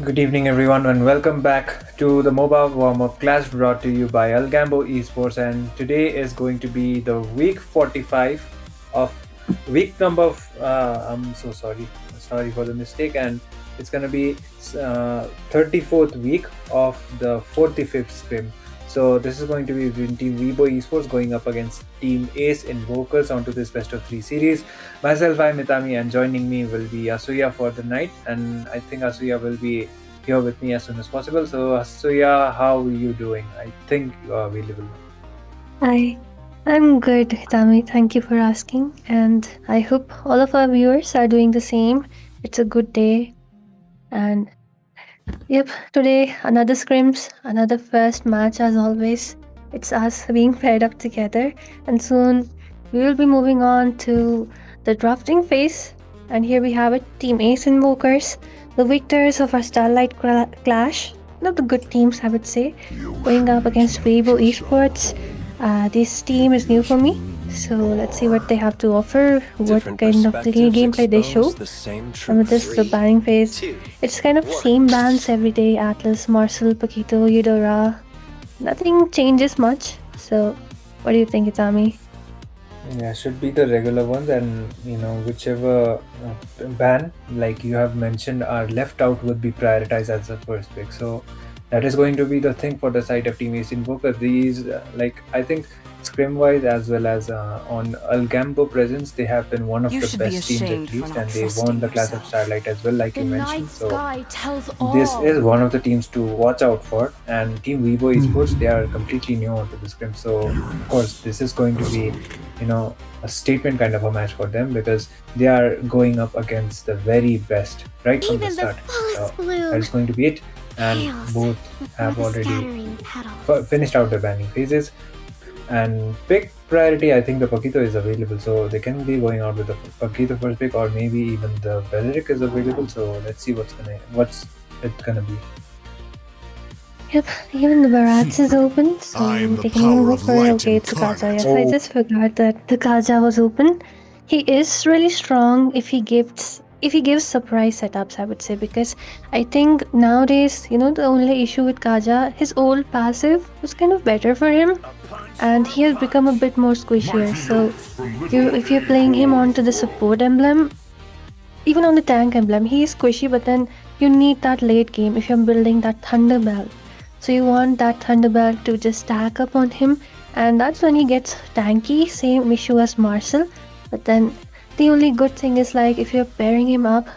Good evening, everyone, and welcome back to the MOBA Warmup class brought to you by Algambo Esports. And today is going to be the week 45 of week number. I'm so sorry for the mistake, and it's gonna be 34th week of the 45th scrim. So this is going to be between Team Weibo Esports going up against Team Ace Invokers onto this best of three series. Myself, I'm Mitami, and joining me will be Asuya for the night. And I think Asuya will be here with me as soon as possible. So, Asuya, how are you doing? I think you are available. Hi, I'm good, Tami. Thank you for asking. And I hope all of our viewers are doing the same. It's a good day. And yep, today another scrims, another first match as always. It's us being paired up together. And soon we will be moving on to the drafting phase. And here we have it Team Ace Invokers, the victors of our Starlight Clash. One of the good teams, I would say, going up against Weibo Esports. This team is new for me, so let's see what they have to offer, what kind of gameplay they show. And with this, the banning phase, it's kind of same bans every day: Atlas, Marcel, Paquito, Eudora. Nothing changes much. So, what do you think, Itami? Yeah, should be the regular ones, and whichever ban, like you have mentioned, are left out would be prioritized as the first pick. So that is going to be the thing for the side of Team Ace Invoker. These, I think, scrim wise as well as on Algambo presence, they have been one of You the should be best teams ashamed at for least, not and they won trusting the class of yourself. Starlight as well, like The you night mentioned. So sky tells this all. is one of the teams to watch out for, and Team Weibo Esports, they are completely new onto the scrim. So of course this is going to be, a statement kind of a match for them, because they are going up against the very best right from the Even the start. So fullest that bloom is going to be it, and pales both before have the already scattering petals. finished out the banning phases. And pick priority, I think the Paquito is available, so they can be going out with the Paquito first pick, or maybe even the Beleric is available. So let's see what's it gonna be. Yep, even the Barats is open, so they can even go for it. Okay, it's a Kaja. Yes, I Oh, just forgot that the Kaja was open. He is really strong if he gives surprise setups, I would say, because I think nowadays, the only issue with Kaja, his old passive was kind of better for him, and he has become a bit more squishier. So if you're playing him onto the support emblem, even on the tank emblem, he is squishy, but then you need that late game if you're building that Thunderbell. So you want that Thunderbell to just stack up on him, and that's when he gets tanky, same issue as Marcel. But then the only good thing is, like, if you're pairing him up,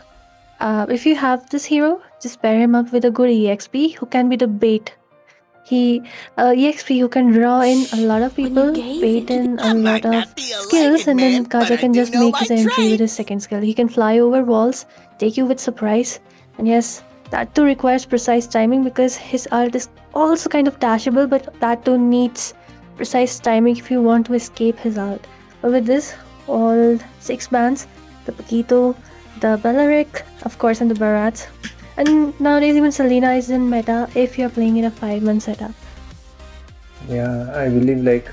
if you have this hero, just pair him up with a good EXP who can be the bait. He EXP who can draw in a lot of When you people, gaze bait into the in a I might lot not of be a skills, legged and then man, but Kaja I can do just know make my his entry with his trade. second skill. He can fly over walls, take you with surprise, and yes, that too requires precise timing because his ult is also kind of dashable, but that too needs precise timing if you want to escape his ult. But with this, all six bans, the Paquito, the Beleric, of course, and the Barats. And nowadays even Selena is in meta if you're playing in a 5-man setup. yeah, I believe like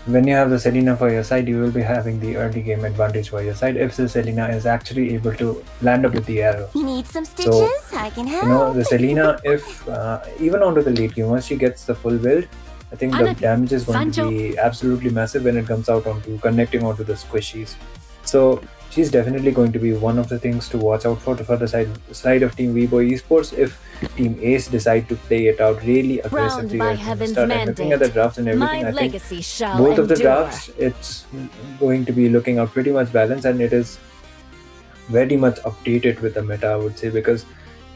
when you have the Selena for your side, you will be having the early game advantage for your side if the Selena is actually able to land up with the arrows. Need some So stitches? I can help. the Selena, if even onto the late game, once she gets the full build, I think the damage is going to be absolutely massive when it comes out onto connecting onto the squishies. So she's definitely going to be one of the things to watch out for the side of Team Weibo Esports if Team Ace decide to play it out really Crowned aggressively by right from the heaven's start. And looking at the mandate, drafts and my everything, I think legacy shall both of the endure. drafts, it's going to be looking out pretty much balanced, and it is very much updated with the meta, I would say, because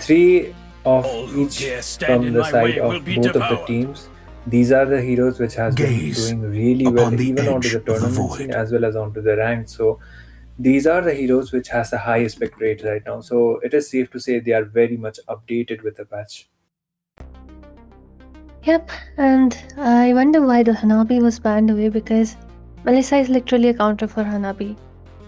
three of each from the side of both of the teams, these are the heroes which has been doing really well even onto the tournament scene as well as onto the rank. So these are the heroes which has the highest pick rate right now, so it is safe to say they are very much updated with the patch. Yep, and I wonder why the Hanabi was banned away because Melissa is literally a counter for Hanabi.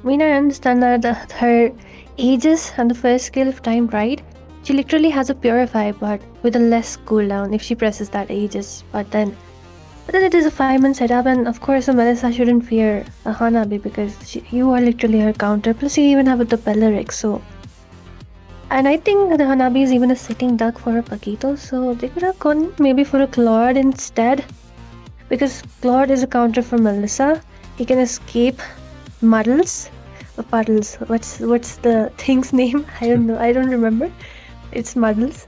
I mean, I understand that her Aegis and the first skill, if timed right, she literally has a Purify, but with a less cooldown if she presses that Aegis. But then it is a 5-man setup, and of course, a Melissa shouldn't fear a Hanabi because you are literally her counter. Plus, you even have the Peleric, so And I think the Hanabi is even a sitting duck for a Paquito, so they could have gone maybe for a Claude instead. Because Claude is a counter for Melissa. He can escape Muddles. Puddles. What's the thing's name? I don't know. I don't remember. It's Muddles.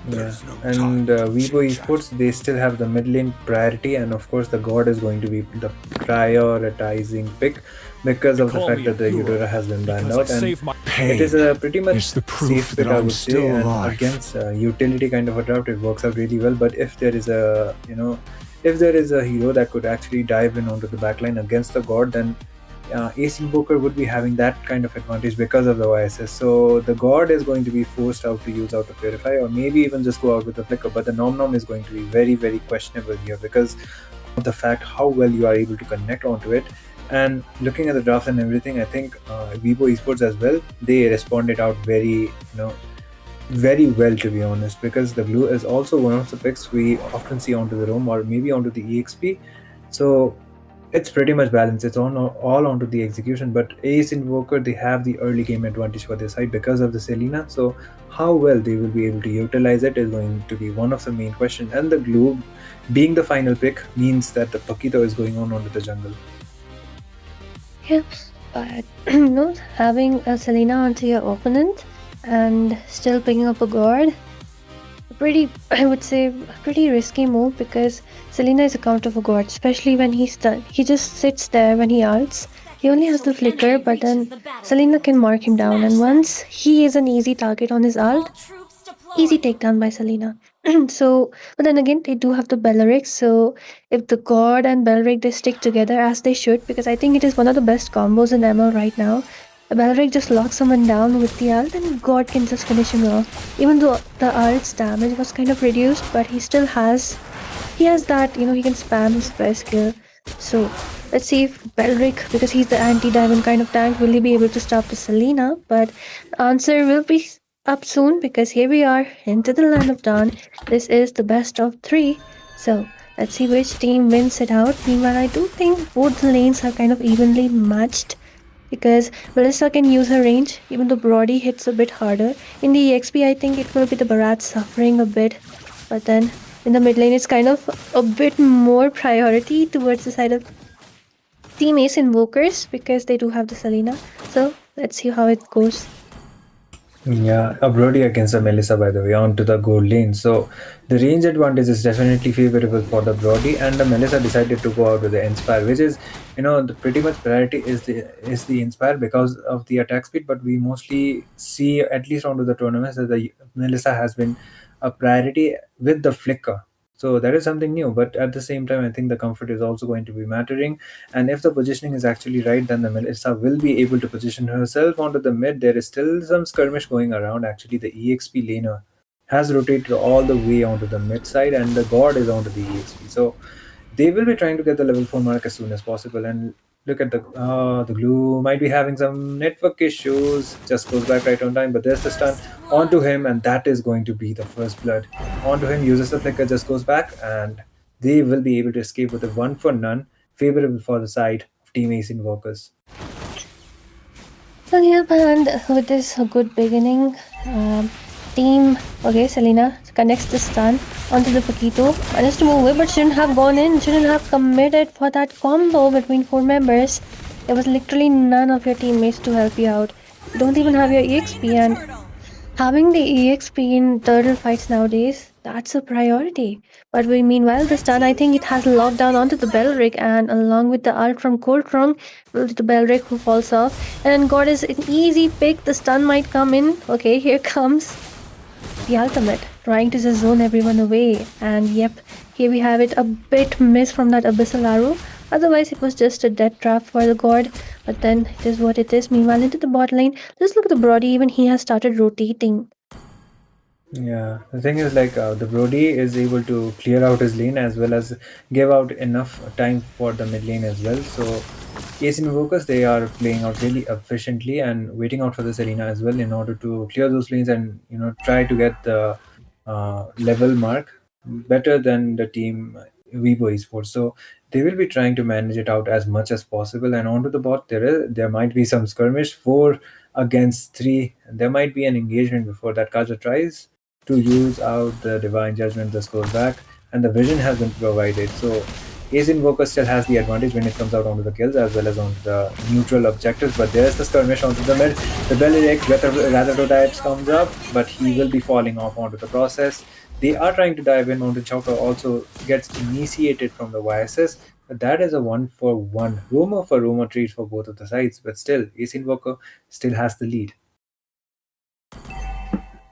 Yeah, and Weibo Esports, they still have the mid lane priority, and of course the God is going to be the prioritizing pick because of the fact that the Eudora has been banned out, and it is a pretty much safe pick, I would say, and against utility kind of a draft, it works out really well. But if there is a if there is a hero that could actually dive in onto the backline against the God, then Ace Invoker would be having that kind of advantage because of the YSS. So the God is going to be forced out to use Auto Purify, or maybe even just go out with the Flicker. But the Nom Nom is going to be very, very questionable here because of the fact how well you are able to connect onto it. And looking at the draft and everything, I think Weibo Esports as well, they responded out very well, to be honest, because the glue is also one of the picks we often see onto the roam or maybe onto the EXP. So it's pretty much balanced. It's on all onto the execution, but Ace Invoker, they have the early game advantage for their side because of the Selena. So how well they will be able to utilize it is going to be one of the main questions. And the glue being the final pick means that the Paquito is going on onto the jungle. Yep, but having a Selena onto your opponent and still picking up a guard, I would say, pretty risky move because Selena is a counter for guard, especially when he's done. He just sits there when he ults. He only has the flicker, but then Selena can mark him down, and once he is an easy target on his ult, easy takedown by Selena. So, but then again, they do have the Beleric. So, if the God and Beleric they stick together as they should, because I think it is one of the best combos in ML right now. Beleric just locks someone down with the ult, and God can just finish him off. Even though the ult's damage was kind of reduced, but he still has that, he can spam his press skill. So let's see if Belric, because he's the anti-diamond kind of tank, will he be able to stop the Selena? But the answer will be up soon because here we are into the land of dawn. This is the best of 3. So let's see which team wins it out. Meanwhile, I do think both the lanes are kind of evenly matched because Melissa can use her range, even though Brody hits a bit harder. In the EXP, I think it will be the Barat suffering a bit, but then in the mid lane, it's kind of a bit more priority towards the side of Team Ace Invokers because they do have the Selena. So let's see how it goes. Yeah, a Brody against a Melissa, by the way, onto the gold lane. So the range advantage is definitely favorable for the Brody, and the Melissa decided to go out with the Inspire, which is, the pretty much priority is the Inspire because of the attack speed. But we mostly see, at least onto the tournaments, that the Melissa has been a priority with the Flicker. So that is something new, but at the same time, I think the comfort is also going to be mattering. And if the positioning is actually right, then the Melissa will be able to position herself onto the mid. There is still some skirmish going around. Actually, the EXP laner has rotated all the way onto the mid side, and the God is onto the EXP. So they will be trying to get the level 4 mark as soon as possible. And look at the glue might be having some network issues. Just goes back right on time, but there's the stun onto him, and that is going to be the first blood onto him. Uses the flicker, just goes back, and they will be able to escape with a 1 for none, favorable for the side of Team Ace Invokers. So yeah, and with this good beginning, team, okay, Selena connects the stun onto the Paquito, managed to move away, but shouldn't have gone in, shouldn't have committed for that combo between 4 members. There was literally none of your teammates to help you out. You don't even have your EXP, and having the EXP in turtle fights nowadays, that's a priority. But meanwhile, the stun, I think it has locked down onto the Belric, and along with the ult from Coldstrong, the Belric who falls off. And God is an easy pick, the stun might come in. Okay, here comes the ultimate, trying to just zone everyone away. And yep, here we have it, a bit miss from that abyssal arrow. Otherwise, it was just a dead trap for the god. But then it is what it is. Meanwhile, into the bot lane, just look at the Brody, even he has started rotating. Yeah, the thing is like the Brody is able to clear out his lane as well as give out enough time for the mid lane as well. So Ace Invokers, they are playing out really efficiently and waiting out for the Serena as well in order to clear those lanes and try to get the level mark better than the team Weibo Esports. So they will be trying to manage it out as much as possible. And onto the bot, there might be some skirmish, 4 against 3. There might be an engagement before that. Kaja tries to use out the divine judgment, the goes back, and the vision has been provided. So Ace Invoker still has the advantage when it comes out onto the kills as well as onto the neutral objectives. But there's the skirmish onto the mid. The Bellyrix rather types comes up, but he will be falling off onto the process. They are trying to dive in. Onto Chopper also gets initiated from the YSS, but that is a 1-for-1 rumor for rumor trees for both of the sides. But still, Ace Invoker still has the lead.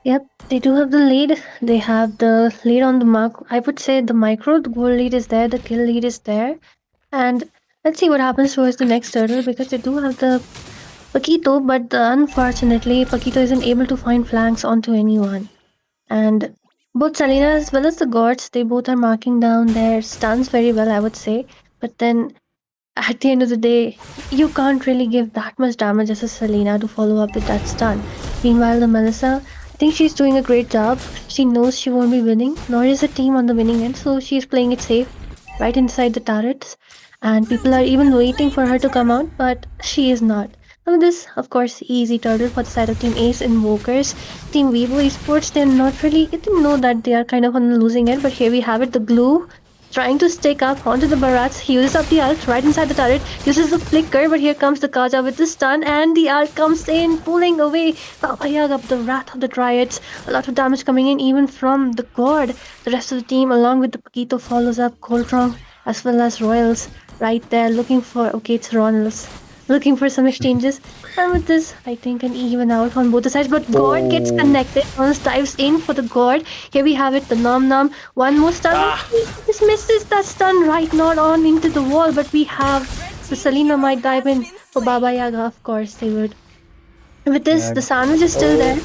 Yep, they do have the lead. They have the lead on the mark. I would say the micro, the goal lead is there, the kill lead is there. And let's see what happens towards the next turtle because they do have the Paquito, but unfortunately, Paquito isn't able to find flanks onto anyone. And both Selena as well as the gods, they both are marking down their stuns very well, I would say. But then at the end of the day, you can't really give that much damage as a Selena to follow up with that stun. Meanwhile, the Melissa, I think she's doing a great job. She knows she won't be winning, nor is the team on the winning end, so she's playing it safe right inside the turrets. And people are even waiting for her to come out, but she is not. Now, this, of course, easy turtle for the side of Team Ace Invokers. Team Weibo Esports, they're not really, they know that they are kind of on the losing end, but here we have it, the glue trying to stick up onto the barrats. He uses up the ult right inside the turret, uses the flicker, but here comes the Kaja with the stun, and the ult comes in, pulling away Baba Yaga, the wrath of the Dryads. A lot of damage coming in, even from the god. The rest of the team, along with the Paquito, follows up Coltrong as well as Royals right there, looking for, okay, it's Ronalds, looking for some exchanges. And with this, I think an even out on both the sides. But God gets connected. Ronalds dives in for the God. Here we have it, the Nom Nom. One more stun. He just misses that stun right not on into the wall. But we have the Selena might dive in for Baba Yaga, of course they would. With this, the sandwich is still there.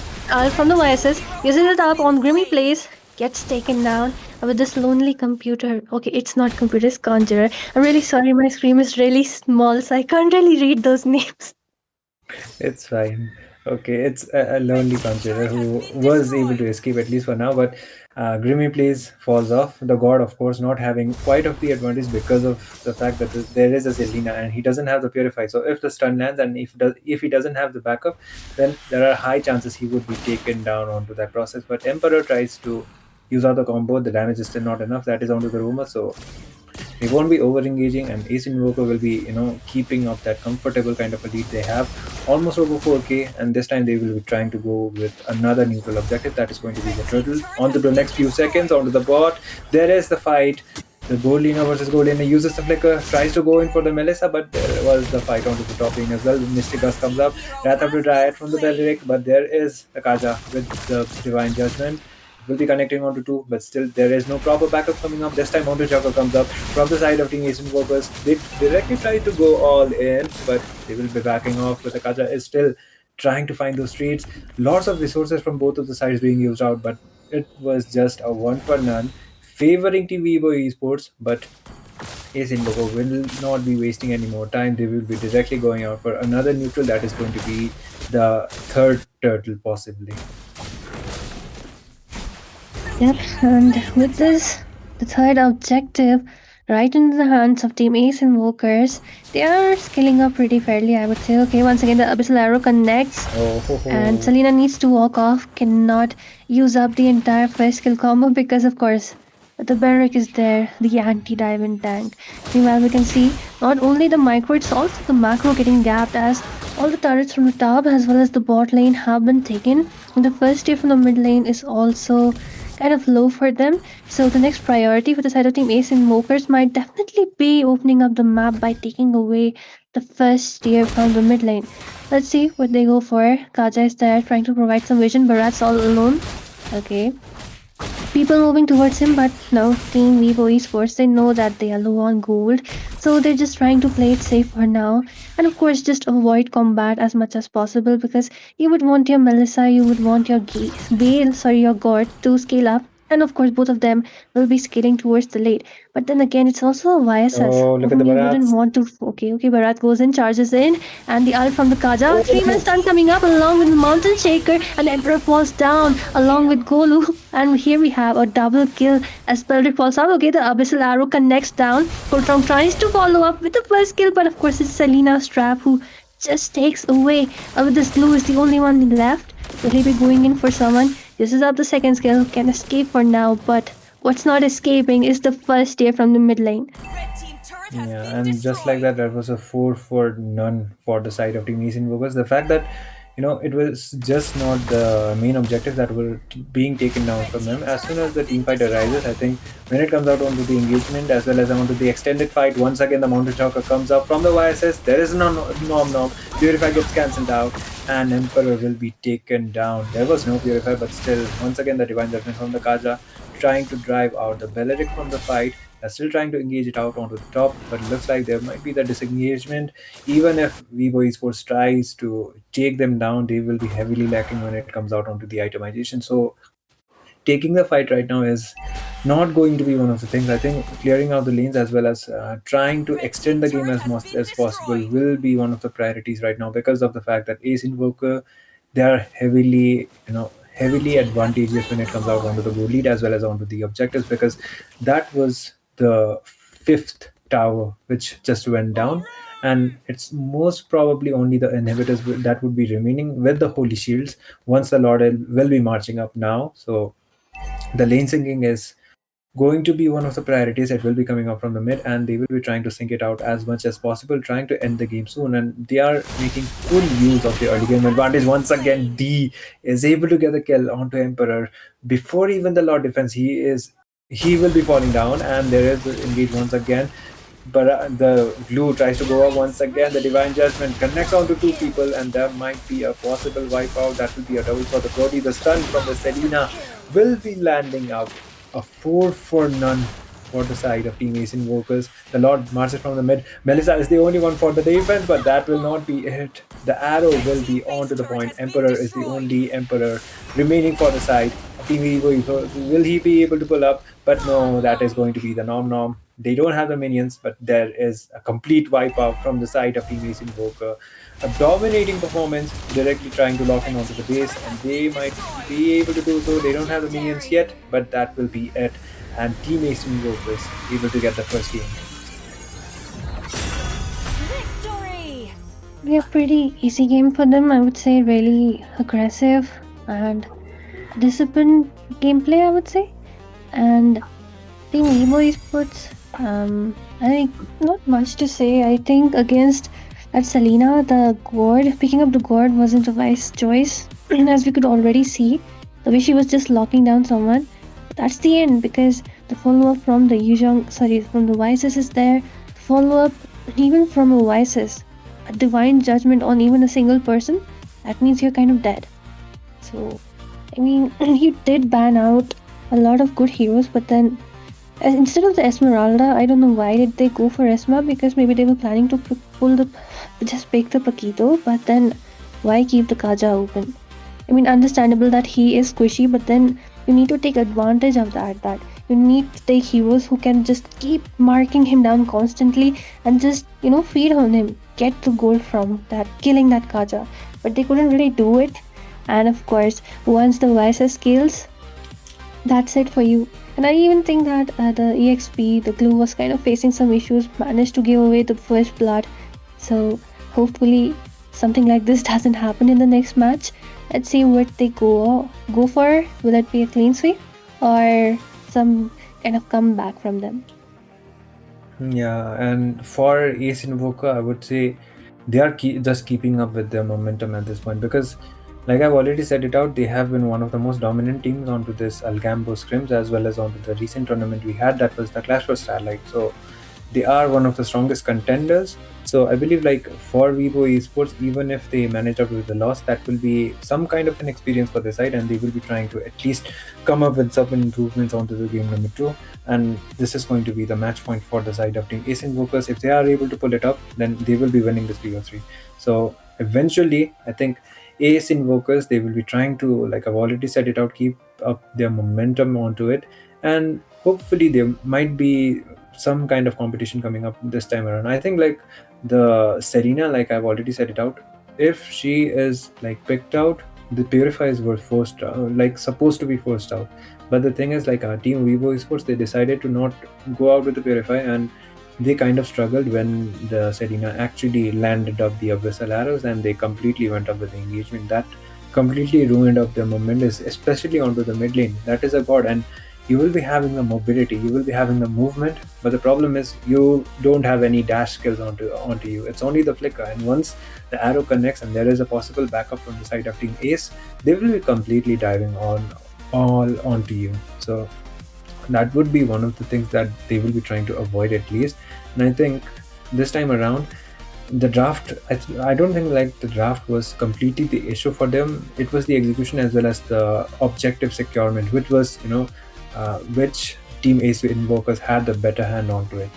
From the YSS, using it up on Grimmy Place, gets taken down with this lonely computer. Okay, it's not computer, it's Conjurer. I'm really sorry, my screen is really small, so I can't really read those names. It's fine. Okay, it's a lonely conjurer who was able to escape at least for now, but Grimmy Plays falls off. The god, of course, not having quite of the advantage because of the fact that there is a Selena and he doesn't have the Purify. So if the stun lands and if he doesn't have the backup, then there are high chances he would be taken down onto that process. But Emperor tries to use out the combo. The damage is still not enough. That is onto the rumor. So they won't be over engaging, and Ace Invoker will be keeping up that comfortable kind of a lead they have, almost over 4k. And this time they will be trying to go with another neutral objective, that is going to be the turtle. On to the next few seconds, onto the bot. There is the fight. The gold laner versus gold laner uses the flicker, tries to go in for the Melissa, but there was the fight onto the top lane as well. Mystic Gust comes up, Wrath of the Dryad from the Bellyrix, but there is the Kaja with the Divine Judgment. Will be connecting onto 2, but still there is no proper backup coming up. This time Onto Joker comes up from the side of Team Ace Invokers. They directly try to go all in, but they will be backing off. But the Kaja is still trying to find those streets. Lots of resources from both of the sides being used out, but it was just a one for none, favoring Team Weibo Esports. But Ace Invoker will not be wasting any more time. They will be directly going out for another neutral. That is going to be the third turtle, possibly. Yep, and with this, the third objective, right into the hands of Team Ace Invokers, they are scaling up pretty fairly, I would say. Okay, once again, the Abyssal Arrow connects, and Selena needs to walk off, cannot use up the entire first skill combo because, of course, the barrack is there, the anti-dive tank. Meanwhile, we can see not only the micro, it's also the macro getting gapped as all the turrets from the top as well as the bot lane have been taken. And the first tier from the mid lane is also kind of low for them. So the next priority for the side of Team Ace Invokers might definitely be opening up the map by taking away the first tier from the mid lane. Let's see what they go for. Kaja is there trying to provide some vision. Barat's all alone. Okay. People moving towards him, but no, Team Weibo Esports, they know that they are low on gold, so they're just trying to play it safe for now. And of course, just avoid combat as much as possible because you would want your Melissa, you would want your your God to scale up And of course, both of them will be skating towards the late. But then again, it's also a YSS Oh, look at whom the you wouldn't Barats. want to. Okay, Bharat goes in, charges in, and the ult from the Kaja. 3-man Oh, stun coming up along with the Mountain Shaker, and Emperor falls down along with Golu. And here we have a double kill as Pelric falls out. Okay, the Abyssal Arrow connects down. Kultron tries to follow up with the first kill, but of course, it's Selena Strap who just takes away. With this glue is the only one left. Will he be going in for someone? This is up the second skill, can escape for now, but what's not escaping is the first tier from the mid lane. yeah, and just like that, that was a 4 for none for the side of Team East Invokers. The fact that it was just not the main objectives that were being taken down from them. As soon as the team fight arises, I think when it comes out onto the engagement as well as onto the extended fight, once again the Mountain Chalker comes up from the YSS. There is no nom. Purify gets cancelled out, and Emperor will be taken down. There was no Purify, but still, once again the Divine Judgment from the Kaja trying to drive out the Belleric from the fight. They're still trying to engage it out onto the top, but it looks like there might be the disengagement. Even if Weibo Esports tries to take them down, they will be heavily lacking when it comes out onto the itemization. So taking the fight right now is not going to be one of the things. I think clearing out the lanes as well as trying to extend the game as much as possible will be one of the priorities right now, because of the fact that Ace Invoker, they are heavily advantageous when it comes out onto the goal lead as well as onto the objectives, because that was the fifth tower which just went down, and it's most probably only the inhibitors that would be remaining with the holy shields once the Lord will be marching up now. So the lane syncing is going to be one of the priorities. It will be coming up from the mid, and they will be trying to sync it out as much as possible, trying to end the game soon. And they are making full use of the early game advantage. Once again, D is able to get the kill onto Emperor before even the Lord defense. He will be falling down, and there is engage once again. But the glue tries to go up once again. The Divine Judgment connects onto two people, and there might be a possible wipeout. That will be a double for the Brody. The stun from the Selena will be landing up. A 4 for none for the side of Team Ace Invokers. The Lord marches from the mid. Melissa is the only one for the defense, but that will not be it. The arrow will be onto the point. Emperor is the only Emperor remaining for the side of Team Evo. So will he be able to pull up? But no, that is going to be the nom. They don't have the minions, but there is a complete wipeout from the side of Team Ace Invoker. A dominating performance, directly trying to lock in onto the base, and they might be able to do so. They don't have the minions yet, but that will be it. And Team Ace Invokers able to get the first game. Victory! Yeah, pretty easy game for them, I would say. Really aggressive and disciplined gameplay, I would say. And Team Weibo Esports, I think not much to say. I think against that Selena, the gourd, picking up the gourd wasn't a wise choice, as we could already see. The way she was just locking down someone. That's the end, because the follow up from the from the YSS is there. Follow up even from a YSS, a divine judgment on even a single person, that means you're kind of dead. So, I mean, you did ban out a lot of good heroes, but then instead of the Esmeralda, I don't know why did they go for Esma, because maybe they were planning to just pick the Paquito, but then why keep the Kaja open? I mean, understandable that he is squishy, but then you need to take advantage of that you need to take heroes who can just keep marking him down constantly and just, feed on him, get the gold from that, killing that Kaja. But they couldn't really do it. And of course, once the YSS scales, that's it for you. And I even think that the EXP, the glue, was kind of facing some issues, managed to give away the first blood. So hopefully something like this doesn't happen in the next match. Let's see what they go for. Will it be a clean sweep or some kind of comeback from them? Yeah, and for Ace Invoker, I would say they are just keeping up with their momentum at this point, because like I've already said it out, they have been one of the most dominant teams onto this Algambo scrims, as well as onto the recent tournament we had, that was the Clash for Starlight. So they are one of the strongest contenders. So I believe, like, for Weibo Esports, even if they manage up with the loss, that will be some kind of an experience for their side, and they will be trying to at least come up with some improvements onto the game number 2. And this is going to be the match point for the side of Team Ace Invokers. If they are able to pull it up, then they will be winning this BO3. So eventually, I think Ace Invokers, they will be trying to, like I've already set it out, keep up their momentum onto it, and hopefully there might be some kind of competition coming up this time around. I think like the Serena, like I've already set it out, if she is like picked out, the purifiers were forced like supposed to be forced out. But the thing is, like our team Weibo Esports, they decided to not go out with the purifier, and they kind of struggled when the Serena actually landed up the abyssal arrows, and they completely went up with the engagement. That completely ruined up their momentum, especially onto the mid lane. That is a god, and you will be having the mobility, you will be having the movement, but the problem is you don't have any dash skills onto you. It's only the flicker, and once the arrow connects and there is a possible backup from the side of Team Ace, they will be completely diving on all onto you. So that would be one of the things that they will be trying to avoid at least. And I think this time around, the draft, I don't think like the draft was completely the issue for them. It was the execution as well as the objective securement, which was, which Team Ace Invokers had the better hand onto it.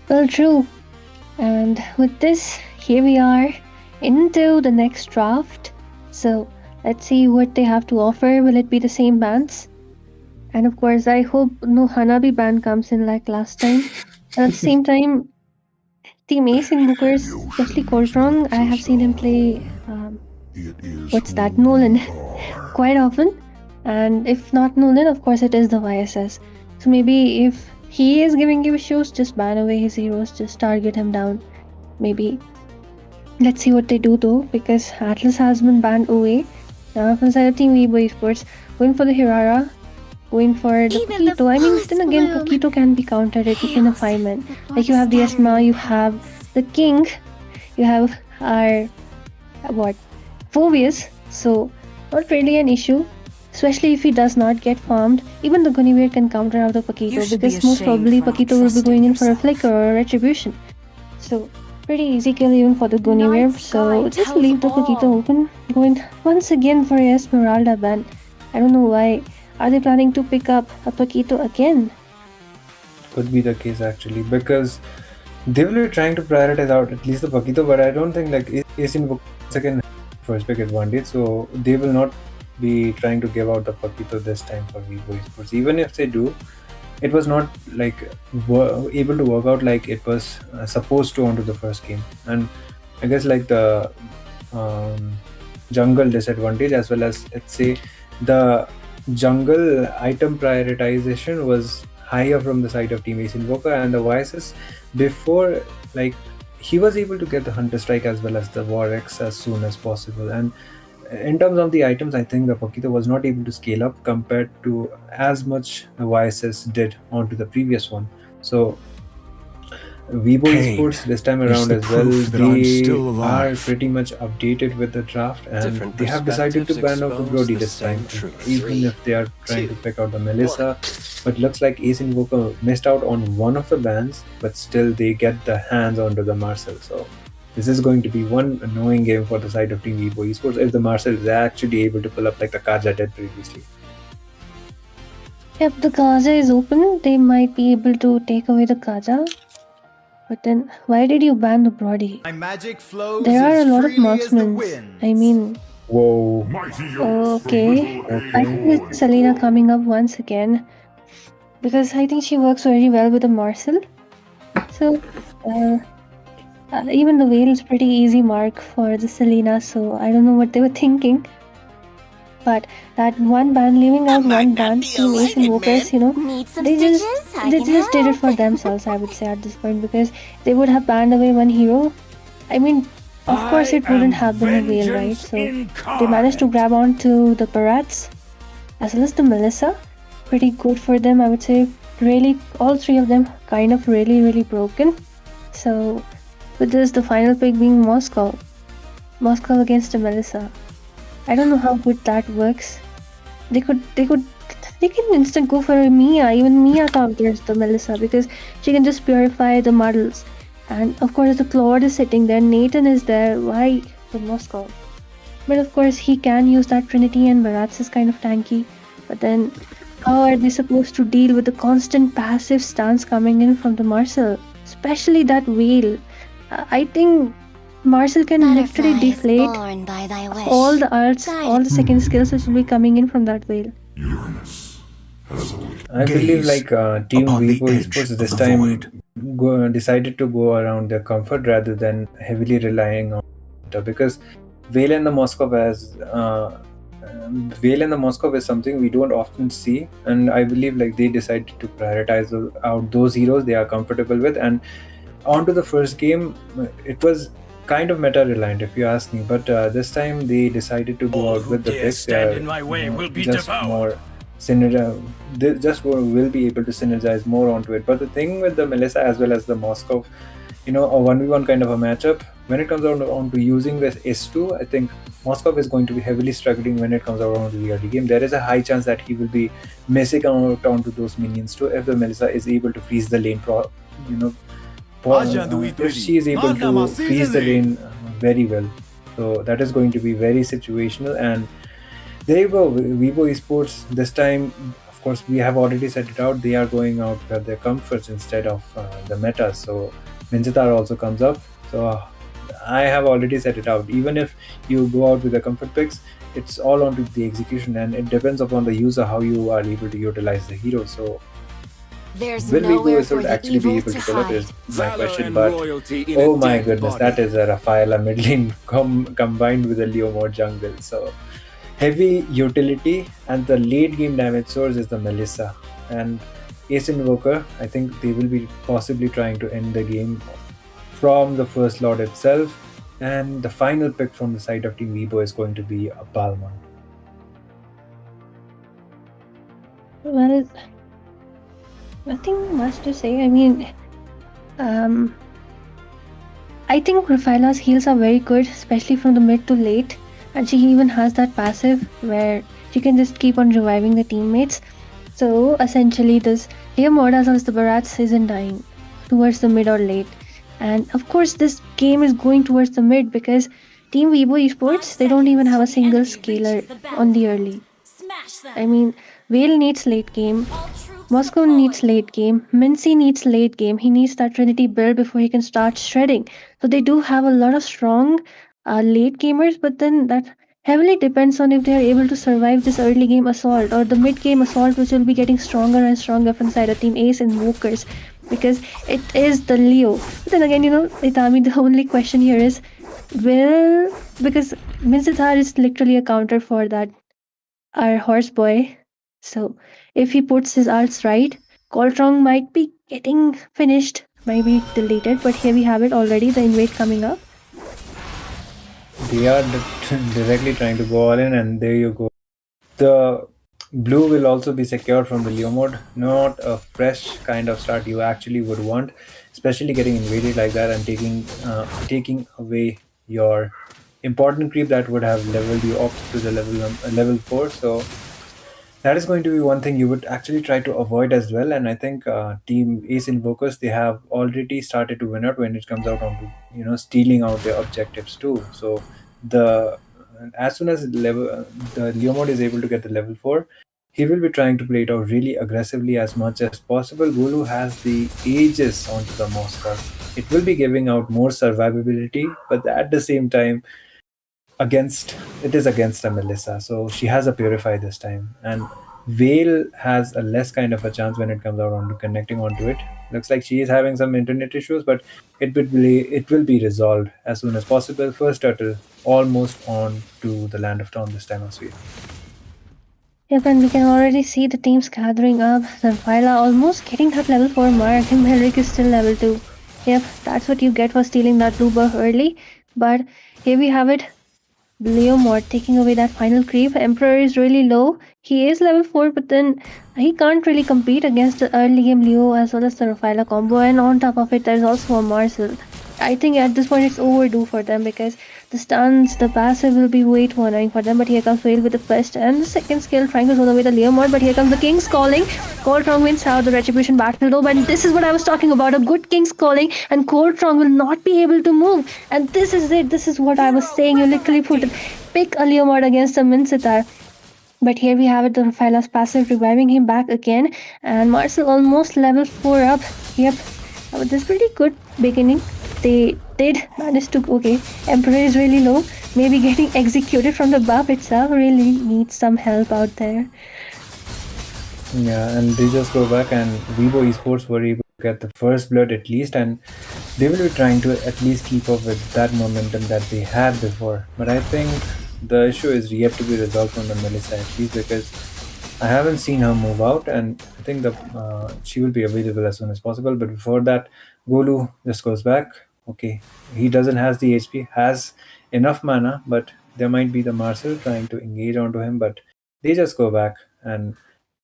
Well, true. And with this, here we are into the next draft. So let's see what they have to offer. Will it be the same bands? And of course, I hope no Hanabi band comes in like last time. And at the same time, Team Ace Invokers, especially Coltrong, I have seen him play, what's that, Nolan, quite often. And if not Nolan, of course, it is the YSS. So maybe if he is giving you issues, just ban away his heroes, just target him down. Maybe. Let's see what they do though, because Atlas has been banned away. Now from the side of Team Weibo Esports, going for the Hirara, going for the Even the Paquito. I mean, then again, bloom. Paquito can be countered in a 5-man. Like you have the Esma, you have the King, you have our, Phobias. So, not really an issue. Especially if he does not get farmed. Even the Guinevere can counter out the Paquito, because most probably Paquito will be going in for a flicker or a retribution. So, pretty easy kill even for the Guinevere. So, just leave the Paquito open. Going once again for Esmeralda ban. I don't know why. Are they planning to pick up a Paquito again? Could be the case actually, because they will be trying to prioritize out at least the Paquito, but I don't think like Ace Invokers can first pick advantage, so they will not be trying to give out the Paquito this time for Weibo Esports. Even if they do, it was not like able to work out like it was supposed to onto the first game. And I guess like the jungle disadvantage, as well as let's say the jungle item prioritization was higher from the side of Team Ace Invoker, and the Vices before, like he was able to get the Hunter Strike as well as the War X as soon as possible. And in terms of the items, I think the Paquito was not able to scale up compared to as much the Vices did onto the previous one. So Weibo Esports this time around as well, they are pretty much updated with the draft, and they have decided to ban out the Brody this time, even if they are trying to pick out the Melissa. But looks like Ace Invoker missed out on one of the bans, but still they get the hands onto the Marcel. So this is going to be one annoying game for the side of Team Weibo Esports if the Marcel is actually able to pull up like the Kaja did previously. Yep, the Kaja is open. They might be able to take away the Kaja. But then, why did you ban the Brody? There are a lot of marksmen. I mean... Whoa. Okay. I think it's Selena coming up once again. Because I think she works very well with the Marcel. So, even the Veil is pretty easy mark for the Selena. So, I don't know what they were thinking. But that one ban, leaving out one ban, Team Ace Invokers, they just did it for themselves, I would say, at this point, because they would have banned away one hero. I mean, of course it wouldn't have been a Veil, right? So they managed to grab onto the Barats as well as the Melissa. Pretty good for them, I would say. Really, all three of them kind of really broken. So with this, the final pick being Moscow against the Melissa. I don't know how good that works. They can instant go for a Mia. Even Mia counters the Melissa because she can just purify the models. And of course the Claude is sitting there, Nathan is there, why for Moscow? But of course he can use that Trinity, and Barats is kind of tanky. But then how are they supposed to deal with the constant passive stance coming in from the Marcel? Especially that Veil. I think Marcel can literally Butterfly is deflate born by thy wish. all the arts, all the second skills which will be coming in from that veil. Uranus has awakened. I believe Gaze like Team upon the Weibo edge Esports of this the time void. decided to go around their comfort rather than heavily relying on meta, because Vale and the Moscow has Vale and the Moscow is something we don't often see, and I believe like they decided to prioritize out those heroes they are comfortable with. And on to the first game, it was kind of meta reliant if you ask me, but this time they decided to go All out who with the dare picks. They stand are in my way will be just devoured. more they just will be able to synergize more onto it. But the thing with the Melissa as well as the Moscow, a 1v1 kind of a matchup, when it comes on to using this S2, I think Moscow is going to be heavily struggling when it comes around to the early game. There is a high chance that he will be missing out onto those minions too if the Melissa is able to freeze the lane you know if she is able to freeze the lane very well. So that is going to be very situational. And there you go, Weibo Esports. This time, of course, we have already set it out. They are going out with their comforts instead of the meta. So Minjitar also comes up. So I have already set it out. Even if you go out with the comfort picks, it's all onto the execution, and it depends upon the user how you are able to utilize the hero. So There's will nowhere Weibo for the actually be evil able to to pull up hide. is my Valor question. and But royalty in oh a my dead goodness, body. that is a Rafaela mid lane combined with a Leo mode jungle. So heavy utility, and the late game damage source is the Melissa. And Ace Invoker, I think they will be possibly trying to end the game from the first Lord itself. And the final pick from the side of Team Weibo is going to be a Balmon. Well, nothing much to say. I mean, um, I think Rafaela's heals are very good, especially from the mid to late. And she even has that passive where she can just keep on reviving the teammates. So essentially, this Leo mode as well as the Barats isn't dying towards the mid or late. And of course, this game is going towards the mid because Team Weibo Esports, they don't even have a single scaler on the early. Smash them. I mean, Vale needs late game, All troops Moscow deployed. needs late game, Mincy needs late game. He needs that Trinity build before he can start shredding. So they do have a lot of strong late gamers, but then that heavily depends on if they are able to survive this early game assault or the mid game assault, which will be getting stronger and stronger from side of Team Ace and Invokers, because it is the Leo. But then again, Itami, the only question here is, will, because Minzitar is literally a counter for that our horse boy. So if he puts his arts right, Coltrong might be getting finished, maybe deleted, but here we have it already, the invade coming up. They are directly trying to go all in, and there you go. The blue will also be secured from the Leo mode, not a fresh kind of start you actually would want, especially getting invaded like that and taking away your important creep that would have leveled you up to the level 4. So that is going to be one thing you would actually try to avoid as well. And I think Team Ace Invokers, they have already started to win out when it comes out onto stealing out their objectives too. So the as soon as the Leo mode is able to get the level 4, he will be trying to play it out really aggressively as much as possible. Gulu has the ages onto the Moscow. It will be giving out more survivability, but at the same time, it is against a Melissa, so she has a purify this time, and Vale has a less kind of a chance when it comes out onto connecting onto it. Looks like she is having some internet issues, but it will be resolved as soon as possible. First turtle almost on to the land of Tom this time as well. Yep, and we can already see the teams gathering up. Zanfila almost getting that level 4 mark, and Melrick is still level 2. Yep, that's what you get for stealing that blue buff early. But here we have it. Leo mod taking away that final creep. Emperor is really low. He is level 4, but then he can't really compete against the early game Leo as well as the Rafaela combo. And on top of it, there's also a Marcel. I think at this point it's overdue for them because the stuns, the passive will be way too annoying for them. But here comes Whale with the first and the second skill trying to throw away the Leo mod. But here comes the King's Calling. Coldtrong wins out the Retribution battle though. But this is what I was talking about, a good King's Calling, and Coldtrong will not be able to move. And this is it. This is what I was saying. You literally pick a Leo mod against a Minsitar. But here we have it, the Rafaela's passive reviving him back again. And Marcel almost level 4 up. Yep. This pretty good beginning. they did manage to. Okay, Emperor is really low. Maybe getting executed from the buff itself really needs some help out there. Yeah, and they just go back, and Weibo Esports were able to get the first blood at least, and they will be trying to at least keep up with that momentum that they had before. But I think the issue is yet to be resolved on the Melissa at least, because I haven't seen her move out, and I think the she will be available as soon as possible. But before that, Golu just goes back. Okay, he doesn't has the HP, has enough mana, but there might be the Marcel trying to engage onto him, but they just go back, and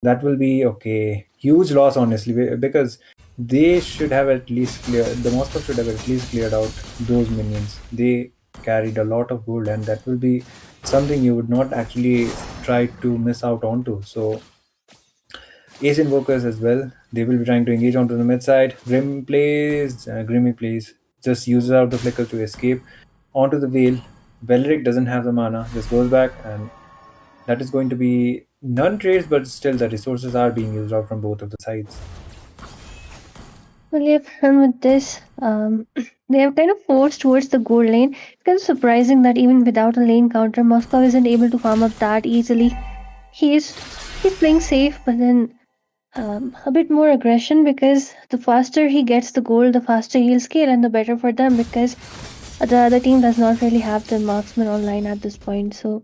that will be okay. Huge loss, honestly, because they should have at least cleared the Moscow should have at least cleared out those minions. They carried a lot of gold, and that will be something you would not actually try to miss out onto. So Ace Invokers as well. They will be trying to engage onto the mid side. Grimmy plays, just uses out the flicker to escape onto the Veil. Belric doesn't have the mana, just goes back, and that is going to be none trades, but still the resources are being used out from both of the sides. Well, yep, and with this, they have kind of forced towards the gold lane. It's kind of surprising that even without a lane counter, Moscow isn't able to farm up that easily. He's he's playing safe, but then a bit more aggression, because the faster he gets the gold, the faster he'll scale, and the better for them, because the other team does not really have the marksman online at this point. So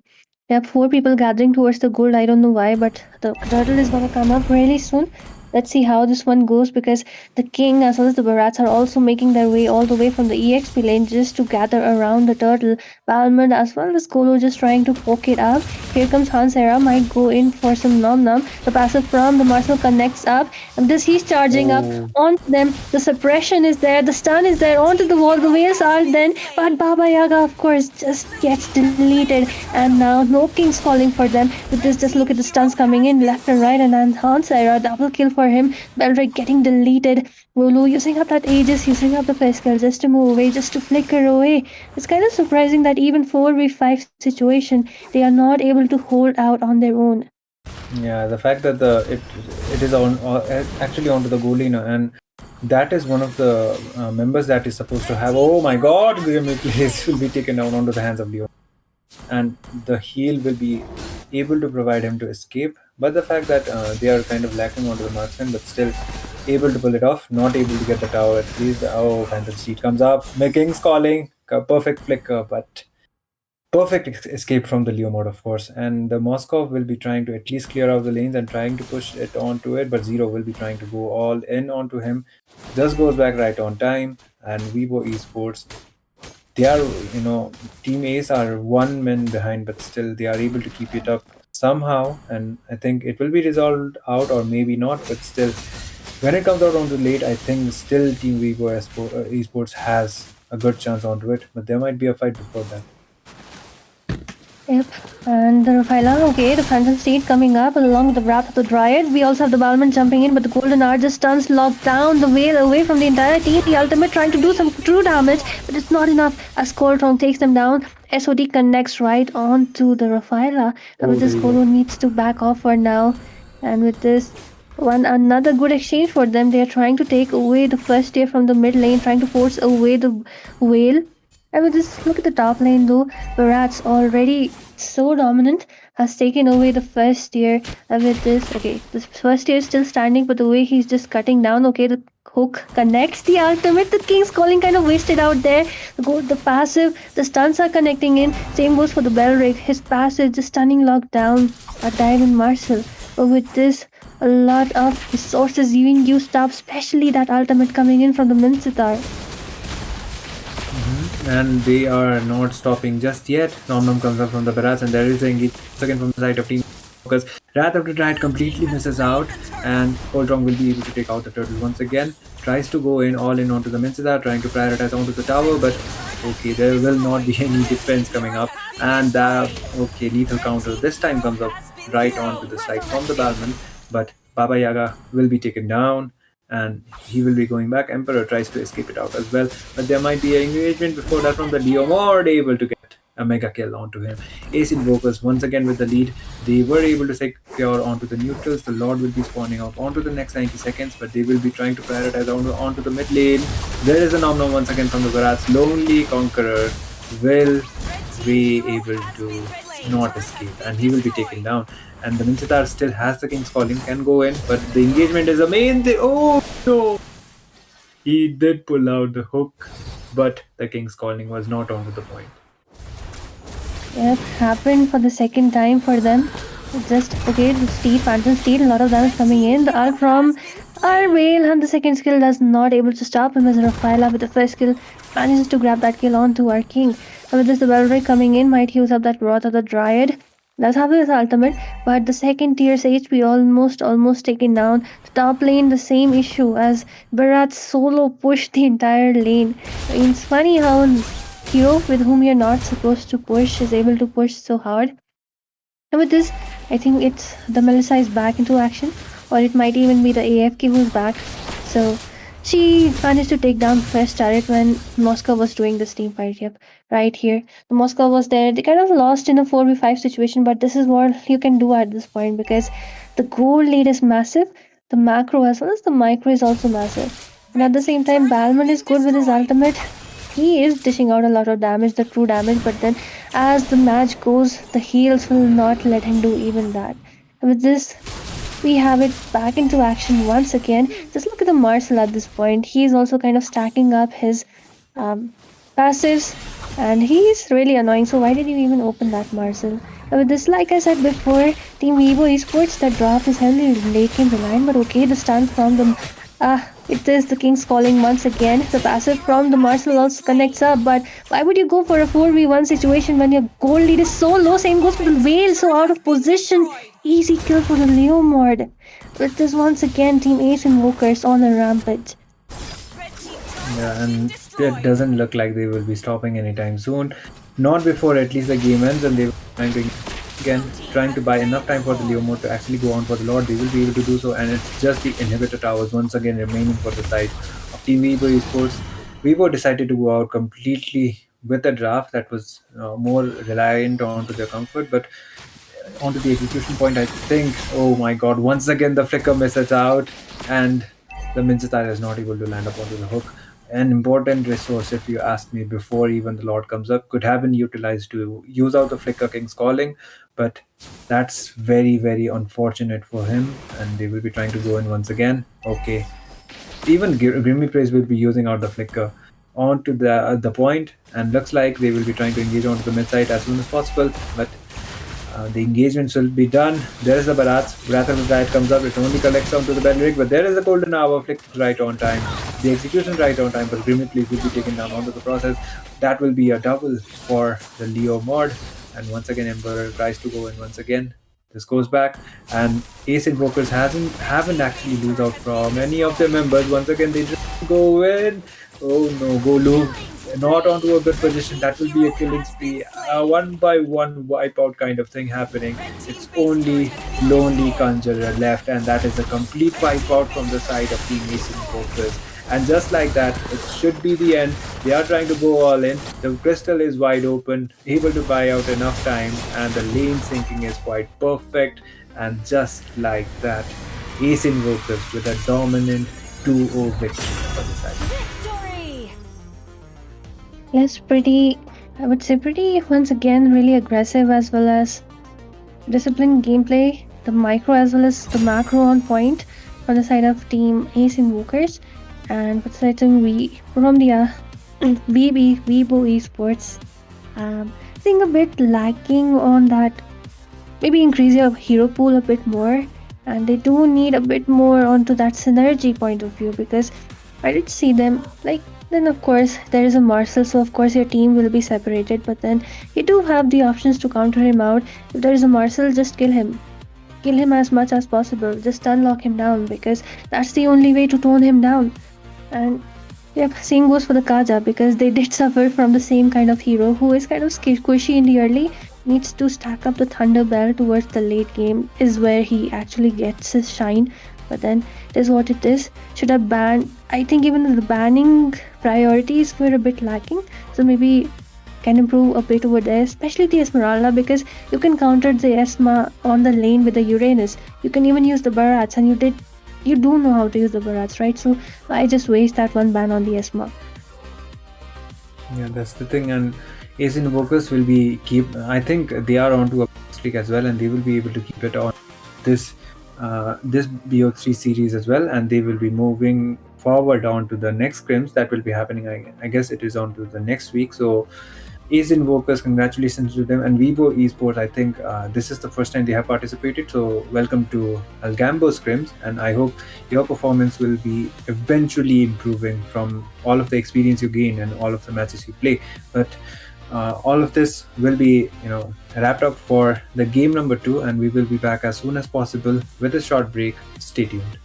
we have 4 people gathering towards the gold. I don't know why, but the turtle is gonna come up really soon. Let's see how this one goes, because the king as well as the barats are also making their way all the way from the EXP lane just to gather around the turtle. Balmond as well as Kolo just trying to poke it up. Here comes Hansera, might go in for some nom nom. The passive from the Marcel connects up, and this he's charging up onto them. The suppression is there, the stun is there, onto the wall. The whales are then, but Baba Yaga of course just gets deleted, and now no king's falling for them. With this, just look at the stuns coming in left and right, and then Hansera double kill for him. Belric getting deleted. Lulu using up that Aegis, using up the Fescal just to move away, just to flicker away. It's kind of surprising that even 4v5 situation, they are not able to hold out on their own. Yeah, the fact that it is on actually onto the Golina, and that is one of the members that is supposed to have. Oh my God, Grimmy plays will be taken down onto the hands of Leo, and the heal will be able to provide him to escape. But the fact that they are kind of lacking onto the marksman, but still able to pull it off, not able to get the tower at least. Oh, Phantom Steed comes up, King's calling, a perfect flicker, but perfect escape from the Leo mode, of course. And the Moskov will be trying to at least clear out the lanes and trying to push it onto it, but Zero will be trying to go all in onto him. Just goes back right on time, and Weibo Esports, they are, Team Ace are 1 man behind, but still they are able to keep it up somehow, and I think it will be resolved out, or maybe not, but still when it comes out onto late, I think still Team Weibo Esports has a good chance onto it, but there might be a fight before that. Yep, and the Raphaela, okay, the Phantom Steed coming up along with the Wrath of the Dryad. We also have the Balmond jumping in, but the Golden Hour just stuns, locked down the Veil away from the entire team. The ultimate trying to do some true damage, but it's not enough as Coltron takes them down. SOD connects right on to the Raphaela, and with this, Colo needs to back off for now. And with this, another good exchange for them. They are trying to take away the first tier from the mid lane, trying to force away the Whale. And with this, look at the top lane though. Barat's already so dominant, has taken away the first tier. And with this, okay, this first tier is still standing, but the way he's just cutting down, okay, the hook connects the ultimate. The King's Calling kind of wasted out there. The passive, the stuns are connecting in. Same goes for the Belric. His passive just stunning locked down a Diamond Marcel. But with this, a lot of resources being used up, especially that ultimate coming in from the Mincitar. And they are not stopping just yet. Nom Nom comes up from the barrage, and there is an engage again from the side of Team Focus. Wrath of the Dryad completely misses out, and Coldrong will be able to take out the turtle once again. Tries to go in all in onto the Mincida, trying to prioritize onto the tower, but okay, there will not be any defense coming up. And okay, lethal counter this time comes up right onto the side from the Balman, but Baba Yaga will be taken down, and he will be going back. Emperor tries to escape it out as well, but there might be an engagement before that from the Leo Mord, able to get a mega kill onto him. Ace Invokers once again with the lead. They were able to secure onto the neutrals. The Lord will be spawning up onto the next 90 seconds, but they will be trying to prioritize onto the mid lane. There is a nom nom once again from the Barats. Lonely Conqueror will be able to not escape, and he will be taken down. And the Minchitar still has the King's Calling, can go in, but the engagement is amazing. Oh no! He did pull out the hook, but the King's Calling was not onto the point. Yep, happened for the second time for them. Just okay, the steal, phantom steal, a lot of damage coming in. The ult from Arleng, and the second skill does not able to stop him as Rafaela with the first skill manages to grab that kill onto our king. And with this, the Belray coming in might use up that Wrath of the Dryad. Does have his ultimate, but the second tier's HP almost taken down. The top lane, the same issue as Bharat solo pushed the entire lane. I mean, it's funny how a hero with whom you're not supposed to push is able to push so hard. And with this, I think it's the Melissa is back into action, or it might even be the AFK who's back. So she managed to take down the first turret when Moscow was doing this team fight. Yep, right here. The Moscow was there. They kind of lost in a 4v5 situation, but this is what you can do at this point because the gold lead is massive. The macro as well as the micro is also massive. And at the same time, Balmond is good with his ultimate. He is dishing out a lot of damage, the true damage, but then as the match goes, the heals will not let him do even that. And with this, we have it back into action once again. Just look at the Marcel at this point. He is also kind of stacking up his passives, and he is really annoying. So why did you even open that, Marcel? And with this, like I said before, Team Weibo Esports, that draft is heavily late game reliant, but okay, the stun from them. It is the King's Calling once again. The passive from the Marcel also connects up, but why would you go for a 4v1 situation when your gold lead is so low? Same goes for the Veil, so out of position. Easy kill for the Leo mod. With this once again, Team Ace Invokers on a rampage. Yeah, and it doesn't look like they will be stopping anytime soon. Not before at least the game ends, and they will trying to buy enough time for the Leo mode to actually go on for the Lord. They will be able to do so, and it's just the inhibitor towers once again remaining for the side of Team Weibo Esports. Weibo decided to go out completely with a draft that was more reliant onto their comfort, but onto the execution point, I think, oh my god, once again the flicker misses out, and the Minchitar is not able to land up onto the hook. An important resource, if you ask me, before even the Lord comes up, could have been utilized to use out the Flicker King's Calling, but that's very, very unfortunate for him, and they will be trying to go in once again. Okay, even Grimmy Praise will be using out the Flicker onto the point, and looks like they will be trying to engage onto the mid side as soon as possible, but the engagements will be done. There is the Barats. Wrath of the Dryad comes up. It only collects onto the Belric, but there is a golden hour flick right on time. The execution right on time, but Grimmy Please will be taken down onto the process. That will be a double for the Leo mod. And once again, Emperor tries to go in once again. This goes back, and Ace Invokers haven't actually lose out from any of their members. Once again, they just go in. Oh no, go Loom. Not onto a good position. That will be a killing spree. A one by one wipeout kind of thing happening. It's only Lonely Conjurer left, and that is a complete wipeout from the side of Team Ace Invokers. And just like that, it should be the end. They are trying to go all in. The crystal is wide open, able to buy out enough time, and the lane sinking is quite perfect. And just like that, Ace Invokers with a dominant 2-0 victory for the side. Yes, I would say pretty, once again, really aggressive as well as disciplined gameplay. The micro as well as the macro on point on the side of Team Ace Invokers. And what's the item from the Weibo Esports. I think a bit lacking on that. Maybe increase your hero pool a bit more. And they do need a bit more onto that synergy point of view, because I did see them then of course there is a Marcel, so of course your team will be separated, but then you do have the options to counter him out. If there is a Marcel, just kill him as much as possible, just unlock him down, because that's the only way to tone him down. And yep, same goes for the Kaja, because they did suffer from the same kind of hero who is kind of squishy in the early, needs to stack up the Thunder Bell towards the late game is where he actually gets his shine. But then it is what it is. Should have banned, I think even the banning priorities were a bit lacking, so maybe can improve a bit over there, especially the Esmeralda, because you can counter the Esma on the lane with the Uranus. You can even use the Barats, and you do know how to use the Barats, right? So I just waste that one ban on the Esma. Yeah, that's the thing. And Ace Invokers will be I think they are onto a streak as well, and they will be able to keep it on this this BO3 series as well, and they will be moving forward on to the next scrims that will be happening. I guess it is on to the next week. So Ace Invokers, congratulations to them, and Weibo Esports. I think this is the first time they have participated. So welcome to Algambo scrims, and I hope your performance will be eventually improving from all of the experience you gain and all of the matches you play. But all of this will be, wrapped up for the game number 2, and we will be back as soon as possible with a short break. Stay tuned.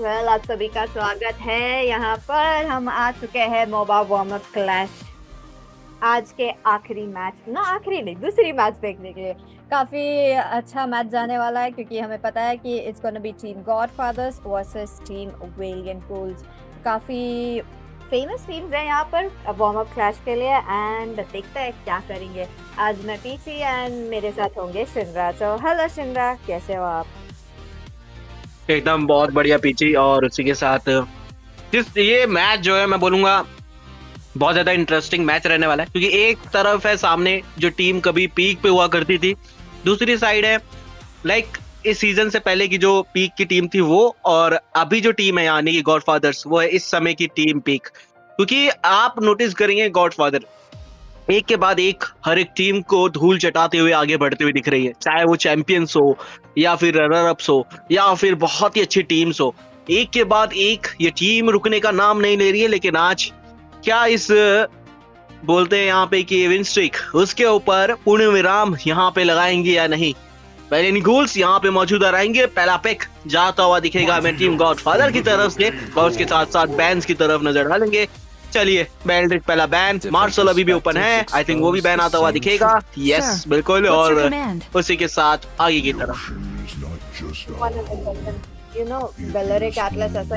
Well आप सभी का स्वागत है यहाँ पर। हम आ चुके हैं मोबा वार्मअप क्लैश आज के आखिरी मैच, ना आखिरी नहीं, दूसरी मैच देखने के लिए। काफी अच्छा मैच जाने वाला है क्योंकि हमें पता है कि it's gonna be team Godfathers versus team Valiant Ghouls. काफी फेमस टीम्स हैं यहाँ पर वार्मअप क्लैश के लिए एंड देखते हैं क्या करेंगे। आज मैं पीछी एंड मेरे साथ होंगे शिनरा। तो हेलो शिनरा, कैसे हो आप? एकदम बहुत बढ़िया पीछी। और उसी के साथ जिस ये मैच जो है मैं बोलूंगा बहुत ज्यादा इंटरेस्टिंग मैच रहने वाला है, क्योंकि एक तरफ है सामने जो टीम कभी पीक पे हुआ करती थी, दूसरी साइड है लाइक इस सीजन से पहले की जो पीक की टीम थी वो, और अभी जो टीम है यानी कि गॉडफादर्स वो है इस समय की टीम पीक। क्योंकि आप नोटिस करेंगे गॉडफादर एक के बाद एक हर एक टीम को धूल चटाते हुए आगे बढ़ते हुए दिख रही है, चाहे वो चैंपियंस हो या फिर रनर अप्स हो या फिर बहुत ही अच्छी टीम्स हो। एक के बाद एक ये टीम रुकने का नाम नहीं ले रही है। लेकिन आज क्या इस बोलते हैं यहाँ पे कि विन स्ट्रीक उसके ऊपर पूर्ण विराम यहाँ पे लगाएंगे या नहीं? वेलियंट घूल्स यहाँ पे मौजूदा रहेंगे। पहला पिक जाता हुआ दिखेगा हमें टीम गॉडफादर की तरफ से, और उसके साथ साथ बैन्स की तरफ नजर डालेंगे। चलिए बेल्ड्रिक पहला बैन, मार्शल अभी भी ओपन है, आई थिंक वो भी बैन आता हुआ दिखेगा। यस बिल्कुल। और उसी के साथ आगे की तरफ बेलरिक एटलस ऐसा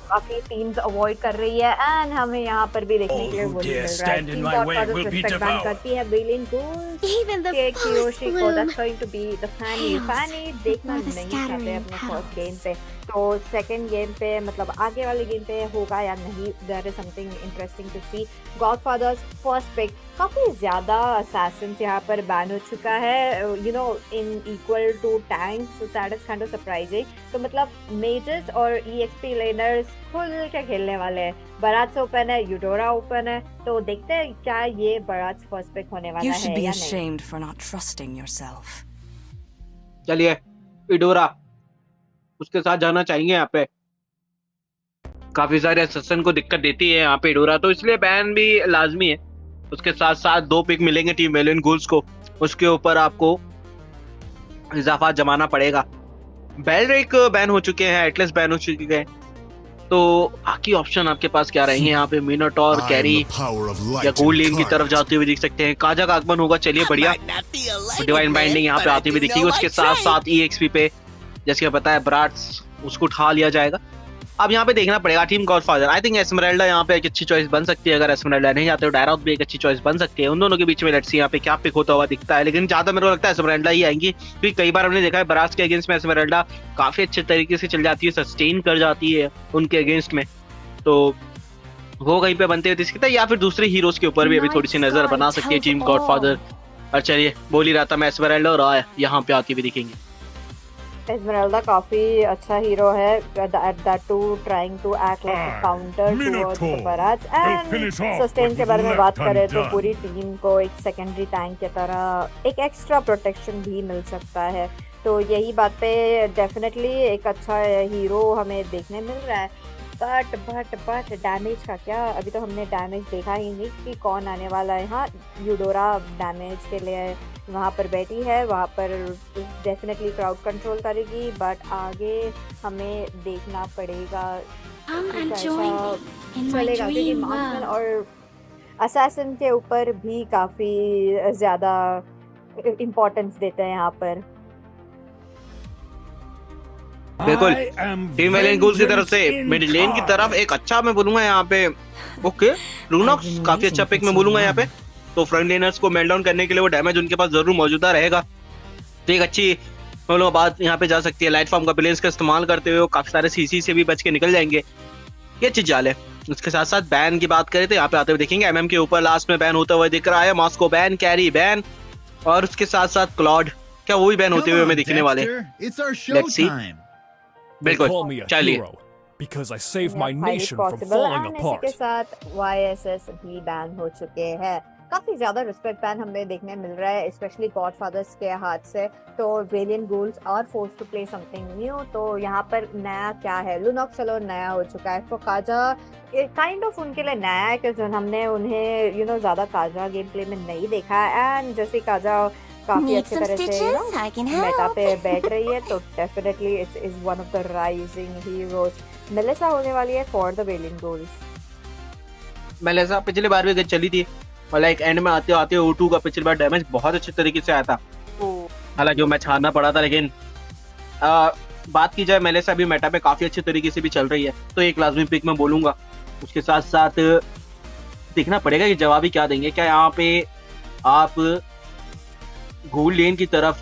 काफी टीम्स अवॉइड कर रही है एंड हमें यहाँ पर भी देखने के लिए वो मिल रहा है। टीम गॉडफादर्स रिस्पेक्ट बैन करती है वेलियंट घूल्स के कियोशी को। That's going to be the funny देखना नहीं चाहते अपने फर्स्ट गेम पे, तो सेकंड गेम पे मतलब आगे वाले गेम पे होगा या नहीं, there is something interesting to see. Godfathers first pick, काफी ज्यादा असैसिन्स यहाँ पर बैन हो चुका है, you know in equal to tanks, that is kind of surprising. तो मतलब मेजर्स और ईएक्सपी लेनर्स खुल के खेलने वाले हैं। बरात ओपन है, यूडोरा ओपन है, तो देखते हैं क्या ये बरात फर्स्ट पिक होने वाला है या नहीं। चलिए यूडोरा उसके साथ जाना चाहेंगे। यहाँ पे काफी सारे असिस्टेंट को दिक्कत देती है यहाँ पे यूडोरा, तो इसलिए बैन भी लाजमी है। उसके साथ साथ 2 पिक मिलेंगे टीम वेलियंट घूल्स को, उसके ऊपर आपको इजाफा जमाना पड़ेगा। बेलड्रिक बैन हो चुके हैं, एटलस बैन हो चुके हैं, तो बाकी ऑप्शन आपके पास क्या रहेंगे? यहाँ पे मिनोटॉर कैरी या गोल्ड लेन की तरफ जाते हुए दिख सकते हैं। काजा का आगमन होगा, चलिए बढ़िया। डिवाइन बाइंडिंग यहाँ पे आती हुई दिखेगी। उसके साथ साथ ईएक्सपी पे जैसे कि पता है ब्राट्स उसको उठा लिया जाएगा। अब यहाँ पे देखना पड़ेगा team godfather. I think Esmeralda यहाँ पे एक अच्छी चॉइस बन सकती है। अगर एस्मेराल्डा नहीं जाते तो डायराउट भी एक अच्छी चॉइस बन सकती है। उन दोनों के बीच में लेट्स सी यहाँ पे क्या पिक होता हुआ दिखता है, लेकिन ज्यादा मेरे को लगता है एस्मेराल्डा ही आएंगी, क्योंकि कई बार हमने देखा है बरास के अगेंस्ट में एस्मेराल्डा काफी अच्छे तरीके से चल जाती है, सस्टेन कर जाती है उनके अगेंस्ट में, तो वो कहीं पे बनते हुए दिख सकता है। या फिर दूसरे हीरोज के ऊपर भी अभी थोड़ी सी नजर बना सकती है टीम गॉडफादर। और चलिए बोल ही रहा था मैं, एस्मेराल्डा और यहाँ पे आती हुई दिखेंगे। एस्मेराल्डा काफी अच्छा हीरो है, that too trying to act like a counter towards the Barats and sustain के बारे में बात करें तो पूरी टीम को एक सेकेंडरी टैंक की तरह एक एक्स्ट्रा प्रोटेक्शन भी मिल सकता है। तो यही बात पे डेफिनेटली एक अच्छा हीरो हमें देखने मिल रहा है। बट डैमेज का क्या? अभी तो हमने डैमेज देखा ही नहीं कि कौन आने वाला है। हाँ, यूडोरा डैमेज के लिए वहाँ पर बैठी है, वहाँ पर डेफिनेटली क्राउड कंट्रोल करेगी, बट आगे हमें देखना पड़ेगा चलेगा, क्योंकि मार्क्समैन और असैसिन के ऊपर भी काफ़ी ज़्यादा इम्पोर्टेंस देते हैं यहाँ पर। बिल्कुल टीम वेलियंट घूल्स की तरफ से मिड लेन की तरफ एक अच्छा मैं बोलूंगा यहाँ पे ओके लूनॉक्स काफी अच्छा पिक मैं बोलूंगा यहाँ पे। तो फ्रंट लेनर्स को मेल डाउन करने के लिए वो डैमेज उनके पास जरूर मौजूदा रहेगा, तो एक अच्छी बोलो बात यहाँ पे जा सकती है। लाइट फॉर्म का बिलियंस का इस्तेमाल करते हुए काफी सारे सीसी से भी बच के निकल जाएंगे, ये अच्छी चाल है। उसके साथ साथ बैन की बात करें तो यहाँ पे आते हुए देखेंगे एमएम के ऊपर लास्ट में बैन होता हुआ दिख रहा है, मॉस्को बैन, कैरी बैन, और उसके साथ साथ क्लॉड क्या वो भी बैन होते हुए हमें दिखने वाले। लेट्स सी बिल्कुल चलिए because I saved my nation from falling apart. इसके साथ YSS भी बैन हो चुके हैं। काफी ज्यादा रिस्पेक्ट बैन हमें देखने मिल रहा है, स्पेशली गॉडफादर्स के हाथ से। तो Valiant Ghouls are forced to play something new. तो यहाँ पर नया क्या है? लूनॉक्स चलो नया हो चुका है, तो काजा काइंड ऑफ उनके लिए नया है, क्योंकि हमने उन्हें ज्यादा काजा गेम प्ले में नहीं देखा है। एंड जैसे काजा काफी Need अच्छी some तरह से stitches? I can मेटा help. पे बैठ रही है, तो definitely it's is one of the rising heroes. Melissa होने वाली है for the Wailing Ghouls. Melissa पिछली बार भी चली थी और लाइक एंड में आते आते O2 का पिछली बार डैमेज बहुत अच्छे तरीके से आया था, हालांकि वो मैच हारना पड़ा था, लेकिन बात की जाए मेलिसा भी मेटा पे काफी अच्छे तरीके से भी चल रही है, तो एक लाजमी पिक मैं बोलूंगा। उसके साथ साथ देखना पड़ेगा कि जवाब ही क्या देंगे। क्या यहाँ पे आप गोल्ड लेन की तरफ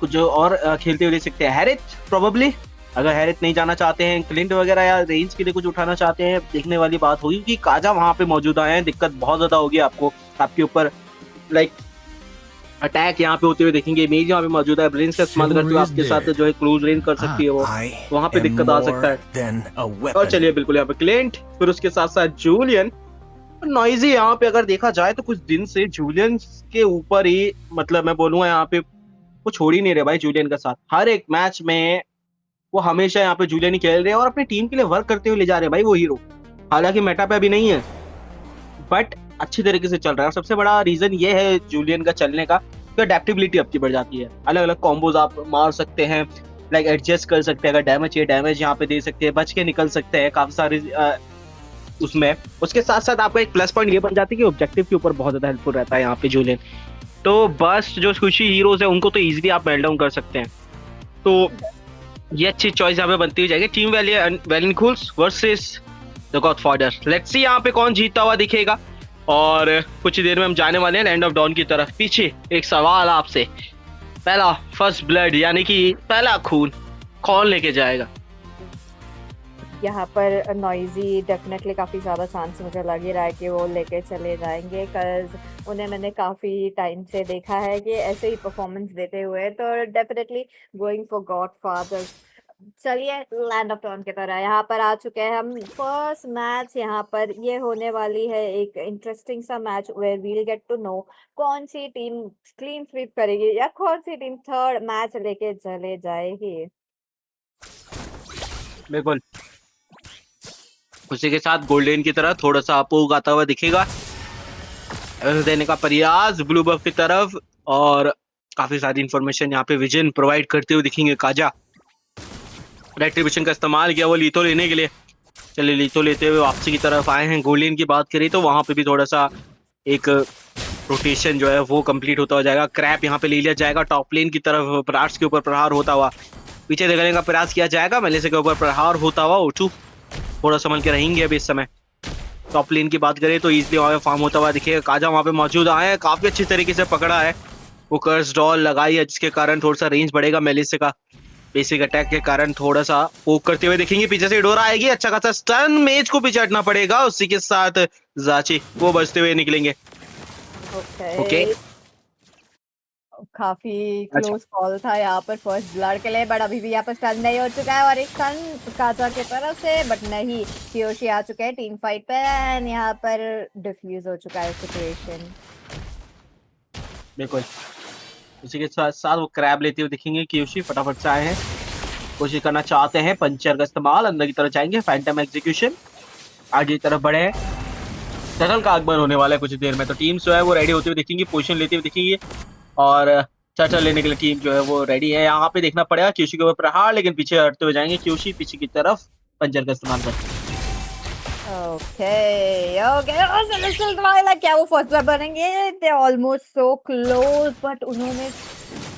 कुछ और खेलते हुए देख सकते हैं? हैरिथ प्रोबेबली, अगर हैरिथ नहीं जाना चाहते हैं, क्लिंट वगैरह या रेंज के लिए कुछ उठाना चाहते हैं, देखने वाली बात होगी कि काजा वहां पे मौजूद आए हैं। दिक्कत बहुत ज्यादा होगी आपको, आपके ऊपर लाइक अटैक यहाँ पे होते हुए देखेंगे। इमेज यहाँ पे मौजूद है, ब्रेन्स का इस्तेमाल करते हुए आपके साथ जो है क्लोज रेंज कर सकती है वो, वहां पे दिक्कत आ सकता है। और चलिए बिल्कुल यहाँ पे क्लिंट, फिर उसके साथ साथ जूलियन, नॉइजी। यहाँ पे अगर देखा जाए तो कुछ दिन से जूलियन के ऊपर ही, मतलब मैं बोलूंगा यहाँ पे वो छोड़ ही नहीं रहे भाई जूलियन का साथ। हर एक मैच में वो हमेशा यहाँ पे जूलियन ही खेल रहे हैं और अपनी टीम के लिए वर्क करते हुए ले जा रहे हैं भाई वो हीरो। हालांकि मेटा पे अभी नहीं है, बट अच्छी तरीके से चल रहा है। और सबसे बड़ा रीजन ये है जूलियन का चलने का, तो अडेप्टेबिलिटी आपकी बढ़ जाती है। अलग अलग कॉम्बोज आप मार सकते हैं, लाइक एडजस्ट कर सकते हैं। अगर डैमेज चाहिए डैमेज यहाँ पे दे सकते हैं, बच के निकल सकते हैं काफी सारी उसमें। उसके साथ साथ आपका एक प्लस पॉइंट ये बन जाती है कि ऑब्जेक्टिव के ऊपर बहुत ज्यादा हेल्पफुल रहता है यहाँ पे जूलियन। तो बस जो खुशी हीरोज है उनको तो इजीली आप मेल्ट डाउन कर सकते हैं, तो ये अच्छी चॉइस यहाँ पे बनती हुई जाएगी। Team Valiant Ghouls versus the Godfather. Let's see यहाँ पे कौन जीतता हुआ दिखेगा। और कुछ ही देर में हम जाने वाले हैं लैंड ऑफ डॉन की तरफ। पीछे एक सवाल आपसे, पहला फर्स्ट ब्लड यानी कि पहला खून कौन लेके जाएगा? यहाँ पर नॉइजी डेफिनेटली काफ़ी ज़्यादा चांस मुझे लग ही रहा है कि वो लेके चले जाएंगे, कज उन्हें मैंने काफ़ी टाइम से देखा है कि ऐसे ही परफॉर्मेंस देते हुए, तो डेफिनेटली गोइंग फॉर गॉडफादर्स। चलिए लैंड ऑफ टर्न की तरह यहाँ पर आ चुके हैं हम। फर्स्ट मैच यहाँ पर ये होने वाली है एक इंटरेस्टिंग सा match, where we'll get to know कौन सी टीम क्लीन स्वीप करेगी या कौन सी टीम थर्ड मैच लेके चले जाएगी। बिल्कुल उसी के साथ गोल्डन की तरह थोड़ा सा अपोग आता हुआ दिखेगा, देने का प्रयास ब्लू बफ की तरफ, और काफी सारी इंफॉर्मेशन यहाँ पे विजन प्रोवाइड करते हुए दिखेंगे। काजा रेट्रीब्यूशन का इस्तेमाल किया वो लीथो लेने के लिए। चलिए लीथो लेते हुए वापसी की तरफ आए हैं। गोल्डन की बात करें तो वहां पे भी थोड़ा सा एक रोटेशन जो है वो कंप्लीट होता हो जाएगा। क्रैप यहाँ पे ले लिया जाएगा टॉप लेन की तरफ, प्रार्ट्स के ऊपर प्रहार होता हुआ पीछे देखने का प्रयास किया जाएगा। मेलिसा के ऊपर प्रहार होता हुआ O2 थोड़ा संभल के रहेंगे अभी इस समय। टॉप लेन की बात करें तो इजीली वहां पे फार्म होता हुआ दिखेगा। काजा वहां पे मौजूद आए हैं, काफी अच्छी तरीके से पकड़ा है, वो कर्स डॉल लगाई है जिसके कारण थोड़ा सा रेंज बढ़ेगा। मेलिसा का बेसिक अटैक के कारण थोड़ा सा पोक करते हुए दिखेंगे। पीछे से डोरा आएगी, अच्छा खासा स्टन, मेज को पीछे हटना पड़ेगा। उसी के साथ जाची वो बचते हुए निकलेंगे। ओके काफी क्लोज कॉल था यहाँ पर फर्स्ट ब्लड के लिए, बट अभी भी यहाँ पर स्टन नहीं हो चुका है और एक स्टन काजा की तरफ से, बट नहीं, कियोशी आ चुके हैं टीम फाइट पे एंड यहाँ पर डिफ्यूज हो चुका है सिचुएशन। बिल्कुल उसी के साथ साथ वो क्रैब लेते हुए दिखेंगे। कियोशी फटाफट से आए हैं, कोशिश करना चाहते हैं पंचर का इस्तेमाल, अंदर की तरफ जाएंगे। फैंटम एग्जीक्यूशन आगे की तरफ बढ़े, टनल का आगमन होने वाला है कुछ देर में, तो टीम जो है वो रेडी होते हुए दिखेंगी, पोजीशन लेते हुए दिखेंगी और चर्चा लेने के लिए टीम जो है वो रेडी है। यहाँ पे देखना पड़ेगा क्यूशी के ऊपर प्रहार, लेकिन पीछे हटते हुए जाएंगे क्यूशी पीछे की तरफ पंचर का इस्तेमाल करते। क्या वो फर्स्ट ब्लड बनेंगे? They almost so close, but उन्होंने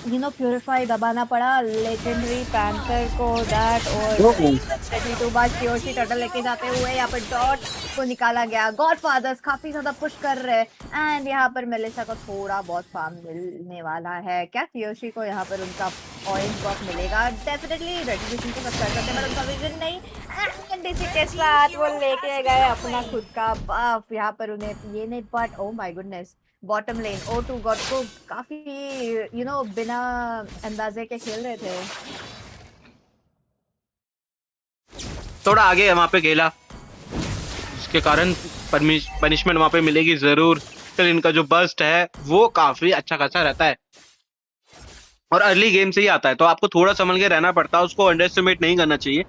प्यूरिफाई दबाना पड़ा लेजेंडरी पैंथर को, दैट और कियोशी टर्टल लेके जाते हुए यहाँ पर डॉट को निकाला गया। गॉडफादर्स काफी ज्यादा पुश कर रहे हैं एंड यहाँ पर मेलिसा को थोड़ा बहुत फार्म मिलने वाला है। क्या कियोशी को यहाँ पर उनका पॉइंट बॉक मिलेगा? डेफिनेटली रेट्रीब्यूशन के साथ कर सकते हैं, उनका विजन नहीं एंड इसी के साथ वो लेके गए अपना खुद का बफ। यहाँ पर उन्हें ये नहीं, but oh my goodness, bottom lane O2 God को काफी बिना अंदाजे के खेल रहे थे। थोड़ा आगे वहां पे खेला, जिसके कारण पनिशमेंट वहां पे मिलेगी जरूर। तो इनका जो बस्ट है वो काफी अच्छा खासा रहता है और अर्ली गेम से ही आता है, तो आपको थोड़ा संभल के रहना पड़ता है, उसको अंडर एस्टिमेट नहीं करना चाहिए।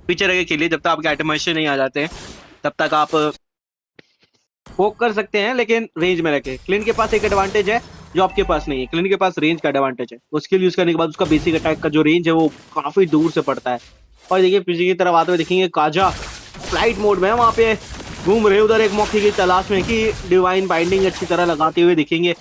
पीछे रह के खेलिए, जब तक आपके आइटमेशन नहीं आ जाते हैं तब तक आप पोक कर सकते हैं लेकिन रेंज में रखे। क्लिन के पास एक एडवांटेज है जो आपके पास नहीं है, क्लिन के पास रेंज का एडवांटेज है। वो स्किल यूज करने के बाद उसका बेसिक अटैक का जो रेंज है वो काफी दूर से पड़ता है। और देखिए पीछे की तरफ आते हुए देखेंगे काजा फ्लाइट मोड में वहां पे घूम रहे उधर एक मौके की तलाश में कि डिवाइन बाइंडिंग अच्छी तरह लगाते हुए दिखेंगे।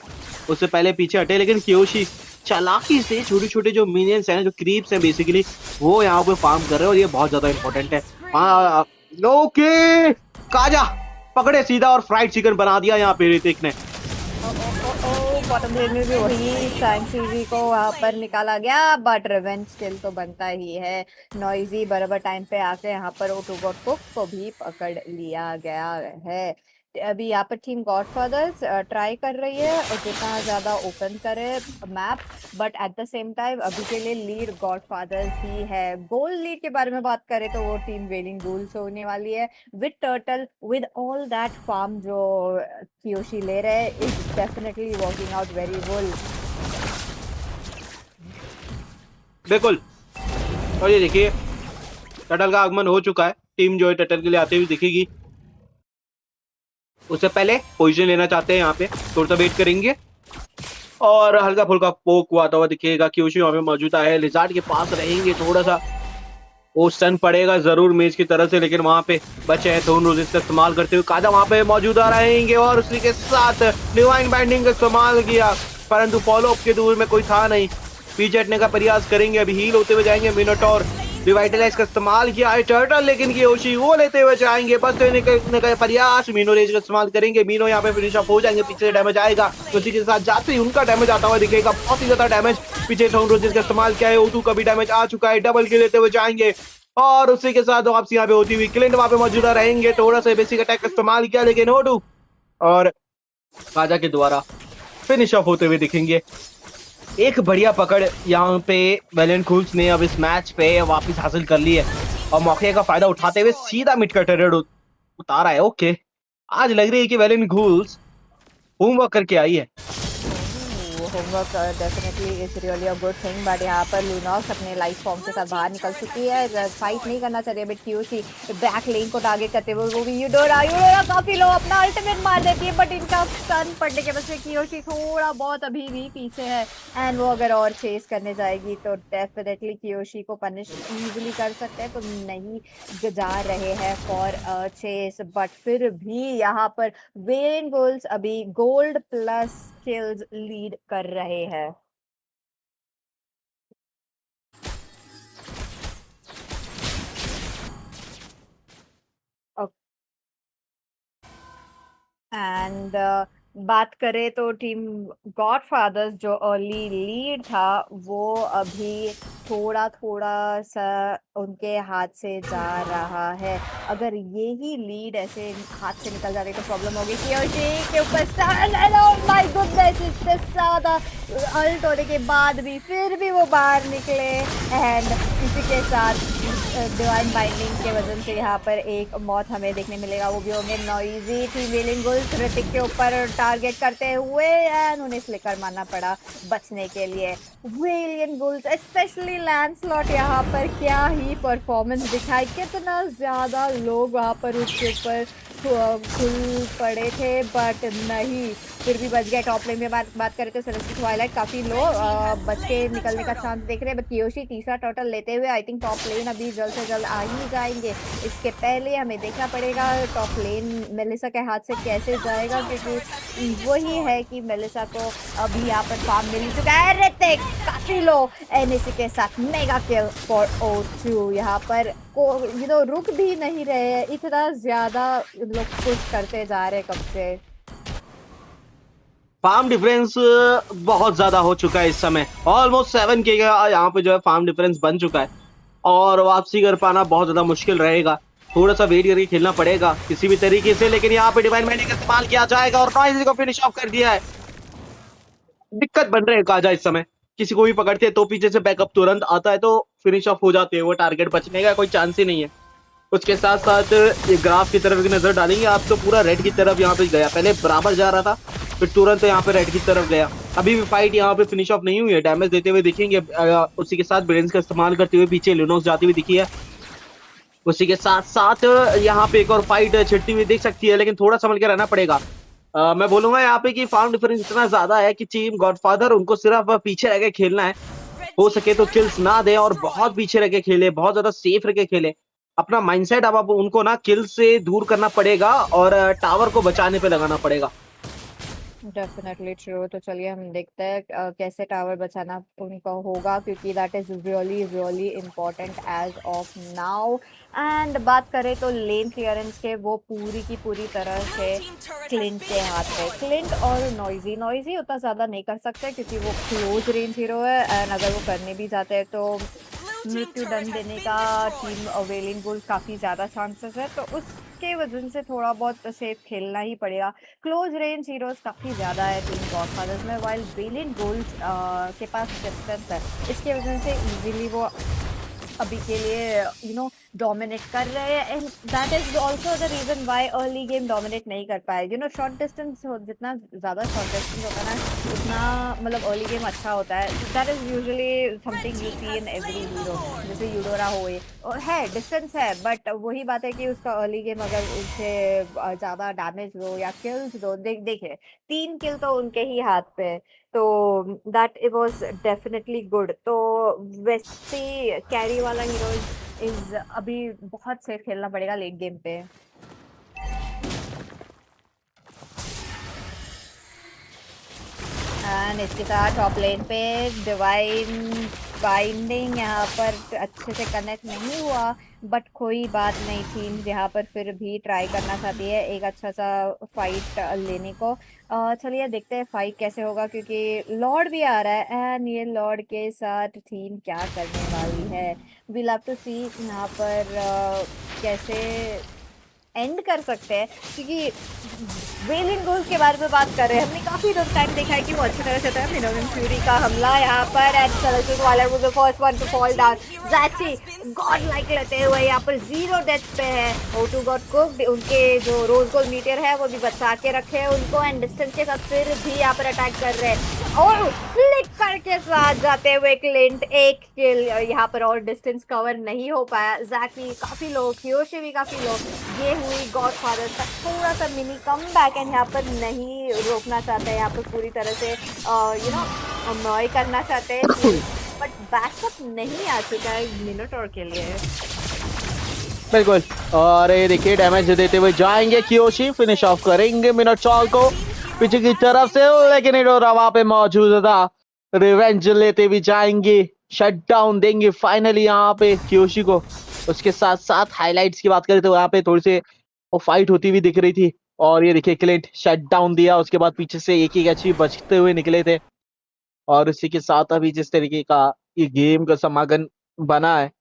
उससे पहले पीछे हटे लेकिन कियोशी चालाकी से छोटे छोटे जो मिनियंस हैं, जो क्रीप्स हैं बेसिकली, वो यहाँ पे फार्म कर रहे हैं और ये बहुत ज्यादा इंपॉर्टेंट है। हाँ ओके, काजा पकड़े सीधा और फ्राइड चिकन बना दिया यहाँ पे ऋतिक ने। बॉटम लेन में भी वही सीजी को वहां पर निकाला गया, बट रिवेंज स्टिल तो बनता ही है। नॉइजी बराबर टाइम पे आके यहाँ पर ओ2 गॉड कुक को भी पकड़ लिया गया है। अभी यहाँ पर टीम गॉडफादर्स ट्राई कर रही है और जितना ज्यादा ओपन करे map, but at the same time अभी के लिए लीड गॉडफादर्स ही है। गोल लीड के बारे में बात करें तो वो टीम वेलिंग गूल्स होने वाली है with Turtle, with all that farm जो कियोशी ले रहे हैं is definitely working out very well. बिल्कुल, और ये देखिए टर्टल का आगमन हो चुका है। टीम जो है टर्टल के लिए आते हुए दिखेगी। उससे पहले पोजीशन लेना चाहते हैं यहाँ पे, थोड़ा सा वेट करेंगे और हल्का फुल्का पोक हुआ हुआ दिखेगा। कियोशी वहाँ पे मौजूदा है, लिजार्ड के पास रहेंगे, थोड़ा सा वो स्टन पड़ेगा जरूर मेज की तरफ से, लेकिन वहाँ पे बचे हैं थोन रोजेस का इस्तेमाल करते हुए कादा वहाँ पे मौजूदा रहेंगे और उसी के साथ डिवाइन बाइंडिंग का इस्तेमाल किया, परंतु फॉलो अप के दूर में कोई था नहीं। पीछे हटने का प्रयास करेंगे, अभी हील होते हुए जाएंगे। मिनोटोर रिवाइटलाइज का इस्तेमाल किया है टर्टल, लेकिन कियोशी वो लेते हुए जाएंगे, बचते निकलने का प्रयास। मीनो रेज का इस्तेमाल करेंगे, मीनो यहाँ पे फिनिश ऑफ हो जाएंगे, पीछे से डैमेज आएगा, उसी के साथ जाते ही उनका डैमेज आता हुआ दिखेगा, बहुत ही ज्यादा डैमेज। पीछे थोन रोजेस का इस्तेमाल किया है, O2 का भी डैमेज आ चुका है, डबल किल लेते हुए जाएंगे और उसी के साथ वापसी यहाँ पे होती हुई क्लिंट वहाँ पे मौजूदा रहेंगे। थोड़ा सा बेसिक अटैक का इस्तेमाल किया लेकिन O2 और काजा के द्वारा फिनिश ऑफ होते हुए दिखेंगे। एक बढ़िया पकड़ यहाँ पे वैलियंट गूल्स ने अब इस मैच पे वापस हासिल कर ली है और मौके का फायदा उठाते हुए सीधा मिड का टर्रेट उतारा है। ओके, आज लग रही है कि वैलियंट गूल्स होमवर्क करके आई है। Homework definitely is really a good thing, but यहाँ पर लूनॉक्स अपने लाइफ फॉर्म के साथ बाहर निकल चुकी है, फाइट नहीं करना चाहिए, बट कियोशी बैक लेन को टारगेट करते हुए वो भी यूडोरा काफी लो अपना अल्टीमेट मार देती है, बट इनका स्टन पड़ने के वजह से कियोशी थोड़ा बहुत अभी भी पीछे है एंड वो अगर और चेस करने जाएगी तो डेफिनेटली कियोशी को पनिश इजीली कर सकते हैं, तो नहीं जा रहे हैं फॉर चेस। बट फिर भी यहाँ पर वेन गोल्स अभी गोल्ड प्लस किल्स लीड कर रहे हैं। एंड बात करें तो टीम गॉडफादर्स जो अर्ली लीड था वो अभी थोड़ा थोड़ा सा उनके हाथ से जा रहा है। अगर यही लीड ऐसे हाथ से निकल जाती तो प्रॉब्लम होगी। कियोशी के ऊपर माय गुडनेस, इतने ज्यादा अल्ट होने के बाद भी फिर भी वो बाहर निकले एंड इसी के साथ डिवाइन बाइंडिंग के वजह से यहाँ पर एक मौत हमें देखने मिलेगा, वो भी होंगे नॉइजी थी वेलिंग गूल्स ऋतिक के ऊपर टारगेट करते हुए एंड उन्हें स्लिकर मारना पड़ा बचने के लिए। वेलियन गूल्स स्पेशली लैंसलॉट यहाँ पर क्या ही परफॉर्मेंस दिखाई, कितना ज्यादा लोग वहाँ पर उसके ऊपर खुल पड़े थे बट नहीं, फिर भी बच गए। टॉप लेन में बात करें तो सेलेस्टी ट्वाइलाइट काफी लो बच के निकलने का चांस देख रहे हैं, बट कियोशी तीसरा टर्टल लेते हुए आई थिंक टॉप लेन अभी जल्द से जल्द आ ही जाएंगे। इसके पहले हमें देखना पड़ेगा टॉप लेन मेलिसा के हाथ से कैसे जाएगा, क्योंकि वही है कि मेलिसा को अभी यहाँ पर फार्म मिल चुका है। ऋतिक काफी लो एंड इसी के साथ मेगा किल फॉर O2। यहाँ पर रुक भी नहीं रहे, इतना ज्यादा लोग पुश करते जा रहे कब से। फार्म डिफरेंस बहुत ज्यादा हो चुका है इस समय, ऑलमोस्ट 7 के यहाँ पे जो है फार्म डिफरेंस बन चुका है और वापसी कर पाना बहुत ज्यादा मुश्किल रहेगा। थोड़ा सा वेट करके खेलना पड़ेगा किसी भी तरीके से, लेकिन यहाँ पे डिवाइन बाइंडिंग का इस्तेमाल किया जाएगा और नॉइजी को फिनिश ऑफ कर दिया है। दिक्कत बन रही है काजा इस समय, किसी को भी पकड़ते हैं तो पीछे से बैकअप तुरंत आता है तो फिनिश ऑफ हो जाते हैं, वो टारगेट बचने का कोई चांस ही नहीं है। उसके साथ साथ ये ग्राफ की तरफ की नजर डालेंगे आप तो पूरा रेड की तरफ यहाँ पे गया, पहले बराबर जा रहा था फिर तुरंत यहाँ पे रेड की तरफ गया। अभी भी फाइट यहाँ पे फिनिश ऑफ नहीं हुई है, डैमेज देते हुए दिखेंगे। उसी के साथ ब्रेन्स का इस्तेमाल करते हुए पीछे लूनॉक्स जाती हुई दिखी है उसी के साथ साथ यहाँ पे एक और फाइट छिड़ती हुई दिख सकती है, लेकिन थोड़ा संभल के रहना पड़ेगा। मैं बोलूंगा यहाँ पे कि फार्म डिफरेंस इतना ज्यादा है कि टीम गॉडफादर उनको सिर्फ पीछे रह के खेलना है, हो सके तो किल्स ना दे और बहुत पीछे रह के खेले, बहुत ज्यादा सेफ रह के खेले। अपना माइंडसेट अब उनको ना किल से दूर करना पड़ेगा और टावर को बचाने पे लगाना पड़ेगा। Definitely true. तो चलिए हम देखते हैं कैसे टावर बचाना उनका होगा, क्योंकि that is really really important as of now. And बात करें तो लेन क्लियरेंस के, वो पूरी की पूरी तरह से क्लिंट के हाथ पे। क्लिंट और नॉइजी नॉइजी उतना ज़्यादा नहीं कर सकते क्योंकि वो क्लोज रेंज हीरो है, एंड अगर वो करने भी जाते हैं तो मृत्यु दंड देने का टीम वेलियंट गोल्स काफ़ी ज़्यादा चांसेस है, तो उसके वजह से थोड़ा बहुत सेफ खेलना ही पड़ेगा। क्लोज रेंज हीरोज काफ़ी ज़्यादा है टीम गॉडफादर्स में, वाइल वेलियंट गोल्स के पास डिस्टेंस है, इसके वजह से इजीली वो अभी के लिए डोमिनेट कर रहे हैं। And that is also the reason why early game dominate नहीं कर पाए। शॉर्ट डिस्टेंस जितना ज़्यादा शॉर्ट डिस्टेंस होता है ना, उतना मतलब अर्ली गेम अच्छा होता है। That is usually something you see in every hero, जैसे यूडोरा हो ये और है, डिस्टेंस है, बट वही बात है कि उसका अर्ली गेम अगर उनसे ज़्यादा डैमेज दो या किल्स दो, देखिए 3 किल तो उनके ही हाथ पे है, तो that it was definitely good. तो वैसे कैरी वाला हीरो इज अभी बहुत सेफ खेलना पड़ेगा लेट गेम पे। एंड इसके साथ टॉप लेन पे डिवाइन बाइंडिंग यहाँ पर अच्छे से कनेक्ट नहीं हुआ, बट कोई बात नहीं, टीम यहाँ पर फिर भी ट्राई करना चाहती है एक अच्छा सा फाइट लेने को। चलिए देखते हैं फाइट कैसे होगा, क्योंकि लॉर्ड भी आ रहा है एंड ये लॉर्ड के साथ टीम क्या करने वाली है। वी लव टू सी यहाँ पर कैसे एंड कर सकते हैं, क्योंकि वेलियंट गोल्स के बारे में बात कर रहे हैं। हमने काफी टाइम देखा है कि वो अच्छी तरह से था। मिनोगन फ्यूरी का हमला यहाँ पर and celestial valor was the first one to fall down. ज़ैची गॉड लाइक लेते हुए यहाँ पर 0 डेथ पे है। O2 गॉट कुक्ड, उनके जो रोज गोल्ड मीटर है वो भी बचा के रखे हैं उनको, एंड डिस्टेंस के साथ फिर भी यहाँ पर अटैक कर रहे हैं और फ्लिक करके साथ जाते हुए क्लिंट एक किल यहाँ पर, और डिस्टेंस कवर नहीं हो पाया। ज़ैकी काफी लो, कियोशी भी काफी लो। ये हुई गॉडफादर्स का थोड़ा सा मिनी कम बैक, एंड यहाँ पर नहीं रोकना चाहते हैं, यहाँ पर पूरी तरह से अमॉय करना चाहते हैं, बट बैकअप नहीं आ चुका है मिनोटॉर के लिए। बिल्कुल, और ये देखिए डैमेज देते हुए जाएंगे कियोशी, फिनिश ऑफ करेंगे मिनोटॉर को पीछे की तरफ से, लेकिन इडोरा वहां पे मौजूद था, रिवेंज लेते भी जाएंगे, शट डाउन देंगे फाइनली यहाँ पे कियोशी को। उसके साथ साथ हाइलाइट्स की बात करें तो यहाँ पे थोड़ी सी वो फाइट होती हुई दिख रही थी, और ये देखिए क्लिंट शट डाउन दिया, उसके बाद पीछे से एक ही अच्छी बचते हुए निकले थे। और इसी के साथ अभी जिस तरीके का ये गेम का समागम बना है,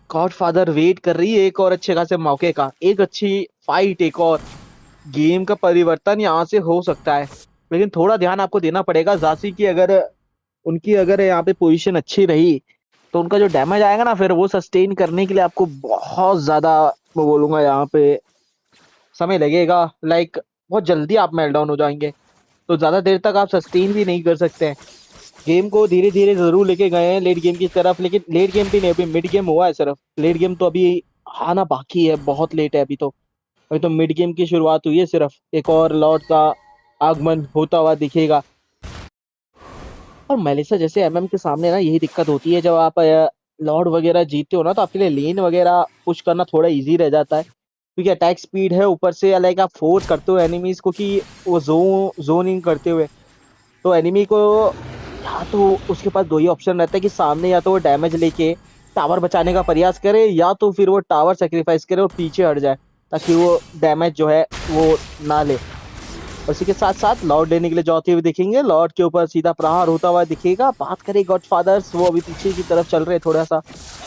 गॉडफादर वेट कर रही है एक और अच्छे खासे मौके का, एक अच्छी फाइट, एक और गेम का परिवर्तन यहाँ से हो सकता है। लेकिन थोड़ा ध्यान आपको देना पड़ेगा जासी की, अगर यहाँ पे पोजीशन अच्छी रही तो उनका जो डैमेज आएगा ना, फिर वो सस्टेन करने के लिए आपको बहुत ज्यादा, मैं बोलूंगा यहाँ पे समय लगेगा। बहुत जल्दी आप मेल्टडाउन हो जाएंगे, तो ज्यादा देर तक आप सस्टेन भी नहीं कर सकते हैं। गेम को धीरे धीरे जरूर लेके गए हैं लेट गेम की तरफ, लेकिन लेट गेम भी नहीं, अभी मिड गेम हुआ है सिर्फ, लेट गेम तो अभी आना बाकी है, बहुत लेट है अभी तो मिड गेम की शुरुआत हुई है सिर्फ। एक और लॉर्ड का आगमन होता हुआ दिखेगा, और मेलिसा जैसे एमएम के सामने ना यही दिक्कत होती है, जब आप लॉर्ड वगैरह जीतते हो ना, तो आपके लिए लेन वगैरह पुश करना थोड़ा इजी रह जाता है, क्योंकि अटैक स्पीड है, ऊपर से आप फोर्स करते हो एनिमीज को कि वो जोन इन करते हुए, तो एनिमी को या तो उसके पास दो ही ऑप्शन रहता है कि सामने या तो वो डैमेज लेके टावर बचाने का प्रयास करे, या तो फिर वो टावर सेक्रीफाइस करे और पीछे हट जाए, ताकि वो डैमेज जो है वो ना ले। उसी के साथ साथ लॉर्ड लेने के लिए जाते हुए दिखेंगे, लॉर्ड के ऊपर सीधा प्रहार होता हुआ दिखेगा। बात करें गॉडफादर्स, वो अभी पीछे की तरफ चल रहे, थोड़ा सा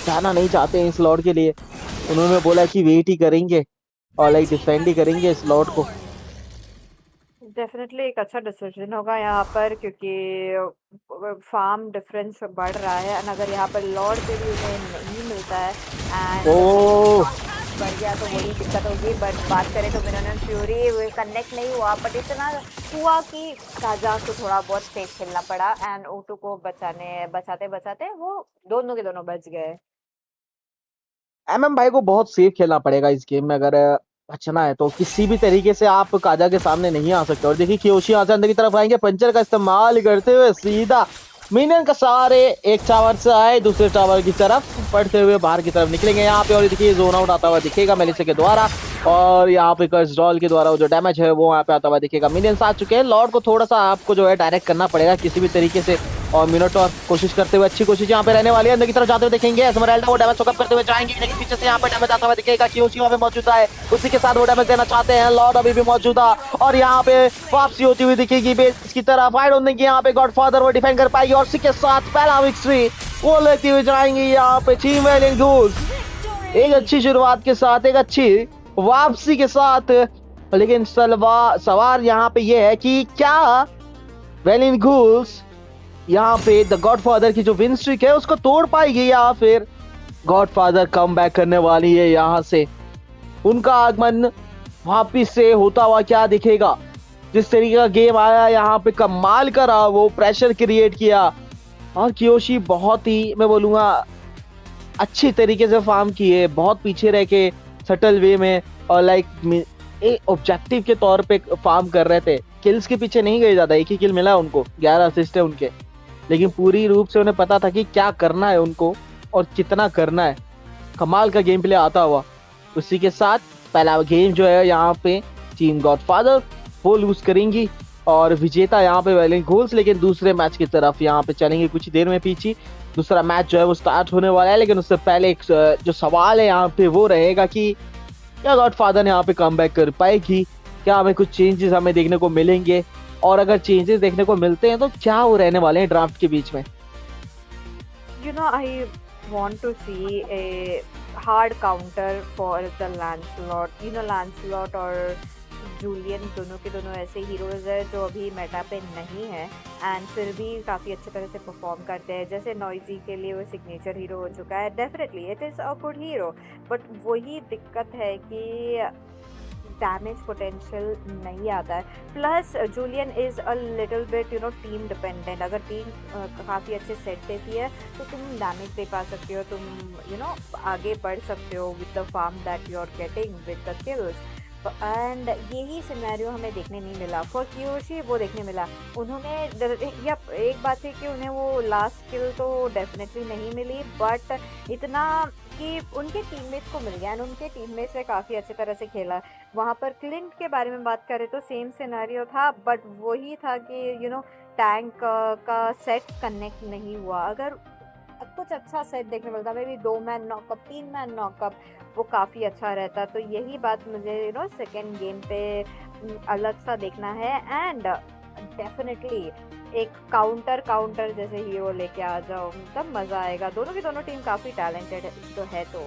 जाना नहीं चाहते हैं इस लॉर्ड के लिए, उन्होंने बोला कि वेट ही करेंगे और डिफेंड ही करेंगे इस लॉर्ड को। डेफिनेटली एक अच्छा डिसीजन होगा यहाँ पर, क्योंकि फार्म डिफरेंस बढ़ रहा है, एंड अगर यहाँ पर लॉर्ड पे भी उन्हें नहीं मिलता है एंड बढ़ गया तो वही दिक्कत होगी। बट बात करें तो मिनोन फ्यूरी कनेक्ट नहीं हुआ, बट इतना हुआ कि काजा को थोड़ा बहुत सेफ खेलना पड़ा, एंड O2 को बचाते बचाते वो दोनों के दोनों बच गए। एमएम भाई को बहुत सेफ खेलना पड़ेगा इस गेम में अगर बचना है तो। किसी भी तरीके से आप काजा के सामने नहीं आ सकते। और देखिए कियोशी यहाँ से अंदर की तरफ आएंगे, पंचर का इस्तेमाल करते हुए सीधा मिनियन का सारे एक टावर से आए दूसरे टावर की तरफ पढ़ते हुए बाहर की तरफ निकलेंगे यहाँ पे। और देखिए जोन आउट आता हुआ दिखेगा मेलिसा के द्वारा, और यहाँ पे कर्स डॉल के द्वारा जो डैमेज है वो यहाँ पे आता हुआ दिखेगा। मिनियंस आ चुके हैं, लॉर्ड को थोड़ा सा आपको जो है डायरेक्ट करना पड़ेगा किसी भी तरीके से। और मिनोटॉर कोशिश करते हुए अच्छी कोशिश यहाँ पे रहने वाली है, अंदर की तरफ जाते हुए देखेंगे। एस्मराल्डा वो डैमेज सोकअप करते हुए जाएंगे, लेकिन पीछे से यहाँ पे डैमेज आता हुआ दिखेगा। कियोशी वहाँ पे मौजूद है, उसी के साथ वो डैमेज देना चाहते हैं। लॉर्ड अभी भी मौजूदा और यहाँ पे वापसी होती हुई दिखेगी बेस की तरफ। आई डोंट थिंक यहाँ पे गॉडफादर वो डिफेंड कर पाएगी, और उसी के साथ पहला विक्ट्री वो लेते हुए जाएंगे यहाँ पे टीम वैलियंट घूल्स। एक अच्छी शुरुआत के साथ, एक अच्छी वापसी के साथ। लेकिन सवाल यहाँ पे ये है कि क्या वैलियंट घूल्स यहाँ पे द गॉडफादर की जो विन स्ट्रीक है उसको तोड़ पाएगी, या फिर गॉडफादर कम बैक करने वाली है। यहाँ से उनका आगमन वापिस से होता हुआ क्या दिखेगा। जिस तरीके का गेम आया यहाँ पे कमाल करा, वो प्रेशर क्रिएट किया। और कियोशी बहुत ही मैं बोलूँगा अच्छी तरीके से फार्म किए, बहुत पीछे रह के सटल वे में और लाइक एक ऑब्जेक्टिव के तौर पे फार्म कर रहे थे। किल्स के पीछे नहीं गए ज़्यादा, एक ही किल मिला उनको, 11 असिस्ट है उनके, लेकिन पूरी रूप से उन्हें पता था कि क्या करना है उनको और कितना करना है। कमाल का गेम प्ले आता हुआ। उसी के साथ पहला गेम जो है यहाँ पे टीम गॉडफादर वो लूज करेंगी और विजेता यहाँ पे वैलियंट घूल्स। लेकिन दूसरे मैच की तरफ यहाँ पे चलेंगे कुछ देर में पीछे। दूसरा मैच जो है वो स्टार्ट होने वाला है, लेकिन उससे पहले एक जो सवाल है यहाँ पे वो रहेगा कि क्या गॉडफादर यहाँ पे कमबैक कर पाएगी, क्या हमें कुछ चेंजेस हमें देखने को मिलेंगे, और अगर चेंजेस देखने को मिलते हैं तो क्या वो रहने वाले हैं ड्राफ्ट के बीच में। I want to see a hard counter for the Lancelot. Lancelot और जूलियन दोनों के दोनों ऐसे हीरोज है जो अभी मेटा पे नहीं है एंड फिर भी काफ़ी अच्छे तरह से परफॉर्म करते हैं। जैसे नॉइजी के लिए वो सिग्नेचर हीरो हो चुका है, definitely it is a good hero, but वही दिक्कत है कि डैमेज पोटेंशियल नहीं आता है। Plus Julian is a little bit team dependent. अगर टीम काफ़ी अच्छे सेट देती है तो तुम डैमेज दे पा सकते हो, तुम आगे बढ़ सकते हो with the farm that you are getting with the kills. And यही सिनेरियो हमें देखने नहीं मिला फॉर कियोशी, वो देखने मिला। उन्होंने या एक बात है कि उन्हें वो लास्ट किल तो डेफिनेटली नहीं मिली, बट इतना कि उनके टीममेट्स को मिल गया एंड उनके टीममेट्स ने काफ़ी अच्छी तरह से खेला। वहाँ पर क्लिंट के बारे में बात करें तो सेम सिनेरियो था, बट वही था कि टैंक का सेट कनेक्ट नहीं हुआ। अगर कुछ अच्छा सेट देखने मिलता, मे बी 2 मैन नॉकअप 3 मैन नॉकअप, वो काफ़ी अच्छा रहता। तो यही बात मुझे सेकेंड गेम पे अलग सा देखना है। एंड डेफिनेटली एक काउंटर जैसे हीरो लेके आ जाओ, तब मज़ा आएगा। दोनों की दोनों टीम काफ़ी टैलेंटेड है तो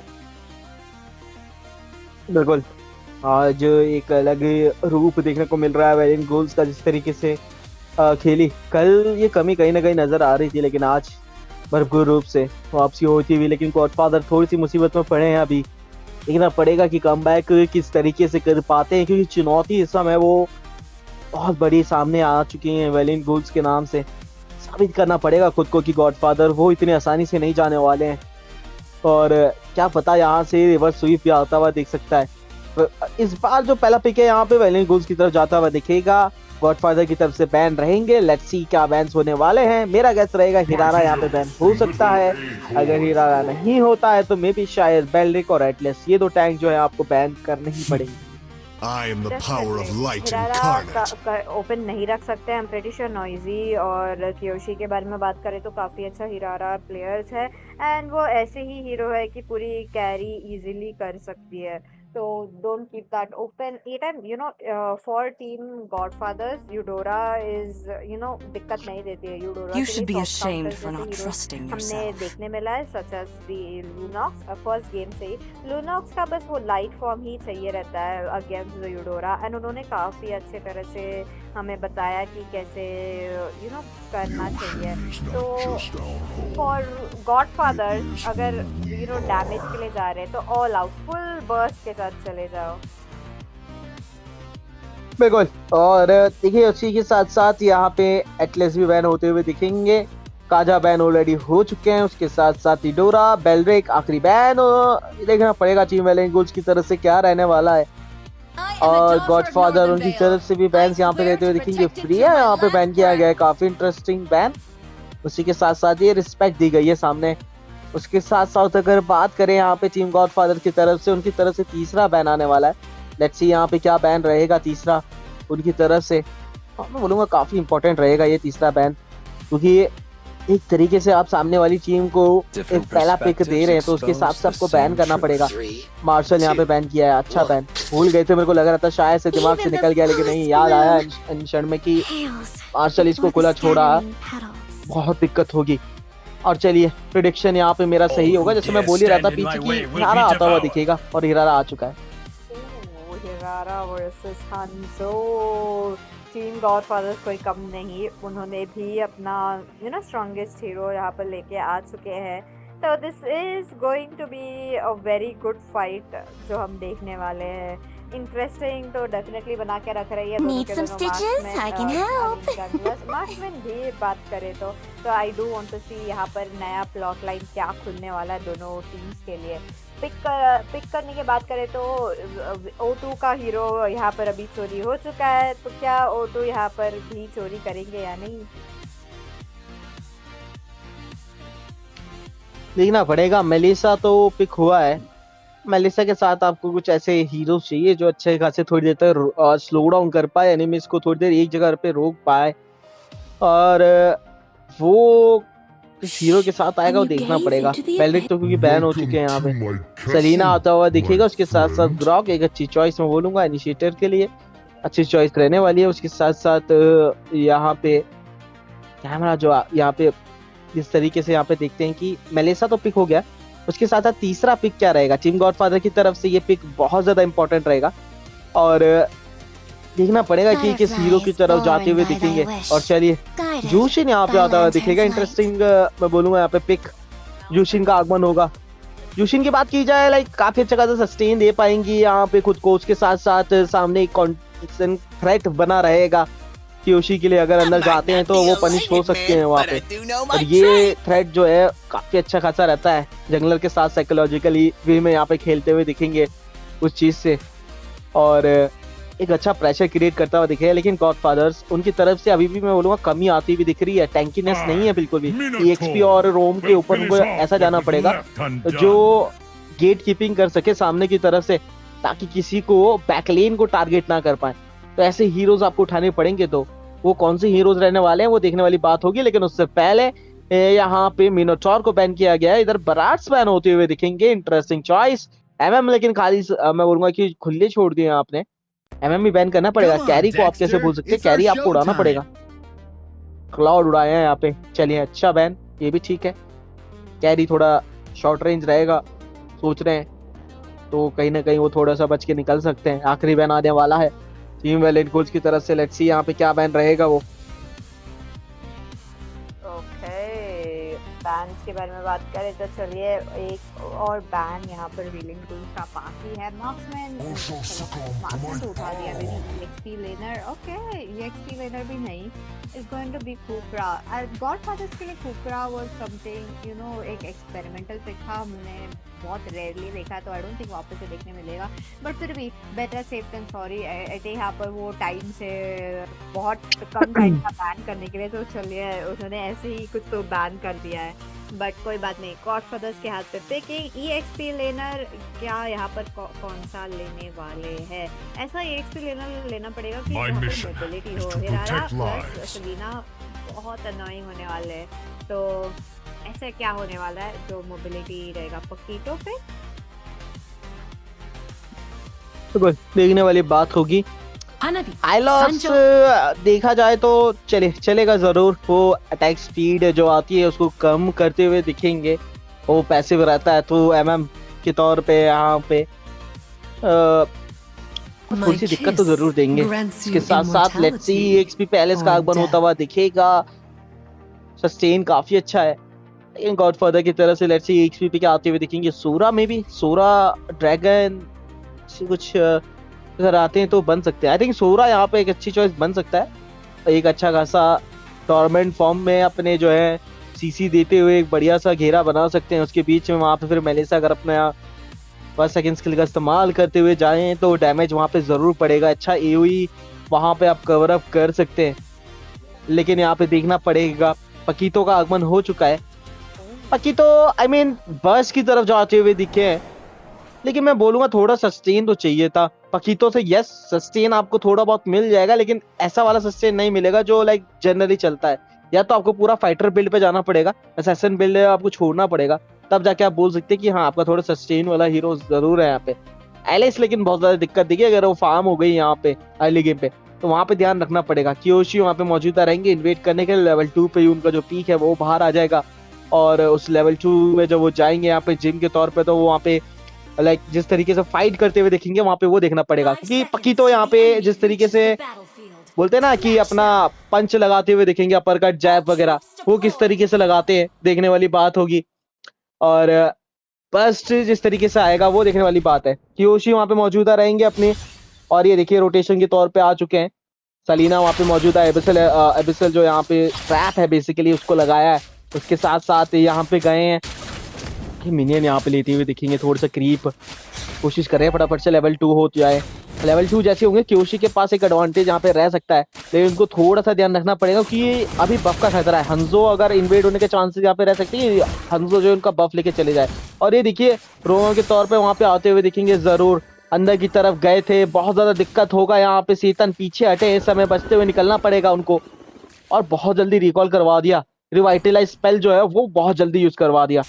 बिल्कुल आज एक अलग रूप देखने को मिल रहा है वैलियंट घूल्स का। जिस तरीके से खेली कल, ये कमी कहीं ना कहीं नज़र आ रही थी, लेकिन आज भरपूर रूप से वापसी होती हुई। लेकिन गॉडफादर थोड़ी सी मुसीबत में पड़े हैं अभी, देखना पड़ेगा कि कमबैक किस तरीके से कर पाते हैं, क्योंकि चुनौती इस समय वो बहुत बड़ी सामने आ चुकी हैं वैलियंट घूल्स के नाम से। साबित करना पड़ेगा खुद को कि गॉडफादर वो इतने आसानी से नहीं जाने वाले हैं, और क्या पता यहाँ से रिवर्स स्वीप भी आता हुआ दिख सकता है। इस बार जो पहला पिक है यहाँ पे वैलियंट घूल्स की तरफ जाता हुआ दिखेगा, गॉडफादर की तरफ से बैन रहेंगे। लेट्स सी क्या बैन्स होने वाले हैं। मेरा गैस रहेगा हिरारा यहाँ पे बैन हो सकता है। अगर हिरारा नहीं होता है तो मे बी शायद बेलरिक और एटलस, ये 2 टैंक जो है आपको बैन करने ही पड़ेंगे। I am the power of light incarnate. Open नहीं रख सकते। I am pretty sure noisy और कियोशी के बारे में बात करें तो काफ़ी अच्छा हिरारा प्लेयर्स है एंड वो ऐसे ही हीरो है कि पूरी कैरी इजीली कर सकती है। तो don't keep that open at end for team Godfathers Eudora is दिक्कत नहीं देती है। Eudora You should be ashamed for not trusting हमने yourself. देखने मिला है such as the Lunox. First game से ही लूनॉक्स का बस वो लाइट फॉर्म ही चाहिए रहता है अगेंस्ट द यूडोरा एंड उन्होंने काफ़ी अच्छे तरह से हमें बताया कि कैसे करना चाहिए। तो फॉर गॉडफादर्स अगर डैमेज के लिए जा रहे हैं तो ऑल आउट फुल बर्स्ट के साथ चले जाओ। बिल्कुल। और देखिए उसी के साथ साथ यहाँ पे एटलस भी बैन होते हुए दिखेंगे। काजा बैन ऑलरेडी हो चुके हैं, उसके साथ साथ इडोरा, बेलरिक आखिरी बैन। देखना पड़ेगा टीम वैलेंट गोल्स की तरफ से क्या रहने वाला है। और गॉडफादर उनकी तरफ से भी बैन यहाँ पे रहते हुए दिखेंगे। फ्रिया यहाँ पे बैन किया गया है, काफी इंटरेस्टिंग बैन। उसी के साथ साथ ये रिस्पेक्ट दी गई है सामने। उसके साथ साथ अगर बात करें यहाँ पे टीम गॉडफादर की तरफ से, उनकी तरफ से तीसरा बैन आने वाला है। लेट्स सी यहाँ पे क्या बैन रहेगा तीसरा उनकी तरफ से। मैं बोलूँगा काफी इंपॉर्टेंट रहेगा ये तीसरा बैन, क्योंकि एक तरीके से आप सामने वाली टीम को एक पहला पिक दे रहे हैं, तो उसके हिसाब से आपको बैन करना पड़ेगा। मार्शल यहाँ पे बैन किया है, अच्छा बैन। भूल गए थे, मेरे को लग रहा था शायद से दिमाग से निकल गया, लेकिन नहीं, याद आया इन क्षण में कि मार्शल इसको खुला छोड़ा, बहुत दिक्कत होगी। और चलिए प्रेडिक्शन यहाँ पे मेरा सही होगा, जैसे मैं बोल ही रहा था पीछे की हिरारा आता हुआ दिखेगा, और हिरारा आ चुका है। हिरारा वर्सेस हंसो। टीम गॉडफादर्स कोई कम नहीं, उन्होंने भी अपना स्ट्रॉन्गेस्ट हीरो यहाँ पर लेके आ चुके हैं। तो this is going to be a very good fight जो हम देखने वाले हैं। इंटरेस्टिंग तो डेफिनेटली बना के रख रही है। मार्क्समैन भी बात करें तो आई डू वांट टू सी यहाँ पर नया प्लॉट लाइन क्या खुलने वाला है दोनों टीम्स के लिए। पिक करने की बात करें तो O2 का हीरो यहाँ पर अभी चोरी हो चुका है, तो क्या O2 यहाँ पर भी चोरी करेंगे या नहीं, देखना पड़ेगा। मेलिसा तो पिक हुआ है, मेलिसा के साथ आपको कुछ ऐसे हीरो चाहिए जो अच्छे खासे थोड़ी देर तक स्लो डाउन कर पाए, एनिमीज को थोड़ी देर एक जगह पे रोक पाए, और वो किस हीरो के साथ आएगा वो देखना पड़ेगा। बेलरिक तो क्योंकि बैन हो चुके हैं यहाँ पे। सलीना आता हुआ दिखेगा, उसके साथ साथ ग्रॉक एक अच्छी चॉइस मैं बोलूंगा इनिशिएटर के लिए, अच्छी चॉइस रहने वाली है। उसके साथ साथ यहाँ पे कैमरा जो यहाँ पे जिस तरीके से यहाँ पे देखते हैं कि मेलिसा तो पिक हो गया, उसके साथ साथ तीसरा पिक क्या रहेगा टीम गॉडफादर की तरफ से, ये पिक बहुत ज्यादा इंपॉर्टेंट रहेगा, और देखना पड़ेगा कि किस हीरो की तरफ जाते हुए दिखेंगे। और चलिए जूशिन यहाँ पे आता हुआ दिखेगा, इंटरेस्टिंग मैं बोलूंगा यहाँ पे पिक जूशिन का आगमन होगा। जूशिन की बात की जाए लाइक काफी अच्छा खासा सस्टेन दे पाएंगी यहाँ पे खुद को, उसके साथ साथ सामने एक कॉन्स्टेंट थ्रेट बना रहेगा कियोशी के लिए। अगर अंदर जाते हैं तो वो पनिश हो सकते हैं वहाँ पे, और ये थ्रेट जो है काफी अच्छा खासा रहता है। जंगलर के साथ साइकोलॉजिकली वे में यहाँ पे खेलते हुए दिखेंगे उस चीज से, और एक अच्छा प्रेशर क्रिएट करता हुआ दिखेगा। लेकिन गॉडफादर्स उनकी तरफ से अभी भी मैं बोलूंगा कमी आती हुई दिख रही है, टैंकीनेस नहीं है बिल्कुल भी। EXP और रोम के ऊपर उनको ऐसा जाना पड़ेगा जो गेट कीपिंग कर सके सामने की तरफ से, ताकि किसी को बैकलेन को टारगेट ना कर पाए। तो ऐसे हीरोज आपको उठाने पड़ेंगे, तो वो कौन से हीरोज रहने वाले हैं वो देखने वाली बात होगी। लेकिन उससे पहले यहाँ पे मिनोटॉर को बैन किया गया है, इधर बराट्स बैन होते हुए दिखेंगे। इंटरेस्टिंग चॉइस MM, लेकिन खाली मैं बोलूंगा कि खुले छोड़ दिए आपने। MM भी बैन करना पड़ेगा। कैरी को आप कैसे भूल सकते हैं, कैरी आपको उड़ाना पड़ेगा। क्लाउड उड़ाए हैं यहाँ पे, चलिए अच्छा बैन, ये भी ठीक है। कैरी थोड़ा शॉर्ट रेंज रहेगा सोच रहे हैं, तो कहीं ना कहीं वो थोड़ा सा बच के निकल सकते हैं। आखिरी बैन आने वाला है टीम वैलेंट गोल्स की तरफ से, लेट्स सी यहाँ पे क्या बैन रहेगा वो। बैन के बारे में बात करें तो चलिए एक और बैन यहाँ पर रीलिंग टूल्स का बाकी है। मार्क्समैन तो उठा दिया मेरी EXP learner, okay EXP learner भी नहीं, इज गोइंग टू बी खूफरा। गॉडफादर्स के लिए खूफरा वाज समथिंग एक एक्सपेरिमेंटल पिक था, हमने बहुत रेयरली देखा, तो आई डोंट थिंक वापस से देखने मिलेगा, बट फिर भी बेटर सेफ देन सॉरी। यहाँ पर वो टाइम से बहुत कम टाइम का बैन करने के लिए, तो चलिए उन्होंने ऐसे ही कुछ तो बैन कर दिया है, बट कोई बात नहीं। गॉडफादर्स के हाथ पे पिकिंग। EXP लेनर क्या यहाँ पर कौन सा लेने वाले हैं? ऐसा EXP लेनर लेना पड़ेगा कि मोबिलिटी हो। हिरारा प्लस सलीना बहुत अनोइंग होने वाले हैं, तो ऐसा क्या होने वाला है जो मोबिलिटी रहेगा पकीटो पे, तो देखने वाली बात होगी। आइलॉस देखा जाए तो चलेगा जरूर। वो अटैक स्पीड जो आती है उसको कम करते हुए दिखेंगे, वो पैसिव रहता है, तो MM के तौर पे यहाँ पे थोड़ी सी दिक्कत तो जरूर देंगे। इसके साथ साथ लेट्स सी EXP पैलेस का आगमन होता हुआ दिखेगा, सस्टेन काफी अच्छा है। लेकिन गॉडफादर की तरफ से लेट्स सी EXP पे क्या आते हुए दिखेंगे। सोरा में भी सोरा ड्रैगन से कुछ अगर आते हैं तो बन सकते हैं। आई थिंक सोरा यहाँ पे एक अच्छी चॉइस बन सकता है, एक अच्छा खासा टॉर्मेंट फॉर्म में अपने जो है सीसी देते हुए एक बढ़िया सा घेरा बना सकते हैं उसके बीच में। वहाँ पे फिर मेलिसा अगर अपना फर्स्ट सेकंड स्किल का इस्तेमाल करते हुए जाएं तो डैमेज वहाँ पे ज़रूर पड़ेगा। अच्छा एओई वहाँ पे आप कवर अप कर सकते हैं, लेकिन यहाँ पे देखना पड़ेगा। पकीतो का आगमन हो चुका है। पकीतो आई मीन बस की तरफ जाते हुए दिखे हैं, लेकिन मैं बोलूँगा थोड़ा सस्टेन तो चाहिए था पकीतो से। यस सस्टेन आपको थोड़ा बहुत मिल जाएगा, लेकिन ऐसा वाला सस्टेन नहीं मिलेगा जो लाइक जनरली चलता है। या तो आपको पूरा फाइटर बिल्ड पे जाना पड़ेगा, असैसिन बिल्ड आपको छोड़ना पड़ेगा, तब जाके आप बोल सकते हैं कि हाँ आपका थोड़ा सस्टेन वाला हीरो जरूर है यहाँ पे। एलिस लेकिन बहुत ज्यादा दिक्कत दिखी अगर वो फार्म हो गई यहाँ पे अर्ली गेम पे, तो वहाँ पे ध्यान रखना पड़ेगा। कियोशी वहाँ पे मौजूदा रहेंगे इन्वेट करने के लिए। लेवल 2 पे ही उनका जो पीक है वो बाहर आ जाएगा, और उस लेवल 2 में जब वो जाएंगे यहाँ पे जिम के तौर पे, तो वो वहाँ पे लाइक जिस तरीके से फाइट करते हुए देखेंगे वहाँ पे वो देखना पड़ेगा। क्योंकि पकीतो यहाँ पे जिस तरीके से बोलते हैं ना कि अपना पंच लगाते हुए देखेंगे, अपर कट जैब वगैरह, वो किस तरीके से लगाते हैं देखने वाली बात होगी। और बस्ट जिस तरीके से आएगा वो देखने वाली बात है। कियोशी वहाँ पे मौजूदा रहेंगे अपने, और ये देखिए रोटेशन के तौर पे आ चुके हैं। सलीना वहाँ पे मौजूदा है। एबिसल जो यहाँ पे ट्रैप है बेसिकली उसको लगाया है। उसके साथ साथ यहाँ पे गए हैं मिनियन यहाँ पे लेते हुए दिखेंगे। थोड़ा सा क्रीप कोशिश कर रहे हैं फटाफट से लेवल 2 हो जाए। लेवल 2 जैसे होंगे कियोशी के पास एक एडवांटेज यहाँ पे रह सकता है, लेकिन उनको थोड़ा सा ध्यान रखना पड़ेगा कि अभी बफ का खतरा है। हंजो अगर इन्वेड होने के चांसेस यहाँ पे रह सकते हैं, हंजो जो उनका बफ लेके चले जाए। और ये देखिए रोमो के तौर पे वहाँ पे आते हुए दिखेंगे, जरूर अंदर की तरफ गए थे। बहुत ज्यादा दिक्कत होगा यहाँ पे। सीतन पीछे हटे, इस समय बचते हुए निकलना पड़ेगा उनको, और बहुत जल्दी रिकॉल करवा दिया। रिवाइटलाइज स्पेल जो है वो बहुत जल्दी यूज करवा दिया।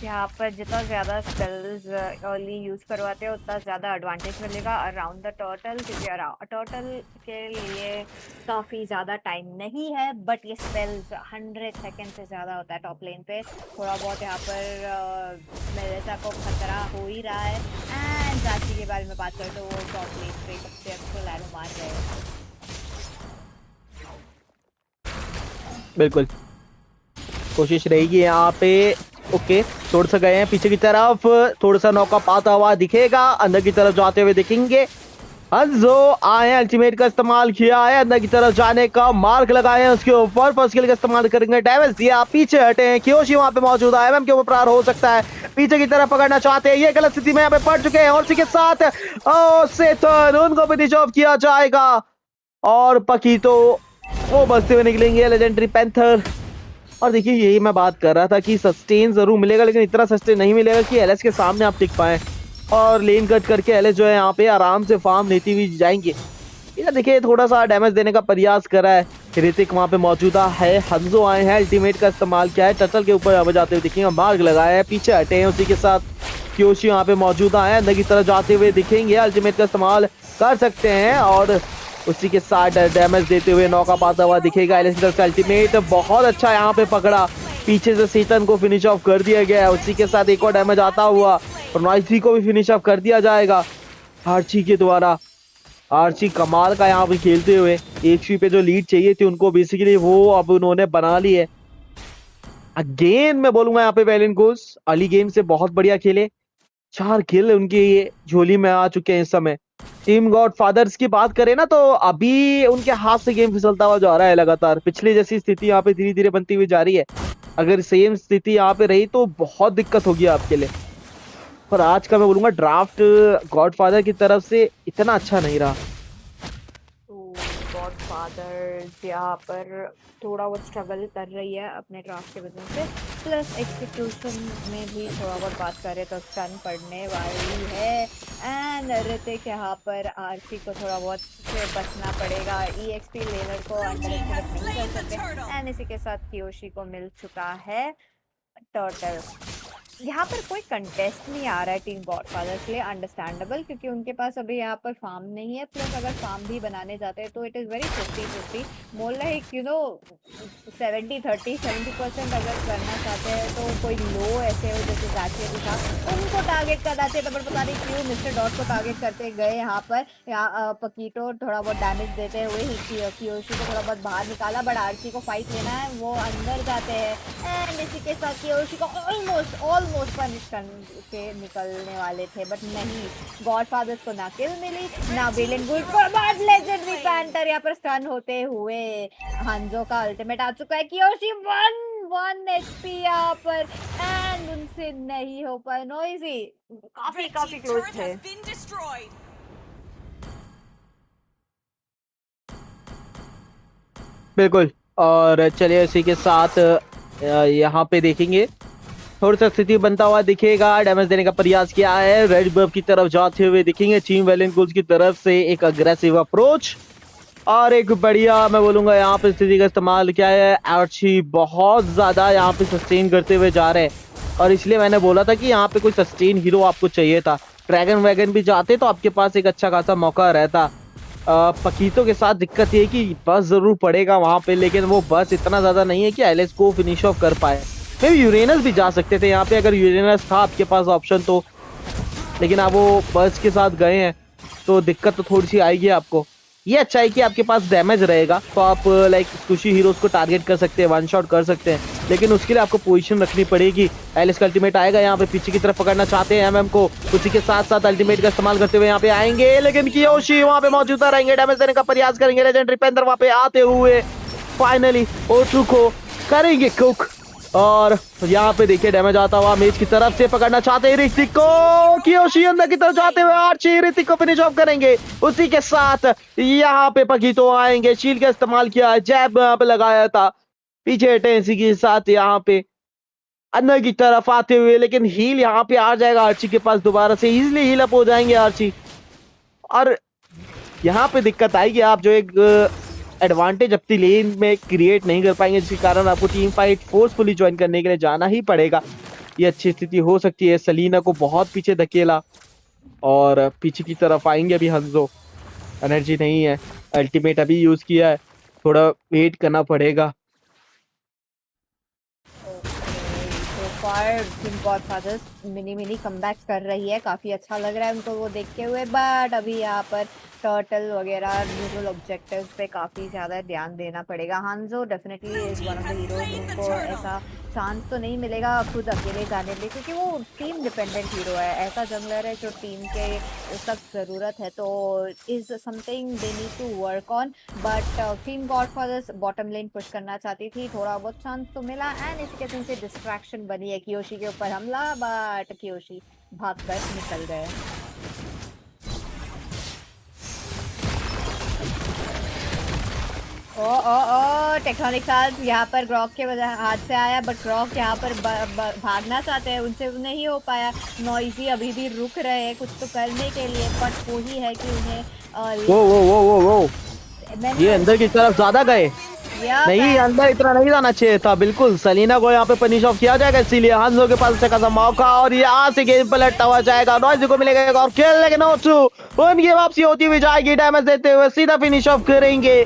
यहाँ पर जितना ज़्यादा स्पेल्स अर्ली यूज़ करवाते हैं उतना ज़्यादा एडवांटेज मिलेगा अराउंड द टर्टल, क्योंकि टर्टल के लिए काफ़ी ज़्यादा टाइम नहीं है, बट ये स्पेल्स 100 सेकेंड से ज़्यादा होता है टॉप लेन पे। थोड़ा बहुत यहाँ पर मेलेसा को खतरा हो ही रहा है। एंड जाची के बारे में बात करें तो वो टॉप लेन पे सबसे अच्छा लैरो मार रहे हैं। बिल्कुल कोशिश रहेगी यहाँ पे। ओके थोड़ा सा गए हैं पीछे की तरफ, थोड़ा सा नौका पाता हुआ दिखेगा। अंदर की तरफ जाते हुए दिखेंगे। हंजो आए हैं, अल्टीमेट का इस्तेमाल किया है, अंदर की तरफ जाने का मार्क लगाए हैं उसके ऊपर। फर्स्ट स्किल का इस्तेमाल करेंगे, डैमेज दिया, पीछे हटे हैं। कियोशी वहां पे मौजूद है, एमएम के ऊपर प्रहार हो सकता है। पीछे की तरफ पकड़ना चाहते हैं, ये गलत स्थिति में यहाँ पे पड़ चुके हैं। और इसी के साथ सेतन उनको भी डिजॉर्व किया जाएगा, और पकीतो वो बचते हुए निकलेंगे लेजेंडरी पैंथर। और देखिए यही मैं बात कर रहा था कि सस्टेन जरूर मिलेगा, लेकिन इतना सस्टेन नहीं मिलेगा कि एलएस के सामने आप टिक पाए। और लेन कट करके एलएस जो है यहाँ पे आराम से फार्म लेती हुई जाएंगे। ये देखिए थोड़ा सा डैमेज देने का प्रयास कर रहा है। ऋतिक वहाँ पे मौजूदा है। हंजो आए हैं, अल्टीमेट का इस्तेमाल किया है, टटल के ऊपर जाते हुए दिखेंगे, मार्ग लगाया है, पीछे हटे हैं। उसी के साथ कियोशी यहाँ पे मौजूदा है, अंदर की तरफ जाते हुए दिखेंगे, अल्टीमेट का इस्तेमाल कर सकते हैं, और उसी के साथ डैमेज देते हुए नौका पाता हुआ दिखेगा। एलएस की तरफ से अल्टीमेट बहुत अच्छा यहाँ पे पकड़ा, पीछे से सीतन को फिनिश ऑफ कर दिया गया है। उसी के साथ एक और डैमेज आता हुआ और नॉइसी को भी फिनिश ऑफ कर दिया जाएगा आर्ची के द्वारा। आर्ची कमाल का यहाँ पे खेलते हुए एक पे जो लीड चाहिए थी उनको बेसिकली वो अब उन्होंने बना ली है। अगेन मैं बोलूंगा यहाँ पे वैलियंट गोल्स अर्ली गेम से बहुत बढ़िया खेले। 4 किल उनकी झोली में आ चुके हैं इस समय। टीम गॉडफादर्स की बात करें ना तो अभी उनके हाथ से गेम फिसलता हुआ जा रहा है लगातार। पिछले जैसी स्थिति यहाँ पे धीरे धीरे बनती हुई जा रही है। अगर सेम स्थिति यहाँ पे रही तो बहुत दिक्कत होगी आपके लिए। पर आज का मैं बोलूंगा ड्राफ्ट गॉडफादर की तरफ से इतना अच्छा नहीं रहा। गॉडफादर्स यहाँ पर थोड़ा बहुत स्ट्रगल कर रही है अपने ड्राफ्ट के वजह से, प्लस एक्सक्यूशन में भी थोड़ा बहुत बात करें तो स्टन पड़ने वाली है। एंड ऋतिक यहाँ पर आरसी को थोड़ा बहुत से बचना पड़ेगा, ईएक्सपी लेवल को अंडर एस्टिमेट नहीं कर सकते। एंड इसी के साथ कियोशी को मिल चुका है टर्टल। यहाँ पर कोई कंटेस्ट नहीं आ रहा है टीम गॉडफादर्स के लिए, अंडरस्टैंडेबल, क्योंकि उनके पास अभी यहाँ पर फार्म नहीं है। प्लस अगर फार्म भी बनाने जाते हैं तो it is very 50-50, more like 70-30, 70% अगर करना चाहते हैं तो कोई लो ऐसे हो जैसे जाके भी था उनको टारगेट करना चाहिए। पर पता नहीं क्यों मिस्टर डॉट को टारगेट करते गए यहाँ पर। यहाँ पकीटो थोड़ा बहुत डैमेज देते हुए कियोशी को थोड़ा बहुत बाहर निकाला, बट आरसी को फाइट लेना है, वो अंदर जाते हैं। एंड इसी के साथ कियोशी को ऑलमोस्ट ऑलमोस्ट पनिश करके निकलने वाले थे, बट नहीं, गॉडफादर्स को ना किल मिली ना वेलियंट गुल्स को, बट लेजेंडरी पैंथर यहाँ पर स्टन होते हुए हांजो का अल्टीमेट आ चुका है। कियोशी 1 HP यहाँ पर एंड उनसे नहीं हो पाया। नॉइजी काफी क्लोज थे। बिल्कुल, और चलिए इसी के साथ यहाँ पे देखेंगे थोड़ा सा स्थिति बनता हुआ दिखेगा। डैमेज देने का प्रयास किया है, रेड बर्फ की तरफ जाते हुए दिखेंगे टीम वैलेंट गुल्स की तरफ से एक अग्रेसिव अप्रोच और एक बढ़िया मैं बोलूंगा यहाँ पे स्थिति का इस्तेमाल किया है। आर्ची बहुत ज्यादा यहाँ पे सस्टेन करते हुए जा रहे हैं और इसलिए मैंने बोला था कि यहाँ पे कोई सस्टेन हीरो आपको चाहिए था। ड्रैगन वैगन भी जाते तो आपके पास एक अच्छा खासा मौका रहता। पकीतों के साथ दिक्कत ये कि बस जरूर पड़ेगा वहां पे, लेकिन वो बस इतना ज्यादा नहीं है कि एलिस को फिनिश ऑफ कर पाए। मे भी यूरेनस भी जा सकते थे यहाँ पे अगर यूरेनस था आपके पास ऑप्शन तो, लेकिन आप वो बस के साथ गए हैं तो दिक्कत तो थोड़ी सी आएगी आपको। ये अच्छा है कि आपके पास डैमेज रहेगा तो आप लाइक खुशी हीरोज को टारगेट कर सकते हैं, वन शॉट कर सकते हैं, लेकिन उसके लिए आपको पोजीशन रखनी पड़ेगी। एलिस का अल्टीमेट आएगा यहाँ पे, पीछे की तरफ पकड़ना चाहते हैं एमएम को, उसी के साथ साथ अल्टीमेट का इस्तेमाल करते हुए यहाँ पे आएंगे, लेकिन कियोशी वहाँ पे मौजूदा रहेंगे, डैमेज देने का प्रयास करेंगे। लेजेंडरी पैंथर वहाँ पे आते हुए फाइनली O2 को करेंगे कुक और यहाँ पे देखिए डैमेज आता हुआ मेज की तरफ से, पकड़ना चाहते हैं ऋतिक को, कियोशी अंदर की तरफ जाते हुए आर्ची ऋतिक को फिनिश ऑफ करेंगे। उसी के साथ यहाँ पे पकीतो आएंगे, शील्ड का इस्तेमाल किया, जैब यहाँ पे लगाया था, पीछे हटे इसी के साथ यहाँ पे अंदर की तरफ आते हुए, लेकिन हील यहाँ पे आ जाएगा आर्ची के पास, दोबारा से इजिली हील अप हो जाएंगे आर्ची। और यहाँ पे दिक्कत आएगी, आप जो एक एडवांटेज अपनी लेन में क्रिएट नहीं कर पाएंगे, जिसके कारण आपको टीम फाइट फोर्सफुली ज्वाइन करने के लिए जाना ही पड़ेगा। ये अच्छी स्थिति हो सकती है। सलीना को बहुत पीछे धकेला और पीछे की तरफ आएंगे अभी हंजो, एनर्जी नहीं है, अल्टीमेट अभी यूज किया है, थोड़ा वेट करना पड़ेगा। गॉडफादर्स मिनी कमबैक्स कर रही है, काफी अच्छा लग रहा है उनको वो देखते हुए, बट अभी यहाँ पर टर्टल वगैरह न्यूट्रल ऑब्जेक्टिव्स पे काफी ज्यादा ध्यान देना पड़ेगा। Hanzo definitely is one of the heroes, उनको ऐसा चांस तो नहीं मिलेगा खुद अकेले जाने में, क्योंकि वो टीम डिपेंडेंट हीरो है, ऐसा जंगलर है जो टीम के सख्त ज़रूरत है, तो is something they need to work on. But team Godfathers bottom lane push करना चाहती थी, थोड़ा बहुत चांस तो मिला एंड इसके दिन से डिस्ट्रैक्शन बनी है कियोशी के ऊपर हमला, बट कियोशी भागकर निकल गए। ओ टेक्टोनिक चार्ज यहाँ पर ग्रॉक के वजह हाथ से आया, बट ग्रॉक यहाँ पर भागना चाहते हैं, उनसे नहीं हो पाया। नॉइजी अभी भी रुक रहे हैं कुछ तो करने के लिए, बट वही है कि उन्हें वो ये अंदर की तरफ ज्यादा गए नहीं, अंदर इतना नहीं जाना चाहिए था। बिल्कुल सलीना को यहाँ पे पनिश ऑफ किया जाएगा, इसीलिए हांजो के पास अच्छा मौका और यहाँ से गेम पलटता हुआ जाएगा, नॉइजी को मिलेगा और खेल, लेकिन O2 उनकी वापसी होती हुई जाएगी, डैमेज देते हुए सीधा फिनिश ऑफ करेंगे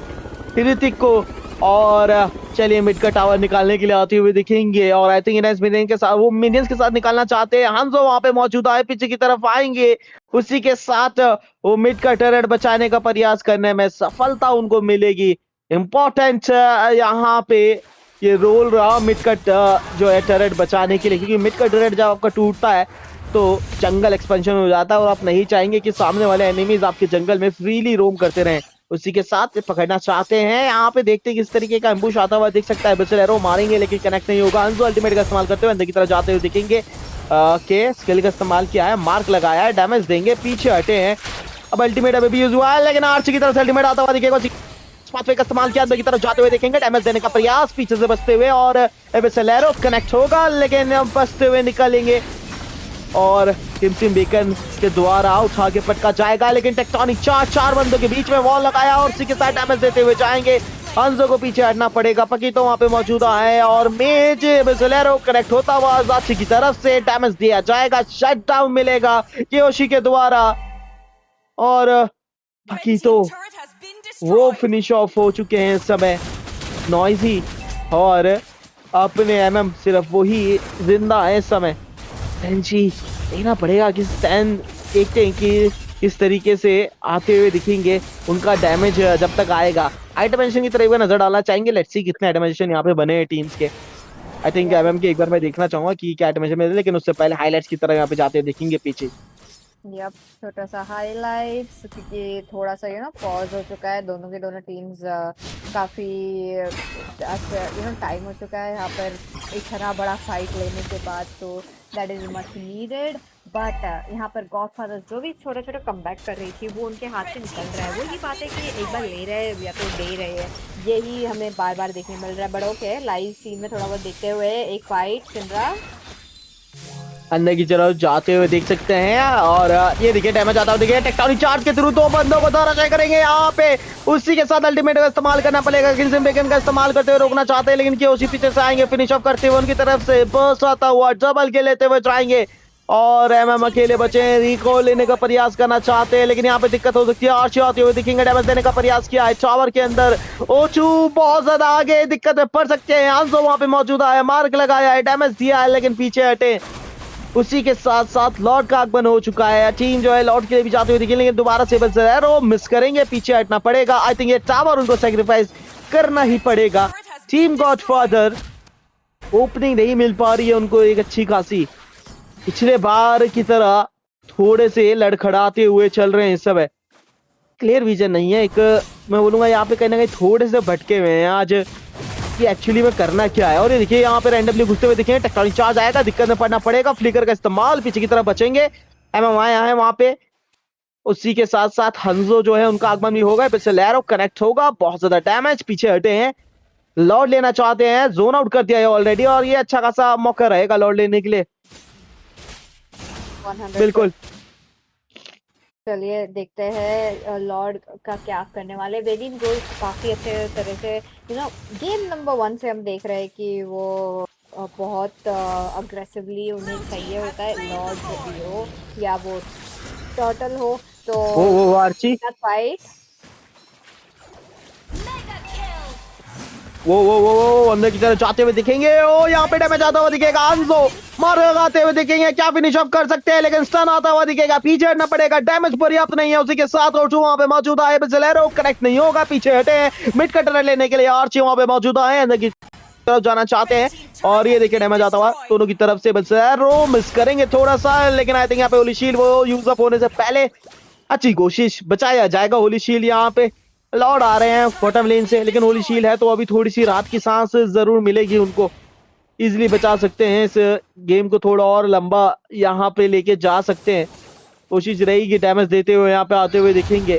ऋतिक को। और चलिए मिड का टावर निकालने के लिए आते हुए दिखेंगे और आई थिंक मिनियंस के साथ वो मिनियंस के साथ निकालना चाहते हैं। हांजो वहां पे मौजूद है, पीछे की तरफ आएंगे, उसी के साथ वो मिड का टर्रेट बचाने का प्रयास करने में सफलता उनको मिलेगी। इम्पोर्टेंट यहाँ पे ये रोल रहा मिड का जो है टर्रेट बचाने के लिए, क्योंकि मिड का टर्रेट जब आपका टूटता है तो जंगल एक्सपेंशन हो जाता है और आप नहीं चाहेंगे कि सामने वाले एनिमीज आपके जंगल में फ्रीली रोम करते रहें। उसी के साथ पकड़ना चाहते हैं, यहाँ पे देखते हैं किस तरीके का एम्बुश आता हुआ दिख सकता है। बिसल एरो मारेंगे लेकिन कनेक्ट नहीं होगा। अंजो अल्टीमेट का इस्तेमाल करते हुए अंदर की तरफ जाते हुए दिखेंगे, के स्किल का इस्तेमाल किया है, मार्क लगाया है, डैमेज देंगे, पीछे हटे हैं। अब अल्टीमेट अभी भी यूज हुआ है, लेकिन आर्ची की तरफ से अल्टीमेट आता हुआ दिखेगा, पाथवे का इस्तेमाल किया, अंदर की तरफ जाते हुए देखेंगे, डैमेज देने का प्रयास पीछे से बचते हुए और बिसल एरो कनेक्ट होगा, लेकिन बचते हुए निकलेंगे और टिमटिम बेकन के द्वारा उठा के पटका जाएगा, लेकिन टेक्टोनिक चार बंदों के बीच में वॉल लगाया और उसी के साथ डैमेज देते हुए जाएंगे। हंजो को पीछे हटना पड़ेगा, पकीतो वहां पे मौजूदा है और मेज बिसलेरो कनेक्ट होता हुआ जाची की तरफ से डैमेज दिया जाएगा, शट डाउन मिलेगा कियोशी के द्वारा और पकीतो वो फिनिश ऑफ हो चुके हैं इस समय। नॉइजी और अपने एमएम सिर्फ वही जिंदा है इस समय। जी देखना पड़ेगा कि स्टैन देखते हैं कि किस तरीके से आते हुए दिखेंगे, उनका डैमेज जब तक आएगा आइटमेशन की तरफ नजर डालना चाहेंगे। लेट्स सी कितने आइटमेशन यहाँ पे बने हैं टीम्स के। आई थिंक एमएम की एक बार मैं देखना चाहूंगा कि क्या डैमेज मिले, लेकिन उससे पहले हाईलाइट्स की तरह यहाँ पे जाते देखेंगे पीछे। यप, छोटा सा हाइलाइट्स, क्योंकि थोड़ा सा पॉज हो चुका है, दोनों की दोनों टीम्स काफी टाइम हो चुका है यहाँ पर इतना बड़ा फाइट लेने के बाद, तो that is much needed. But यहाँ पर गॉडफादर्स जो भी छोटा छोटा कमबैक कर रही थी वो उनके हाथ से निकल रहा है। वो ये बात है कि एक बार ले रहे हैं या तो दे रहे हैं, यही हमें बार बार देखने मिल रहा है। बट ओके, लाइव सीन में थोड़ा बहुत देखते हुए एक फाइट चल रहा अंदर की तरफ जाते हुए देख सकते हैं, और ये देखिए डैमेज आता हुआ देखिए टेक्टोनिक चार्ज के थ्रू दो बंदों को धराशायी करेंगे यहाँ पे। उसी के साथ अल्टीमेट का इस्तेमाल करना पड़ेगा, किल्सिम बेकन का इस्तेमाल करते हुए रोकना चाहते हैं, लेकिन केओसी पीछे से आएंगे, फिनिश ऑफ करते हुए उनकी तरफ से बर्स्ट आता हुआ डबल के लेते हुए जाएंगे, और एमएम अकेले बचे हैं। रिको लेने का प्रयास करना चाहते हैं, लेकिन यहाँ पे दिक्कत हो सकती है। आर्ची आते हुए दिखेंगे, डैमेज देने का प्रयास किया है टावर के अंदर। ओचू बहुत ज्यादा आगे, दिक्कत में पड़ सकते हैं। आंसो वहां पे मौजूद है, मार्क लगाया है, डैमेज दिया है, लेकिन पीछे हटे। उसी के साथ साथ लॉर्ड का आगमन हो चुका है। टीम जो है लॉर्ड के लिए भी जाते हुए दिखेंगे, लेकिन दोबारा सेबल से मिस करेंगे, पीछे हटना पड़ेगा। आई थिंक ये टावर उनको सेक्रीफाइस करना ही पड़ेगा। टीम गॉडफादर ओपनिंग नहीं मिल पा रही है उनको एक अच्छी खासी, पिछले बार की तरह थोड़े से लड़खड़ाते हुए चल रहे हैं इस समय। क्लियर विजन नहीं है, एक मैं बोलूंगा यहाँ पे कहीं ना कहीं थोड़े से भटके हुए हैं आज कि एक्चुअली में करना क्या है। और ये देखिए यहाँ पे रैंडमली घुसते हुए दिखेंगे, टेक्टोनिक चार्ज आएगा, दिक्कत में पड़ना पड़ेगा। फ्लिकर का इस्तेमाल, पीछे की तरफ बचेंगे, एमएम आए हैं वहां पे। उसी के साथ साथ हंजो जो है उनका आगमन भी होगा, फिर से लैरो कनेक्ट होगा, बहुत ज्यादा डैमेज, पीछे हटे हैं। लॉर्ड लेना चाहते हैं, जोन आउट कर दिया है ऑलरेडी, और ये अच्छा खासा मौका रहेगा लॉर्ड लेने के लिए। बिल्कुल, चलिए देखते हैं लॉर्ड का क्या करने वाले। वेलियंट गोल्स काफी अच्छे तरह से गेम नंबर 1 से हम देख रहे हैं कि वो बहुत अग्रेसिवली उन्हें चाहिए होता है, लॉर्ड भी हो या वो टर्टल हो, तो वो आर्ची फाइट वो अंदर की तरफ जाते हुए दिखेंगे। ओ यहाँ पे डैमेज आता हुआ दिखेगा, आंजो मार लगाते हुए दिखेंगे, क्या फिनिश ऑफ कर सकते हैं, लेकिन स्टन आता हुआ दिखेगा, पीछे हटना पड़ेगा, डैमेज पर्याप्त नहीं है। उसी के साथ रोचू वहां पे मौजूद है, बिजलेरो कनेक्ट नहीं होगा, पीछे हटे हैं। मिड कटर लेने के लिए आर्ची वहां पे मौजूद है, अंदर की तरफ जाना चाहते हैं, और ये देखिए डैमेज आता हुआ दोनों की तरफ से। बिजलेरो मिस करेंगे थोड़ा सा, लेकिन आई थिंक यहाँ पे होली शील्ड वो यूज अप होने से पहले अच्छी कोशिश, बचाया जाएगा होली शील्ड। यहाँ पे लॉर्ड आ रहे हैं बॉटम लेन से, लेकिन होली शील्ड है तो अभी थोड़ी सी रात की सांस जरूर मिलेगी उनको, इजीली बचा सकते हैं। इस गेम को थोड़ा और लंबा यहाँ पे लेके जा सकते हैं, कोशिश रहेगी डैमेज देते हुए यहाँ पे आते हुए दिखेंगे।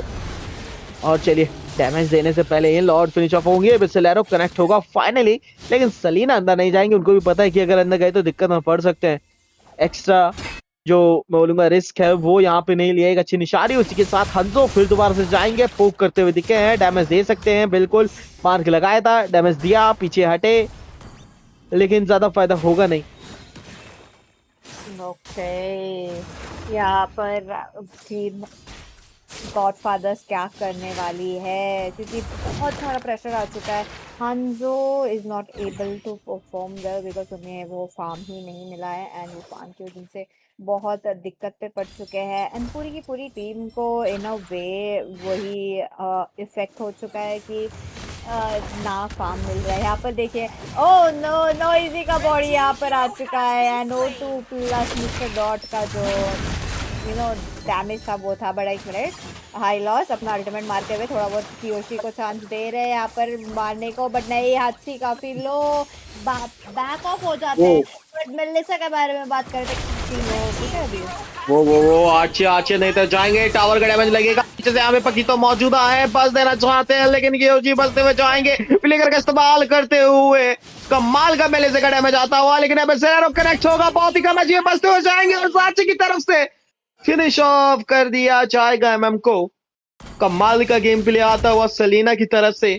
और चलिए डैमेज देने से पहले ये लॉर्ड फिनिश ऑफ होंगे, बिस्लेरो कनेक्ट होगा फाइनली, लेकिन सलीना अंदर नहीं जाएंगे, उनको भी पता है कि अगर अंदर गए तो दिक्कत में पड़ सकते हैं। एक्स्ट्रा जो मैं बोलूंगा रिस्क है वो यहाँ पे नहीं लिया, एक अच्छी निशानी। उसी के साथ हंजो फिर दोबारा से जाएंगे, पोक करते हुए दिखे हैं, डैमेज दे सकते हैं, बिल्कुल मार्क लगाया था, डैमेज दिया, पीछे हटे, लेकिन ज्यादा फायदा होगा नहीं। ओके, यहाँ पर टीम गॉडफादर्स क्या करने वाली है, क्योंकि बहुत सारा प्रेशर आ चुका है। Hanzo is not able to perform well because उन्हें वो फार्म ही नहीं मिला है, एंड वो फार्म की वजह से बहुत दिक्कत पे पड़ चुके हैं, एंड पूरी की पूरी टीम को इन अ वे वही इफेक्ट हो चुका है कि ना फार्म मिल रहा है। यहाँ पर देखिए, ओह नो, नॉइजी का बॉडी यहाँ पर आ चुका है, and O2 plus mister dot का जो डैमेज था वो था बड़ा। एक मिनट, हाई लॉस अपना अल्टीमेट मारते हुए थोड़ा बहुत कियोशी को चांस दे रहे हैं यहाँ पर मारने को, बट नहीं, हाथी काफी लो बैक ऑफ हो जाते हैं। बट मेलिसा के बारे में बात करते हैं अभी, वो आचे नहीं तो जाएंगे, टावर का डैमेज लगेगा, पीछे से यहाँ पे पकी तो मौजूदा है, बस देना चाहते हैं, लेकिन कियोशी बचते हुए जाएंगे, फ्लिकर का इस्तेमाल करते हुए कमाल का मेलिसा का डैमेज आता हुआ, लेकिन अब कनेक्ट होगा, बहुत ही कम है, ये बचते हुए जाएंगे, और साची की तरफ से फिनिश ऑफ कर दिया जाएगा एमएम को। कमाल का गेम प्ले आता हुआ सलीना की तरफ से,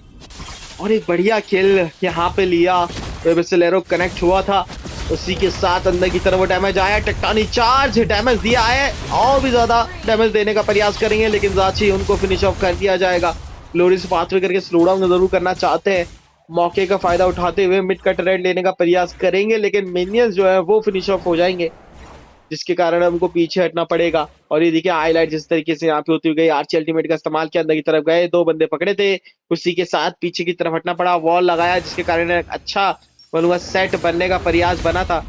और एक बढ़िया किल यहाँ पे लिया, तो कनेक्ट हुआ था। उसी के साथ अंदर की तरफ डैमेज आया, टेक्टोनिक चार्ज डैमेज दिया है, और भी ज्यादा डैमेज देने का प्रयास करेंगे, लेकिन जाची उनको फिनिश ऑफ कर दिया जाएगा। ग्लोरियस पाथवे करके स्लो डाउन जरूर करना चाहते हैं, मौके का फायदा उठाते हुए मिड कट रेड लेने का प्रयास करेंगे, लेकिन मिनियंस जो है वो फिनिश ऑफ हो जाएंगे, जिसके कारण हमको पीछे हटना पड़ेगा। और ये देखिए हाईलाइट जिस तरीके से यहाँ पे होती गई, आर्ची अल्टीमेट का इस्तेमाल किया, अंदर की तरफ गए, 2 बंदे पकड़े थे, उसी के साथ पीछे की तरफ हटना पड़ा, वॉल लगाया, जिसके कारण अच्छा बोलूँगा सेट बनने का प्रयास बना था,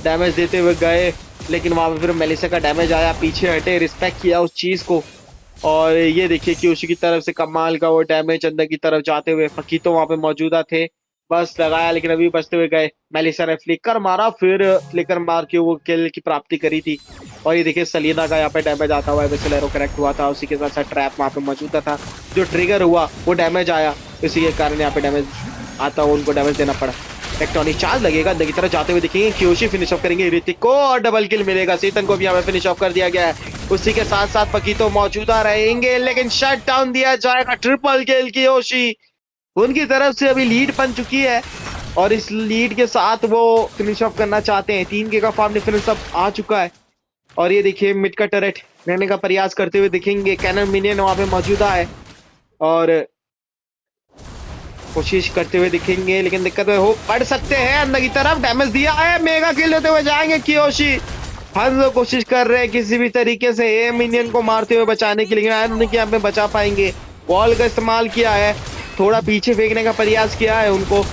डैमेज देते हुए गए, लेकिन वहाँ पे फिर मेलिसा का डैमेज आया, पीछे हटे, रिस्पेक्ट किया उस चीज़ को। और ये देखिए कि उसी की तरफ से कमाल का वो डैमेज अंदर की तरफ जाते हुए, फकीतो वहाँ पे मौजूदा थे, बस लगाया, लेकिन अभी बचते हुए गए। मेलिसा ने फ्लिकर मारा, फिर फ्लिकर मार के वो किल की प्राप्ति करी थी। और ये देखिए सलीना का यहाँ पे डैमेज आता हुआ है, वैसे एरो करेक्ट हुआ था, उसी के साथ साथ ट्रैप वहाँ पे मौजूदा था, जो ट्रिगर हुआ वो डैमेज आया, इसी के कारण यहाँ पे डैमेज आता हुआ उनको डैमेज देना पड़ा। टेक्टोनिक चार्ज लगेगा, अंदर की तरफ जाते हुए दिखेंगे, क्योशी फिनिश ऑफ करेंगे ऋतिक को और डबल किल मिलेगा। सीतन को भी यहाँ पे फिनिश ऑफ कर दिया गया है, उसी के साथ साथ पकीतो मौजूदा रहेंगे, लेकिन शट डाउन दिया जाएगा। ट्रिपल किल क्योशी, उनकी तरफ से अभी लीड बन चुकी है और इस लीड के साथ वो फिनिश ऑफ करना चाहते हैं। 3K का फार्म डिफरेंस अब आ चुका है। और ये देखिए मिड का टरेट रहने का प्रयास करते हुए दिखेंगे, कैनन मिनियन वहां पे मौजूदा है और कोशिश करते हुए दिखेंगे, लेकिन दिक्कत हो पड़ सकते हैं। अंदर की तरफ डैमेज दिया है, मेगा किल लेते हुए जाएंगे कियोशी। हंस कोशिश कर रहे हैं किसी भी तरीके से ए मिनियन को मारते हुए बचाने के लिए, लेकिन यहाँ पे बचा पाएंगे। वॉल का इस्तेमाल किया है, थोड़ा पीछे फेंकने का प्रयास किया है उनको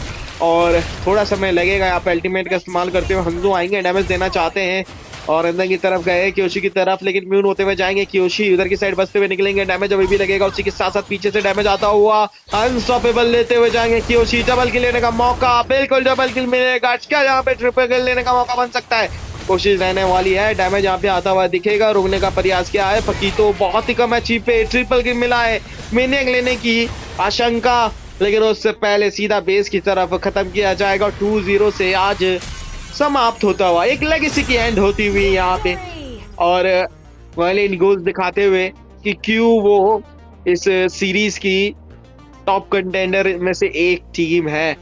और थोड़ा समय लगेगा। यहाँ पे अल्टीमेट का इस्तेमाल करते हुए हंजू आएंगे, डैमेज देना चाहते हैं और अंदर की तरफ गए कियोशी की तरफ, लेकिन म्यून होते हुए जाएंगे। कियोशी उधर की साइड बचते हुए निकलेंगे, डैमेज अभी भी लगेगा। उसी के साथ साथ पीछे से डैमेज आता हुआ अनस्टॉपेबल लेते हुए जाएंगे कियोशी। डबल किल लेने का मौका, बिल्कुल डबल किल मिलेगा क्या? यहाँ पे ट्रिपल किल लेने का मौका बन सकता है, कोशिश रहने वाली है। डैमेज यहाँ पे आता हुआ दिखेगा, रोकने का प्रयास किया है फकीतो, बहुत ही कम एचपी पे ट्रिपल किल मिला है। मिनियन लेने की आशंका, लेकिन उससे पहले सीधा बेस की तरफ खत्म किया जाएगा। 2-0 से आज समाप्त होता हुआ एक लेगेसी की एंड होती हुई यहाँ पे, और वायलेंट गोल्स दिखाते हुए कि क्यों वो इस सीरीज की टॉप कंटेंडर में से एक टीम है।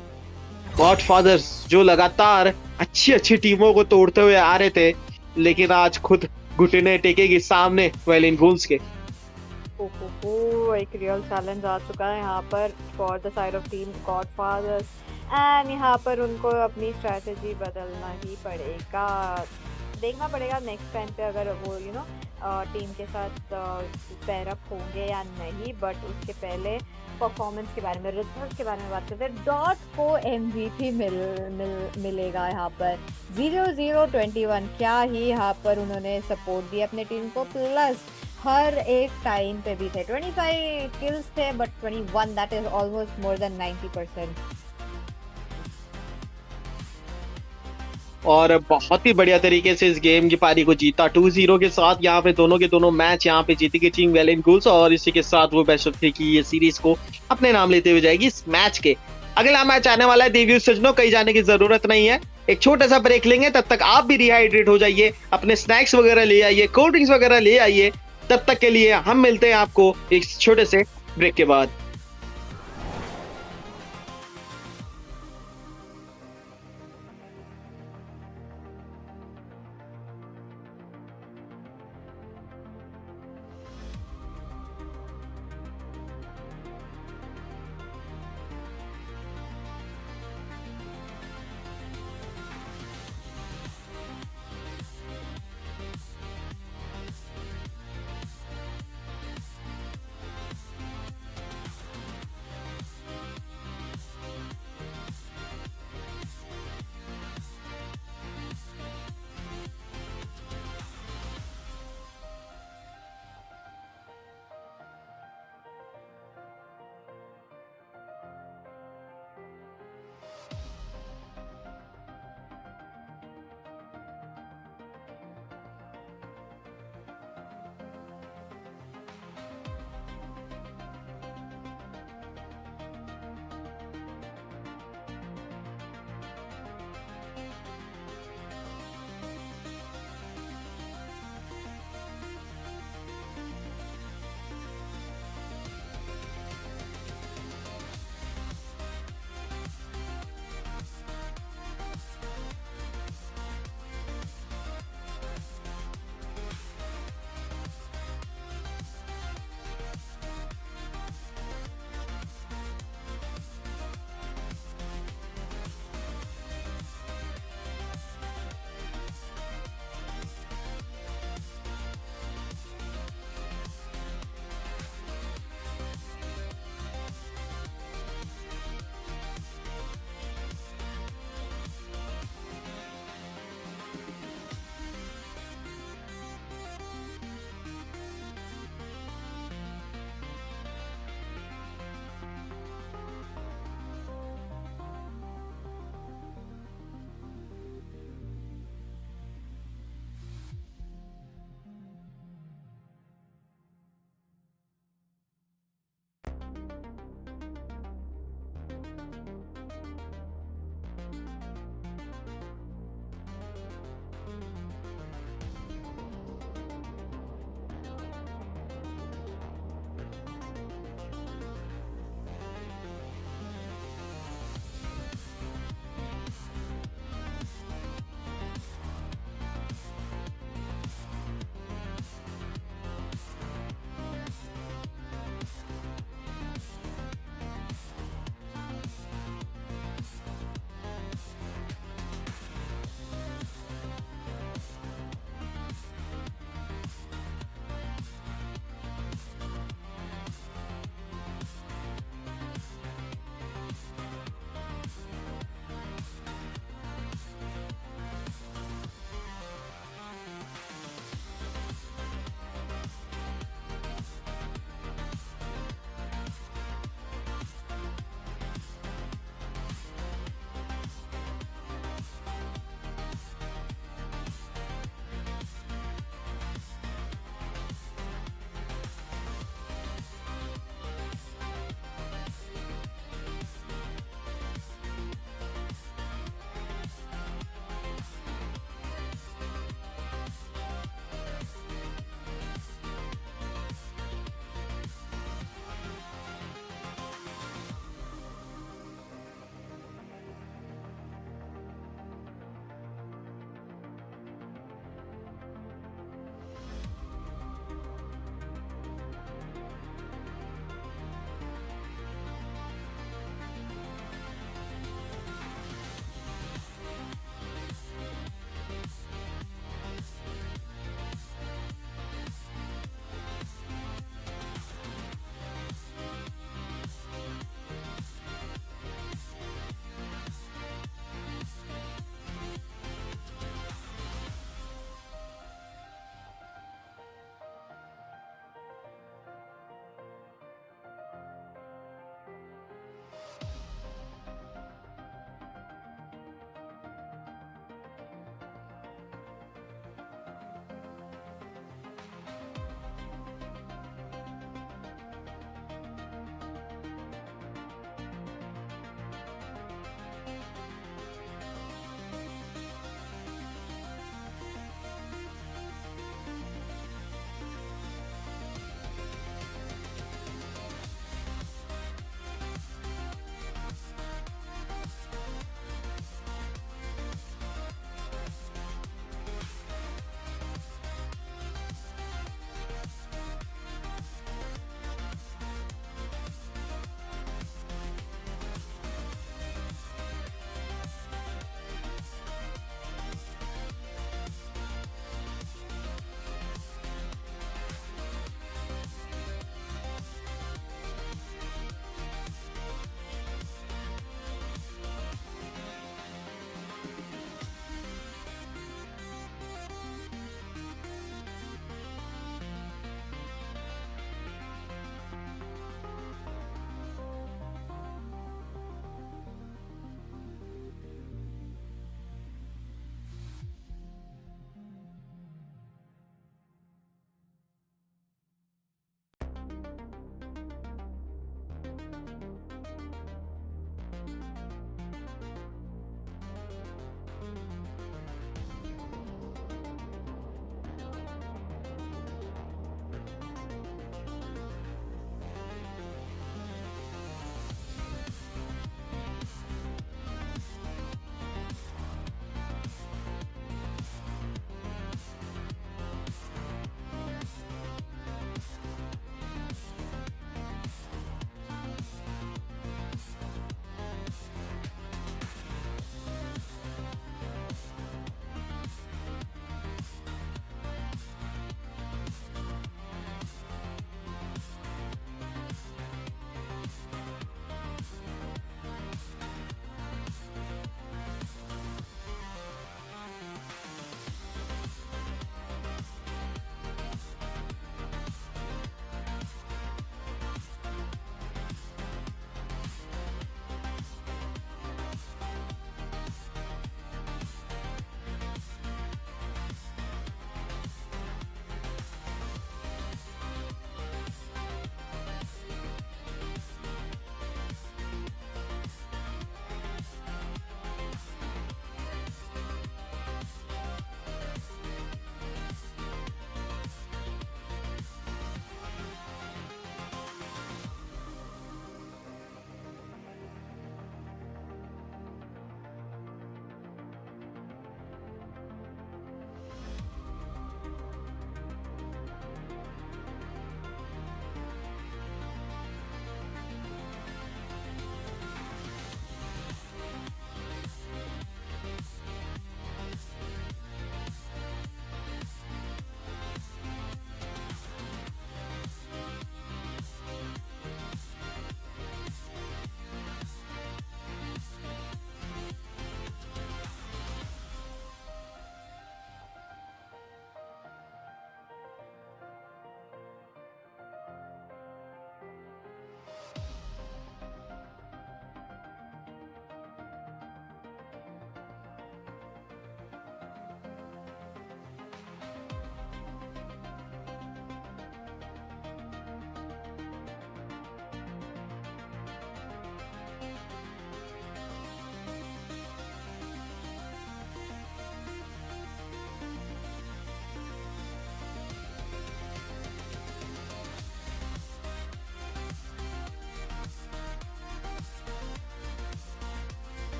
गॉडफादर्स जो लगातार अच्छी टीमों को तोड़ते हुए आ रहे थे, लेकिन आज खुद घुटने टेकेगी सामने वायलेंट गोल्स के। एक रियल चैलेंज आ चुका है यहाँ पर for the side of team Godfathers and यहाँ पर उनको अपनी स्ट्रैटेजी बदलना ही पड़ेगा। देखना पड़ेगा नेक्स्ट टाइम पे अगर वो टीम के साथ पेयर अप होंगे या नहीं, बट उसके पहले परफॉर्मेंस के बारे में, रिजल्ट के बारे में बात करते हैं। डॉट को MVP मिलेगा यहाँ पर। 0-0-21 क्या ही यहाँ पर उन्होंने सपोर्ट दिया अपने टीम को, प्लस हर एक टाइम पे भी थे। 25 किल्स थे but 21, that is almost more than 90%। और बहुत ही बढ़िया तरीके से इस गेम की पारी को जीता 2-0 के साथ। यहाँ पे दोनों के दोनों मैच यहाँ पे जीती गई टीम वैलेंट गोल्स, और इसी के साथ वो बेस्ट ऑफ 3 की ये सीरीज को अपने नाम लेते हुए जाएगी। इस मैच के अगला मैच आने वाला है देवी सजनों, कहीं जाने की जरूरत नहीं है, एक छोटा सा ब्रेक लेंगे, तब तक आप भी रिहाइड्रेट हो जाइए, अपने स्नैक्स वगैरह ले आइए, कोल्ड ड्रिंक्स वगैरह ले आइए। तब तक के लिए हम मिलते हैं आपको एक छोटे से ब्रेक के बाद।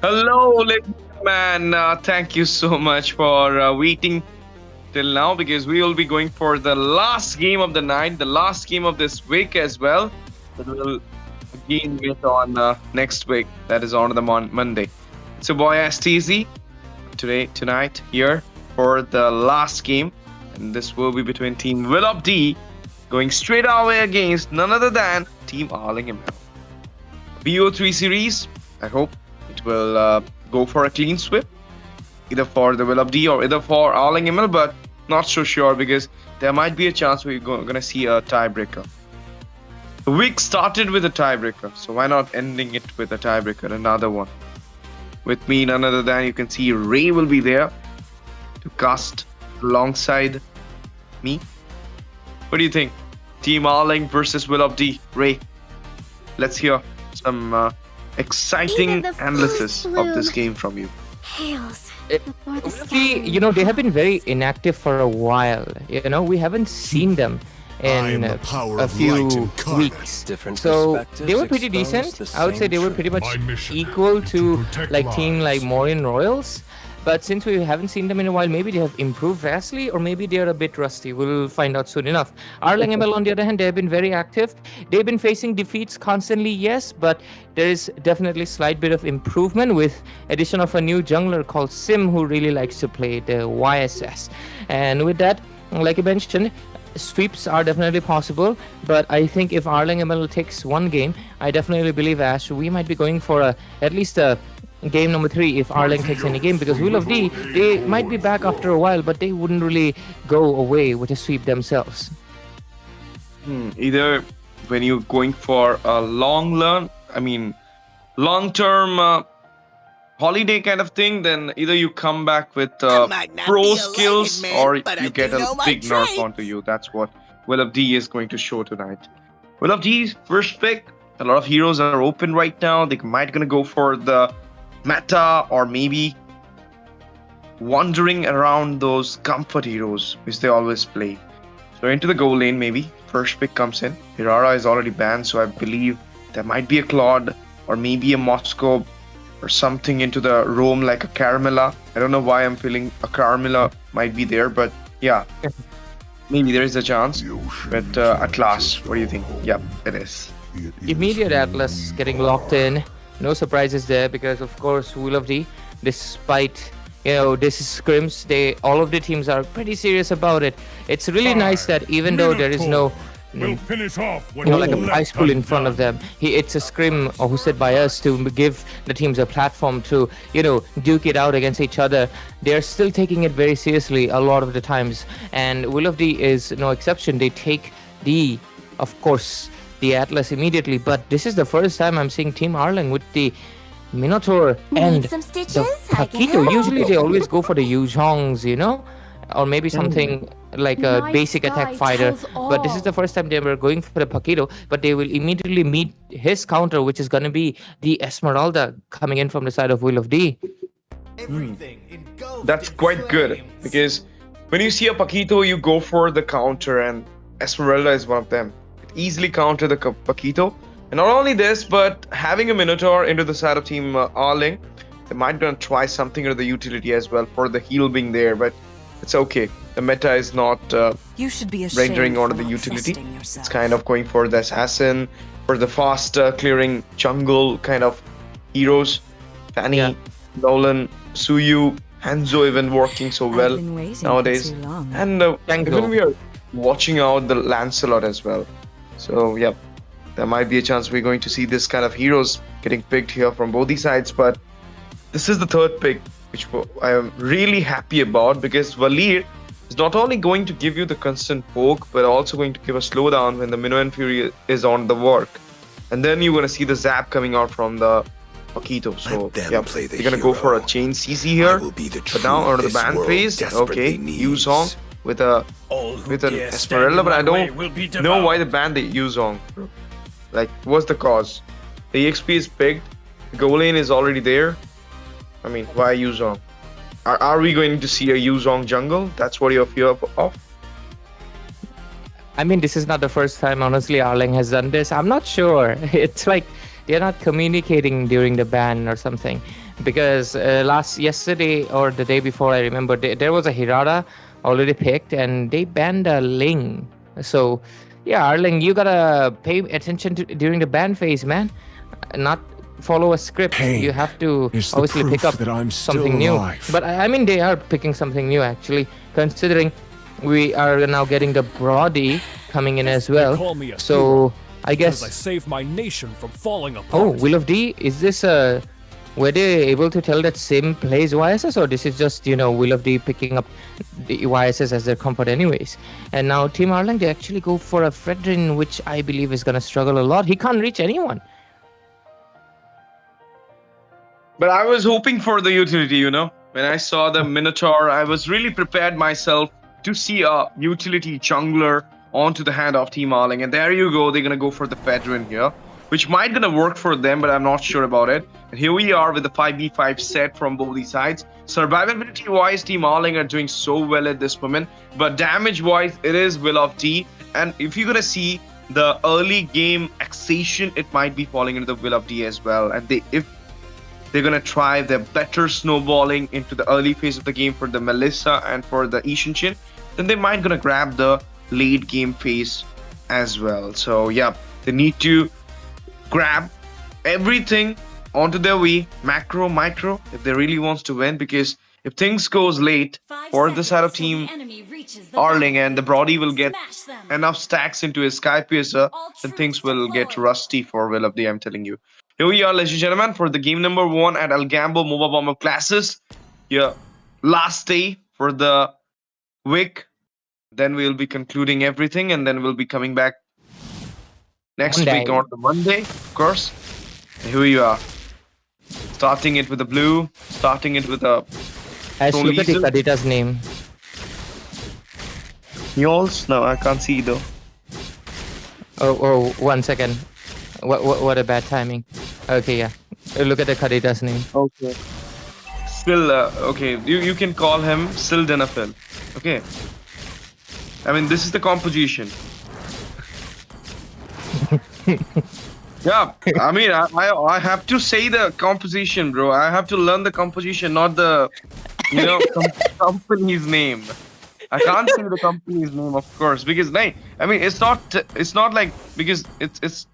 Hello, ladies and gentlemen. Thank you so much for waiting till now because we will be going for the last game of the night, the last game of this week as well. That will again meet on next week. That is on the Monday. It's your boy STZ tonight here for the last game, and this will be between Team Will of D going straight away against none other than Team Arleng. BO3 series. I hope it will go for a clean sweep, either for the Will of D or either for Arleng, but not so sure because there might be a chance we're gonna see a tiebreaker. The week started with a tiebreaker, so why not ending it with a tiebreaker, another one? With me, none other than, you can see Ray will be there to cast alongside me. What do you think? Team Arleng versus Will of D. Ray, let's hear some exciting analysis of this game from you. See, they have been very inactive for a while. We haven't seen them in a few weeks. So they were pretty decent. I would say they were pretty much equal to team like Morian Royals. But since we haven't seen them in a while, maybe they have improved vastly, or maybe they are a bit rusty. We'll find out soon enough. Arleng, on the other hand, they have been very active. They've been facing defeats constantly, yes, but there is definitely a slight bit of improvement with addition of a new jungler called Sim, who really likes to play the YSS. And with that, like you mentioned, sweeps are definitely possible, but I think if Arleng takes one game, I definitely believe, Ash, we might be going for at least a game number 3 if Arleng takes any game, because Will of D, they might be back after a while, but they wouldn't really go away with a sweep themselves. Either when you're going for a long-term holiday kind of thing, then either you come back with pro skills or you get a big nerf onto you. That's what Will of D is going to show tonight. Will of D's first pick, a lot of heroes are open right now. They might gonna go for the meta or maybe wandering around those comfort heroes which they always play. So into the goal lane, maybe first pick comes in. Hirara is already banned, so I believe there might be a Claude or maybe a Moscow or something into the roam like a Carmilla. I don't know why I'm feeling a Carmilla might be there, but yeah, maybe there is a chance. But Atlas, what do you think? Yep, it is. Immediate Atlas getting locked in. No surprises there because, of course, Will of D, despite, this is scrims, all of the teams are pretty serious about it. It's really nice that even though there is no, finish off like a prize pool in front of them, it's a scrim hosted by us to give the teams a platform to, duke it out against each other. They're still taking it very seriously a lot of the times. And Will of D is no exception. They take of course, the Atlas immediately, but this is the first time I'm seeing Team Arleng with the Minotaur and the Paquito. Usually they always go for the Yuzhongs, or maybe something like a basic attack fighter, but this is the first time they were going for the Paquito, but they will immediately meet his counter, which is going to be the Esmeralda coming in from the side of Will of D. That's quite good, because when you see a Paquito, you go for the counter, and Esmeralda is one of them. Easily counter the Paquito, and not only this, but having a Minotaur into the side of Team Arleng, they might gonna try something or the utility as well for the heal being there, but it's okay. The meta is not rendering onto the utility. It's kind of going for the assassin, for the fast clearing jungle kind of heroes. Fanny, Nolan, Suyu, Hanzo even working so well nowadays, and even we are watching out the Lancelot as well. So yeah, there might be a chance we're going to see this kind of heroes getting picked here from both these sides. But this is the third pick, which I am really happy about, because Valir is not only going to give you the constant poke, but also going to give a slowdown when the Minnow and Fury is on the work. And then you're going to see the zap coming out from the Paquito. So yeah, they're going to go for a chain CC here. But now out of the ban phase, okay, Yuzong with an Esmeralda, but I don't know why they banned the Yuzong. Like, what's the cause? The EXP is picked, the goal lane is already there. I mean, why Yuzong? Are we going to see a Yuzong jungle? That's what you're fear of? I mean, this is not the first time, honestly, Arleng has done this. I'm not sure. It's like they're not communicating during the ban or something. because yesterday or the day before, I remember there was a Hirada already picked, and they banned a Ling. So, yeah, Arleng, you gotta pay attention during the ban phase, man. Not follow a script. You have to obviously pick up something new. But I mean, they are picking something new actually, considering we are now getting the Brody coming in as well. So I guess I saved my nation from falling apart. Oh, Will of D, is this were they able to tell that Sim plays YSS, or this is just, Will of D picking up the YSS as their comfort anyways? And now Team Arleng, they actually go for a Fredrin, which I believe is gonna struggle a lot. He can't reach anyone. But I was hoping for the utility, When I saw the Minotaur, I was really prepared myself to see a utility jungler onto the hand of Team Arleng. And there you go, they're gonna go for the Fedrin here, which might gonna work for them, but I'm not sure about it. And here we are with the 5v5 set from both these sides. Survivability-wise, Team Arleng are doing so well at this moment, but damage-wise, it is Will of D. And if you're gonna see the early game accession, it might be falling into the Will of D as well. And if they're gonna try their better snowballing into the early phase of the game for the Melissa and for the Ishinchin, then they might gonna grab the late game phase as well. So yeah, they need to grab everything onto their Wii, macro, micro, if they really wants to win, because if things goes late for the side of Team Arleng and the Brody will get enough stacks into his Sky Piercer, then things will get rusty for Will of D, I'm telling you. Here we are, ladies and gentlemen, for the game number 1 at Algambo MOBA Warmup classes. Yeah, last day for the week. Then we'll be concluding everything, and then we'll be coming back next week on the Monday, of course. Here we are. Starting it with the blue, starting it with a... Look at Kadita's name. Yours? No, I can't see though. Oh, 1 second. What a bad timing. Okay, yeah. Look at the Kadita's name. Okay. Still, okay. You can call him Sildenafil. Okay. I mean, this is the composition. Yeah, I mean, I have to say the composition, bro. I have to learn the composition, not the, company's name. I can't say the company's name, of course, because I mean, it's not like, because it's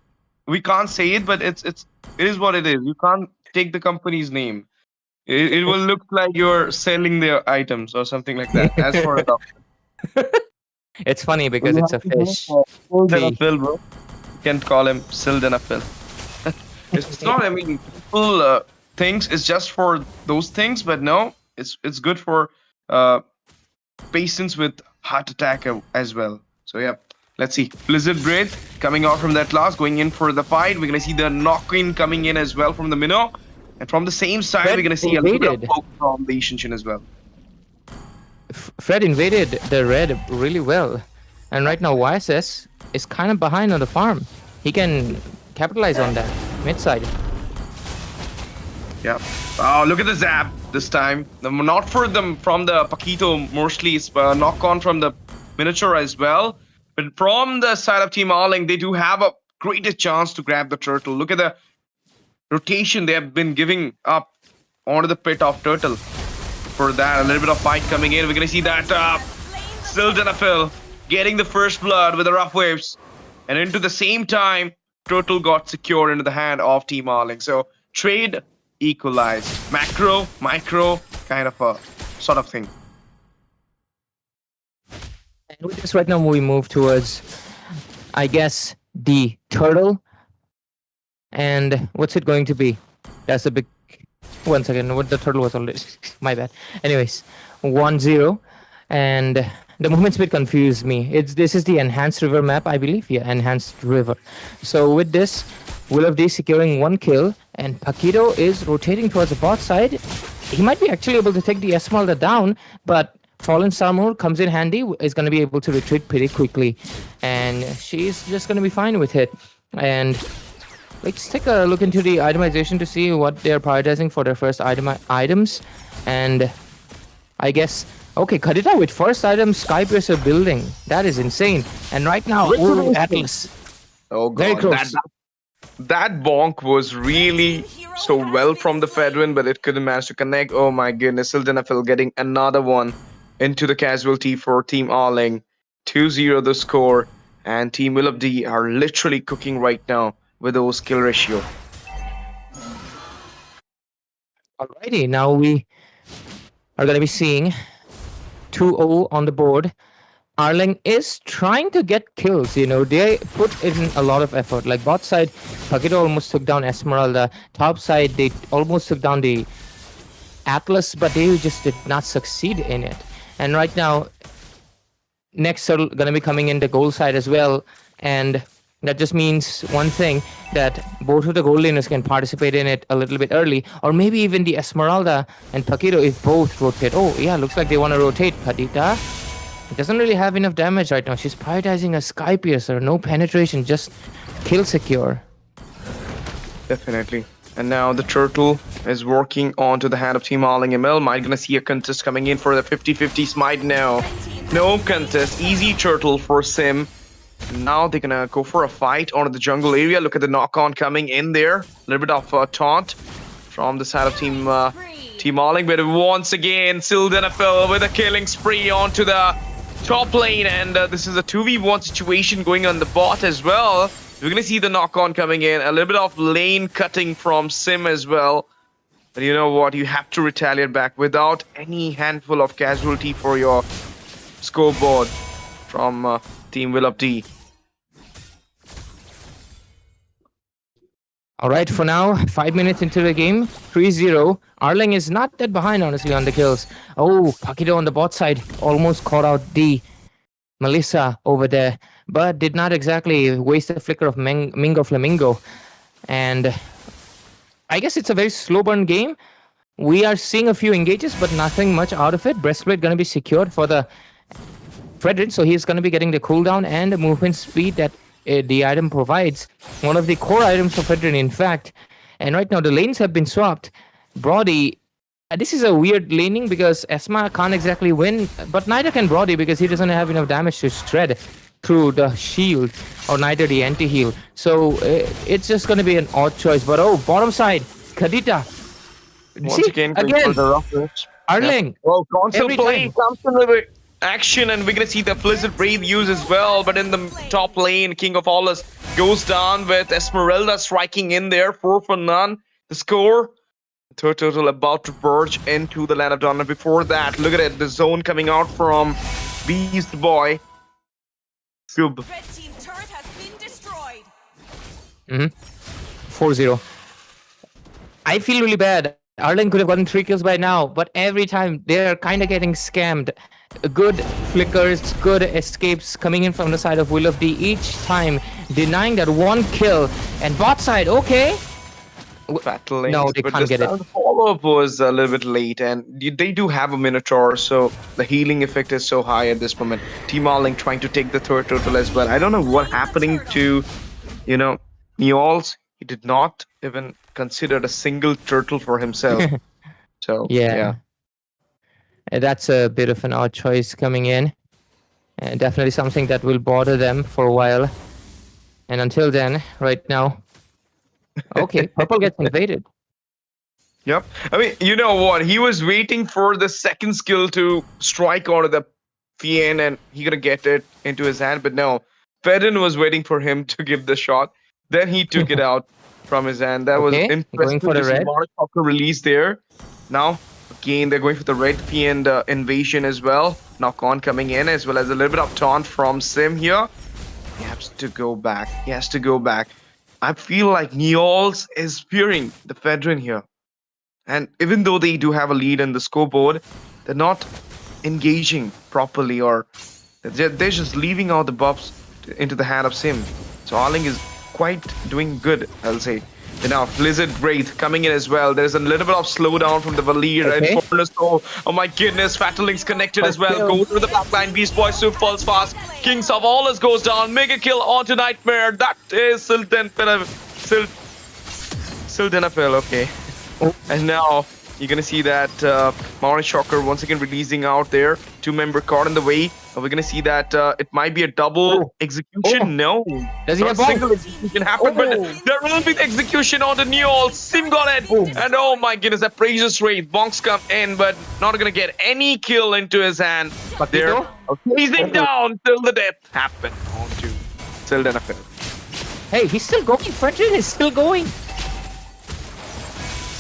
we can't say it, but it is what it is. You can't take the company's name. It will look like you're selling their items or something like that. As for a it's funny because it's a fish. Sildenafil, bro. You can't call him Sildenafil. It's not. I mean, people thinks it's just for those things, but no, it's good for patients with heart attack as well. So yeah. Let's see. Blizzard Breath coming out from that class, going in for the fight. We're going to see the knock-in coming in as well from the Minnow. And from the same side, we're going to see a little bit of poke from the Ishinchin as well. Fred invaded the red really well. And right now, YSS is kind of behind on the farm. He can capitalize on that mid-side. Yeah. Oh, look at the zap this time. Not for them from the Paquito, mostly it's knock-on from the Minotaur as well. But from the side of Team Arleng, they do have a greater chance to grab the turtle. Look at the rotation they have been giving up onto the pit of turtle. For that, a little bit of fight coming in. We're going to see that Sildenafil getting the first blood with the rough waves. And into the same time, turtle got secured into the hand of Team Arleng. So trade equalized. Macro, micro, kind of a sort of thing. And with this, right now we move towards, I guess, the turtle. And what's it going to be? That's a big... 1 second, what the turtle was already... My bad. Anyways, 1-0. And the movement's bit confused me. This is the enhanced river map, I believe. Yeah, enhanced river. So with this, Will of D securing 1 kill. And Paquito is rotating towards the bot side. He might be actually able to take the Esmeralda down, but Fallen Star comes in handy, is going to be able to retreat pretty quickly. And she's just going to be fine with it. And let's take a look into the itemization to see what they're prioritizing for their first items. And I guess, okay, Kadita with first item, Sky Piercer building. That is insane. And right now, Atlas. Oh god, very close. That bonk was really so well from the Fedrin, but it couldn't manage to connect. Oh my goodness, Sildenafil getting another one into the casualty for Team Arleng. 2-0 the score, and Team mlbb are literally cooking right now with those kill ratio. Alrighty, now we are going to be seeing 2-0 on the board. Arleng is trying to get kills, you know, they put in a lot of effort. Like bot side, Paquito almost took down Esmeralda. Top side, they almost took down the Atlas, but they just did not succeed in it. And right now, next are going to be coming in the goal side as well. And that just means one thing, that both of the goal laners can participate in it a little bit early. Or maybe even the Esmeralda and Paquito if both rotate. Oh, yeah, looks like they want to rotate. Kadita doesn't really have enough damage right now. She's prioritizing a Sky Piercer. No penetration, just kill secure. Definitely. And now the turtle is working onto the hand of Team Arleng ML. Might gonna see a contest coming in for the 50-50 smite now. No contest. Easy turtle for Sim. Now they're gonna go for a fight onto the jungle area. Look at the knock-on coming in there. A little bit of taunt from the side of Team Arleng. But once again, Sildenafil with a killing spree onto the top lane. And this is a 2v1 situation going on the bot as well. We're going to see the knock-on coming in. A little bit of lane cutting from Sim as well. But you know what? You have to retaliate back without any handful of casualty for your scoreboard from Team mlbb. Alright, for now, 5 minutes into the game, 3-0. Arleng is not that behind, honestly, on the kills. Oh, Paquito on the bot side almost caught out the Melissa over there, but did not exactly waste the flicker of Mingo Flamingo. And I guess it's a very slow burn game. We are seeing a few engages, but nothing much out of it. Breastplate going to be secured for the Frederick, so he's going to be getting the cooldown and the movement speed that the item provides. One of the core items for Frederick, in fact. And right now the lanes have been swapped. Brody, this is a weird laning because Esma can't exactly win, but neither can Brody because he doesn't have enough damage to shred through the shield, or neither the anti-heal. So it's just going to be an odd choice. But oh, bottom side, Kadita. Once again, Arleng. Yeah. Well, console play comes in with action, and we're going to see the Blizzard Brave use as well. But in the top lane, King of Allus goes down with Esmeralda striking in there. 4 for none. The score. Third turtle about to burst into the land of Dawn. Before that, look at it, the zone coming out from Beast Boy. Sub. Red team turret has been destroyed. 4-0. I feel really bad. Arleng could have gotten 3 kills by now, but every time they're kind of getting scammed. Good flickers, good escapes coming in from the side of mlbb, each time denying that 1 kill. And bot side, okay. Battling, no, they can't get it. The follow-up was a little bit late, and they do have a Minotaur, so the healing effect is so high at this moment. Team Arleng trying to take the third turtle as well. I don't know what happening to, you know, Neols. He did not even consider a single turtle for himself. So yeah. That's a bit of an odd choice coming in, and definitely something that will bother them for a while. And until then, right now. Okay, purple gets invaded. Yep. I mean, you know what? He was waiting for the second skill to strike out of the Fiend, and he gonna get it into his hand. But no, Fedin was waiting for him to give the shot. Then he took it out from his hand. That was impressive. Going for the red. Release there. Now, again, they're going for the red Fiend invasion as well. Knock on coming in, as well as a little bit of taunt from Sim here. He has to go back. He has to go back. I feel like Neols is fearing the Fedrin here. And even though they do have a lead in the scoreboard, they're not engaging properly, or they're just leaving out the buffs into the hand of Sim. So Arleng is quite doing good, I'll say. And now Blizzard Wraith coming in as well. There's a little bit of slowdown from the Valir and Fornus. Oh my goodness, Fataling's connected as well. Go through the backline. Beast Boy Soup falls fast. Kings of Allus goes down. Mega kill onto Nightmare. That is Sildenafil. Okay. And now you're gonna see that Maori Shocker once again releasing out there. 2-member caught in the way. Are we gonna see that it might be a double execution? No. Does he Not have a single execution happened, but there will be the execution on the Neol. Sim got it. And oh my goodness, that praises rate. Bonks come in, but not gonna get any kill into his hand. But they're freezing down till the death happened onto Sildenafil. Hey, he's still going. Fredrin is still going.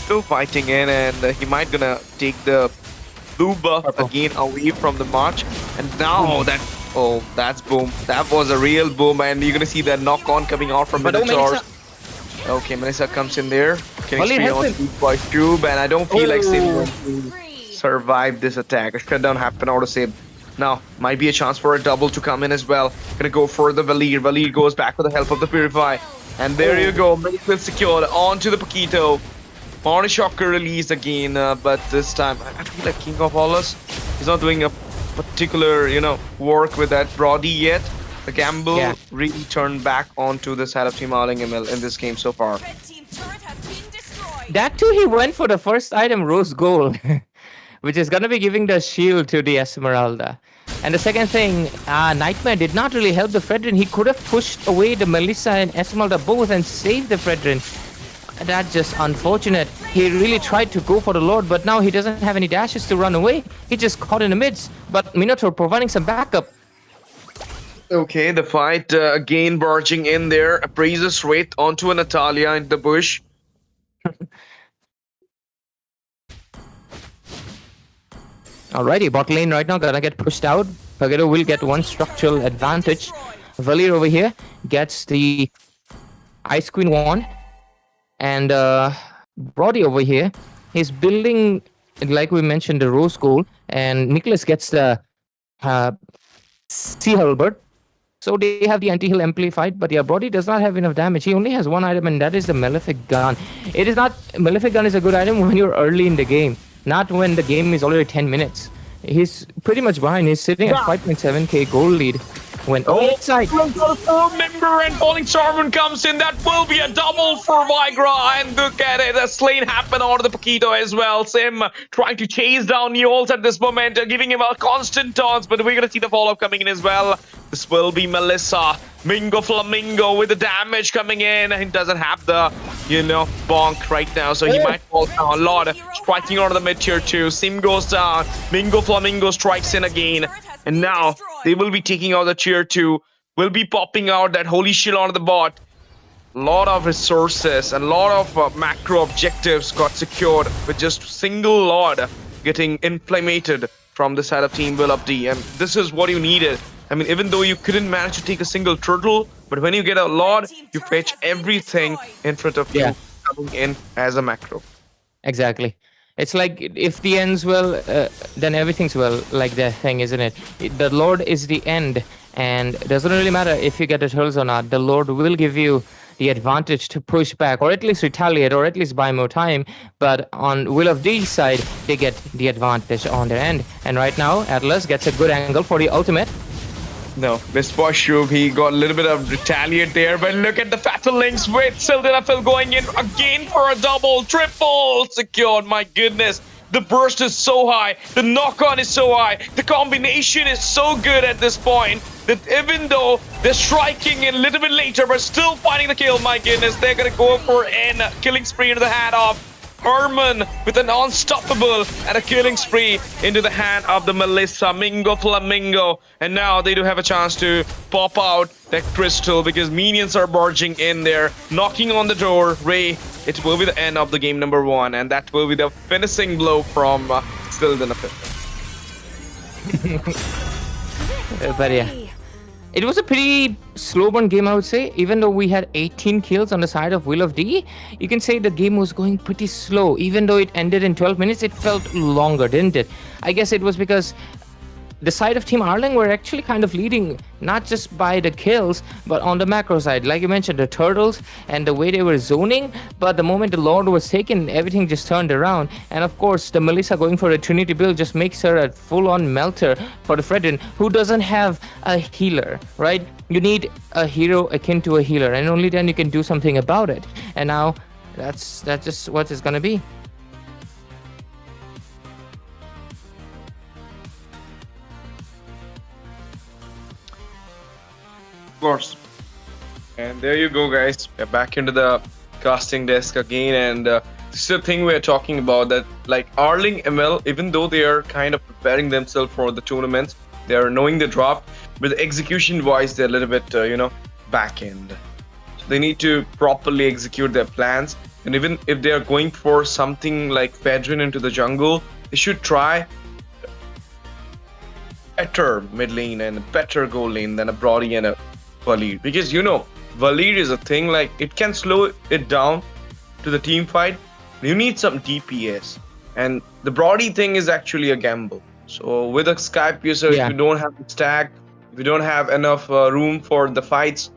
Still fighting in, and he might gonna take the blue buff again away from the march. And now that's boom. That was a real boom, and you're gonna see that knock-on coming out from Minotaurs. Okay, Melissa comes in there. Killing spree on by Tube, and I don't feel like Sim will survive this attack. A shutdown happen out of Sim. Now, might be a chance for a double to come in as well. Gonna go for the Valir. Valir goes back with the help of the Purify. And there you go. Medical secured onto the Paquito. Morning Shocker released again, but this time, I feel like King of Allus is not doing a particular, work with that Brody yet. The gamble really turned back onto the side of Team Arleng ML in this game so far. That too, he went for the first item, Rose Gold, which is gonna be giving the shield to the Esmeralda. And the second thing, Nightmare did not really help the Fredrin. He could have pushed away the Melissa and Esmeralda both and saved the Fredrin. That's just unfortunate. He really tried to go for the Lord, but now he doesn't have any dashes to run away. He just caught in the midst. But Minotaur providing some backup. Okay, the fight again barging in there. Appraises Wraith onto a Natalia in the bush. Alrighty, bot lane right now gonna get pushed out. Pageto will get one structural advantage. Valir over here gets the Ice Queen wand. And Brody over here, he's building, like we mentioned, the Rose Gold. And Nicholas gets the Sea Halberd. So they have the anti-heal amplified, but yeah, Brody does not have enough damage. He only has one item, and that is the Malefic Gun. It is not... Malefic Gun is a good item when you're early in the game, not when the game is already 10 minutes. He's pretty much behind. He's sitting at 5.7k gold lead. When inside. Member and Falling Sharpen comes in. That will be a double for Vigra. And look at it. A slain happened on the Paquito as well. Sim trying to chase down Neols at this moment, giving him a constant taunts. But we're going to see the follow-up coming in as well. This will be Melissa. Mingo Flamingo with the damage coming in. He doesn't have the, bonk right now. So he might fall down a lot. Striking onto the mid-tier 2. Sim goes down. Mingo Flamingo strikes in again. And now they will be taking out the tier 2. Will be popping out that holy shield onto the bot. A lot of resources and a lot of macro objectives got secured with just single Lord getting inflamed from the side of Team Will Up D. And this is what you needed. I mean, even though you couldn't manage to take a single turtle, but when you get a Lord, you fetch everything in front of you coming in as a macro. Exactly. It's like if the end's well, then everything's well, like that thing, isn't it? The Lord is the end, and it doesn't really matter if you get the turtles or not. The Lord will give you the advantage to push back, or at least retaliate, or at least buy more time. But on Will of D's side, they get the advantage on their end. And right now, Atlas gets a good angle for the ultimate. No, Miss Boshub, he got a little bit of retaliate there, but look at the Fatal Links with Sildenafil going in again for a double, triple secured. My goodness, the burst is so high, the knock-on is so high, the combination is so good at this point that even though they're striking in a little bit later, but still finding the kill, my goodness, they're gonna go for an killing spree into the hand of Herman with an unstoppable and a killing spree into the hand of the Melissa Mingo Flamingo. And now they do have a chance to pop out that crystal because minions are barging in there, knocking on the door. Ray, it will be the end of the game number 1, and that will be the finishing blow from Sildenafil. But yeah. It was a pretty slow burn game, I would say. Even though we had 18 kills on the side of Will of D, you can say the game was going pretty slow. Even though it ended in 12 minutes, it felt longer, didn't it? I guess it was because the side of Team Arleng were actually kind of leading, not just by the kills, but on the macro side. Like you mentioned, the turtles and the way they were zoning, but the moment the Lord was taken, everything just turned around. And of course, the Melissa going for a Trinity build just makes her a full-on melter for the Fredrin, who doesn't have a healer, right? You need a hero akin to a healer, and only then you can do something about it. And now, that's just what it's gonna be. Of course. And there you go, guys. We're back into the casting desk again, and this is the thing we're talking about, that like Arleng ML, even though they are kind of preparing themselves for the tournaments, they are knowing the drop, but execution wise they're a little bit back end. So they need to properly execute their plans, and even if they are going for something like Fedrin into the jungle, they should try better mid lane and a better goal lane than a Brody and a Valir, because Valir is a thing, like it can slow it down to the team fight. You need some DPS, and the Brody thing is actually a gamble. So with a Skype user, if you don't have the stack, if you don't have enough room for the fights,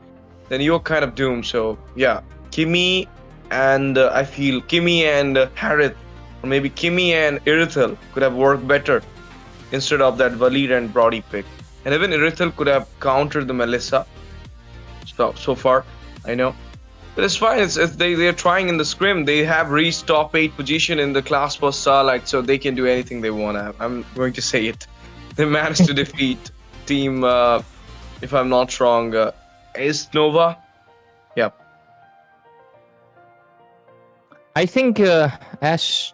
then you're kind of doomed. So yeah, Kimi and I feel Kimi and Harith, or maybe Kimi and Irithel could have worked better instead of that Valir and Brody pick. And even Irithel could have countered the Melissa. So far, I know. But it's fine. They're trying in the scrim. They have reached top 8 position in the class for Starlight, so they can do anything they want. I'm going to say it. They managed to defeat team, if I'm not wrong, is Nova? Yep. I think, Ash,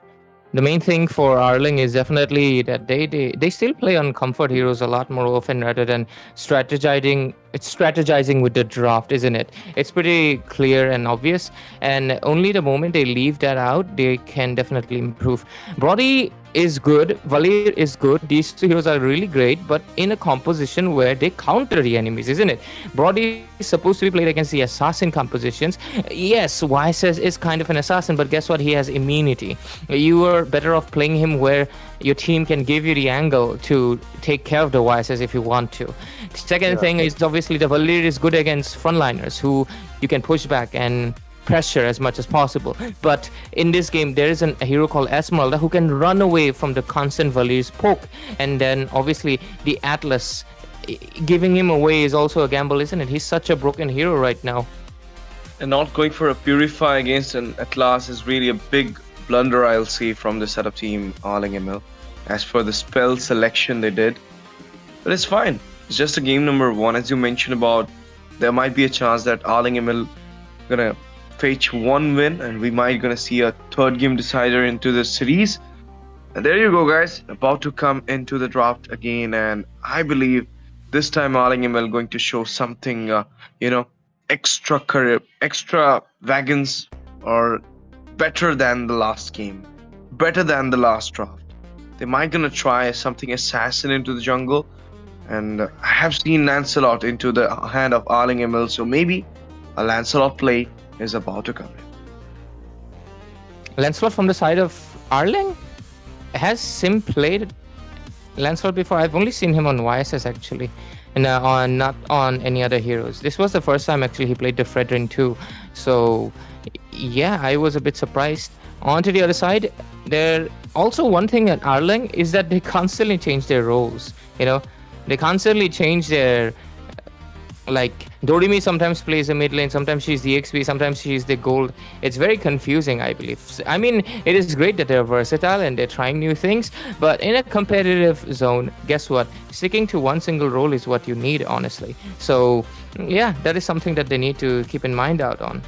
the main thing for Arleng is definitely that they still play on comfort heroes a lot more often rather than strategizing. It's strategizing with the draft, isn't it? It's pretty clear and obvious, and only the moment they leave that out, they can definitely improve. Brody is good, Valir is good. These two heroes are really great, but in a composition where they counter the enemies, isn't it? Brody is supposed to be played against the assassin compositions. Yes, YSS is kind of an assassin, but guess what? He has immunity. You are better off playing him where your team can give you the angle to take care of the YSS if you want to. The second thing is obviously the Valir is good against frontliners who you can push back and pressure as much as possible. But in this game, there is a hero called Esmeralda who can run away from the constant Valir's poke. And then obviously the Atlas, giving him away is also a gamble, isn't it? He's such a broken hero right now. And not going for a Purify against an Atlas is really a big blunder, I'll say, from the setup team Arleng ML. As for the spell selection they did, but it's fine. It's just a game number 1. As you mentioned about, there might be a chance that Arleng ML gonna fetch 1 win, and we might gonna see a 3rd game decider into the series. And there you go, guys, about to come into the draft again, and I believe this time Arleng ML going to show something, extra career, extra wagons, or better than the last game, better than the last draft. They might gonna try something assassin into the jungle, and I have seen Lancelot into the hand of Arleng ML, so maybe a Lancelot play is about to come in. Lancelot from the side of Arleng? Has Sim played Lancelot before? I've only seen him on YSS actually, and not on any other heroes. This was the first time actually he played the Fredrin too. So yeah, I was a bit surprised. On to the other side, there also one thing at Arleng is that they constantly change their roles. They constantly change their, like Dorimi sometimes plays a mid lane, sometimes she's the XP, sometimes she's the gold. It's very confusing, I believe. I mean, it is great that they're versatile and they're trying new things, but in a competitive zone, guess what? Sticking to one single role is what you need, honestly. So yeah, that is something that they need to keep in mind out on.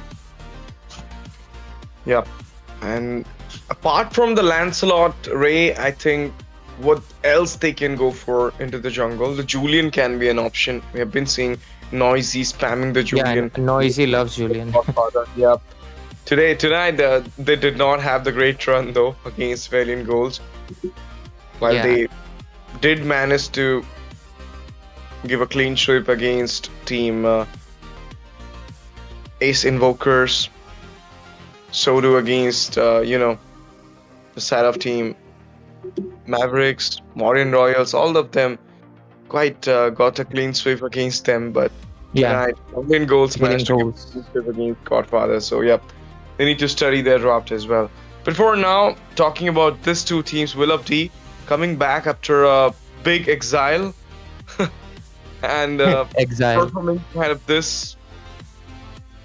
Yeah, and apart from the Lancelot Ray, I think what else they can go for into the jungle, the Julian can be an option. We have been seeing Noisy spamming the Julian. Yeah, Noisy loves Julian. Yep. Tonight, they did not have the great run though against Valiant Ghouls. While they did manage to give a clean sweep against team Ace Invokers. So do against, the side of team Mavericks, Morian Royals, all of them quite got a clean sweep against them, but tonight, Valiant Ghouls managed to get a clean sweep against Godfathers. So, yep, they need to study their draft as well. But for now, talking about these two teams, Will of D coming back after a big exile and performing kind of this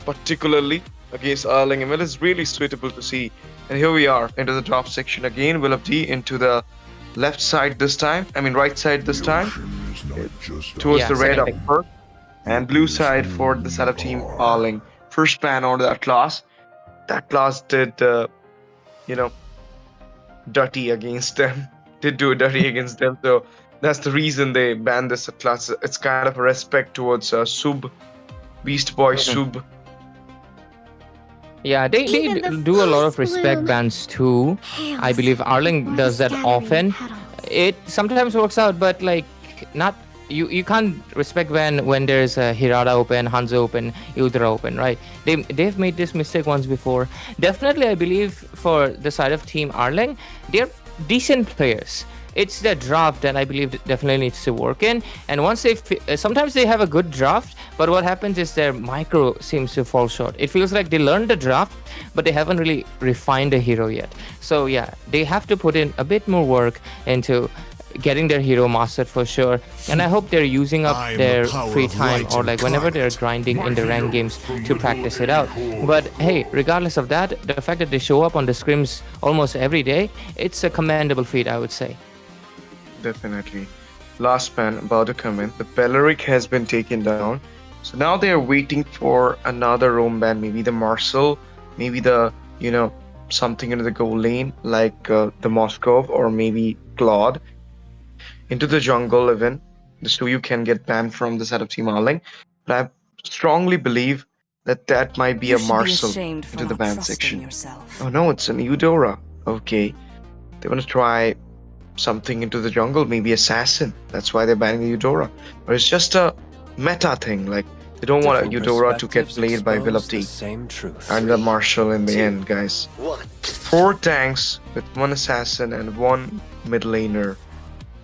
particularly against Arleng ML is really suitable to see. And here we are into the draft section again. Will of D into the left side this time. I mean right side this time. Towards the red of first. And blue side for the setup team Arleng. First ban on that class. That class did, dirty against them. Did do dirty against them. So that's the reason they banned this class. It's kind of a respect towards Sub, Beast Boy Sub. Yeah, they do a lot of respect bans too. I believe Arleng does that often. It sometimes works out, but like not you can't respect when there's a Hirada open, Hanzo open, Udra open, right? They've made this mistake once before. Definitely, I believe for the side of Team Arleng, they're decent players. It's the draft that I believe definitely needs to work in. And once sometimes they have a good draft, but what happens is their micro seems to fall short. It feels like they learned the draft, but they haven't really refined a hero yet. So yeah, they have to put in a bit more work into getting their hero mastered for sure. And I hope they're using up their free time or like whenever they're grinding in the ranked games to practice it out. But hey, regardless of that, the fact that they show up on the scrims almost every day, it's a commendable feat, I would say. Definitely. Last ban about to come in. The Belleric has been taken down. So now they are waiting for another roam ban. Maybe the Marcel, maybe the, something into the goal lane like the Moscow or maybe Claude. Into the jungle even. The Suyu can get banned from the setup team Arleng. But I strongly believe that might be a Marcel into the ban section. Oh no, it's an Eudora. Okay. They want to try something into the jungle, maybe assassin. That's why they're banning the Eudora. Or it's just a meta thing, like they don't want a Eudora to get played by BO3 and the Marshal in the end, guys. 4 tanks with 1 assassin and 1 mid laner.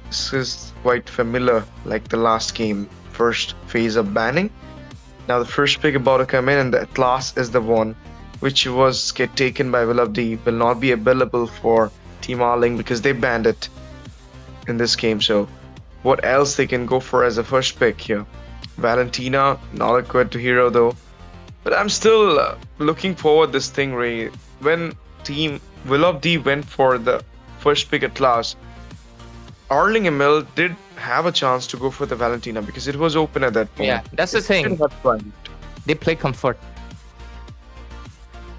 This is quite familiar, like the last game, first phase of banning. Now the first pick about to come in, and the Atlas is the one which was get taken by BO3, will not be available for Team Arleng because they banned it in this game. So what else they can go for as a first pick here? Valentina, not a good hero though, but I'm still looking forward this thing, Ray. When Team BO3 went for the first pick at last, Arleng ML did have a chance to go for the Valentina because it was open at that point. Yeah, that's the thing. They play comfort.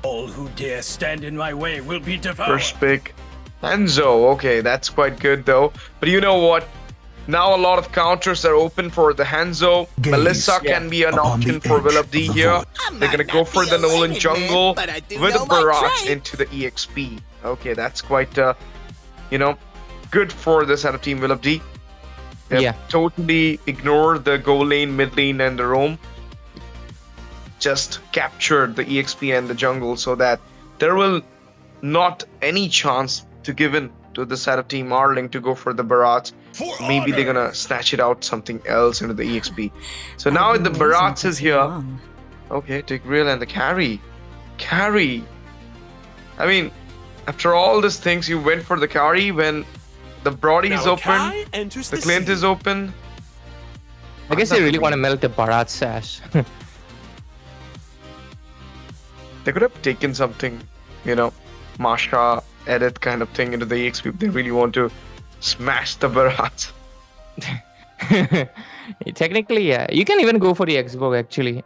All who dare stand in my way will be devoured. First pick, Hanzo. Okay, that's quite good though. But you know what? Now a lot of counters are open for the Hanzo. Melissa can be an option for BO3 here. They're gonna go for the Nolan jungle with a barrage into the EXP. Okay, that's quite good for the setup team BO3. They totally ignore the goal lane, mid lane, and the roam. Just captured the EXP and the jungle so that there will not any chance to give in to the setup team Arleng to go for the barrage. Maybe they're gonna snatch it out something else into the EXP. So now the barrage is here. Okay, Tigreal and the carry. I mean, after all these things, you went for the carry when the Brody is open, the Clint is open. I guess they really want to melt the Bharat sash. They could have taken something, Masha edit kind of thing into the EXP if they really want to smash the Bharat. Technically, yeah. You can even go for the Xbox actually.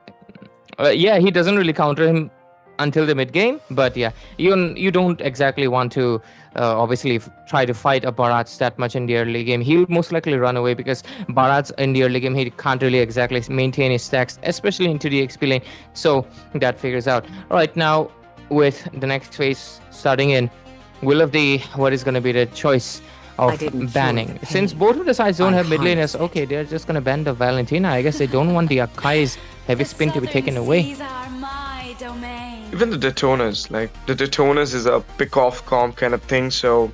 Yeah, he doesn't really counter him until the mid game, but yeah, you don't exactly want to obviously try to fight a Bharat that much in the early game. He'll most likely run away because Bharat's in the early game, he can't really exactly maintain his stacks, especially into the XP lane. So that figures out. All right, now with the next phase starting in, BO3, what is going to be the choice of banning? Since both of the sides don't have mid laners, okay, they're just going to ban the Valentina. I guess they don't want the Akai's heavy spin to be taken away. Even the Detoners, like the Detoners is a pick-off comp kind of thing, so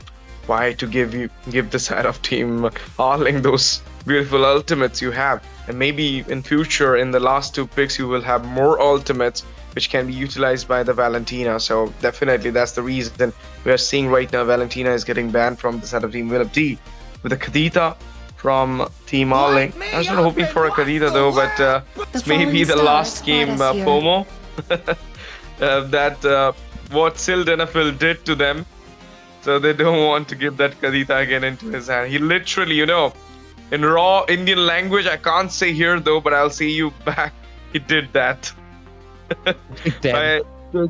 why to give the side of team Arleng those beautiful ultimates you have? And maybe in future, in the last 2 picks, you will have more ultimates which can be utilized by the Valentina. So definitely that's the reason we are seeing right now Valentina is getting banned from the side of team BO3 with a Kadita from Team Arleng. I was not hoping for a Kadita though, but it's maybe the last game FOMO. That what Sildenafil did to them, so they don't want to give that Kadita again into his hand. He literally, in raw Indian language. I can't say here though, but I'll say you back. He did that. By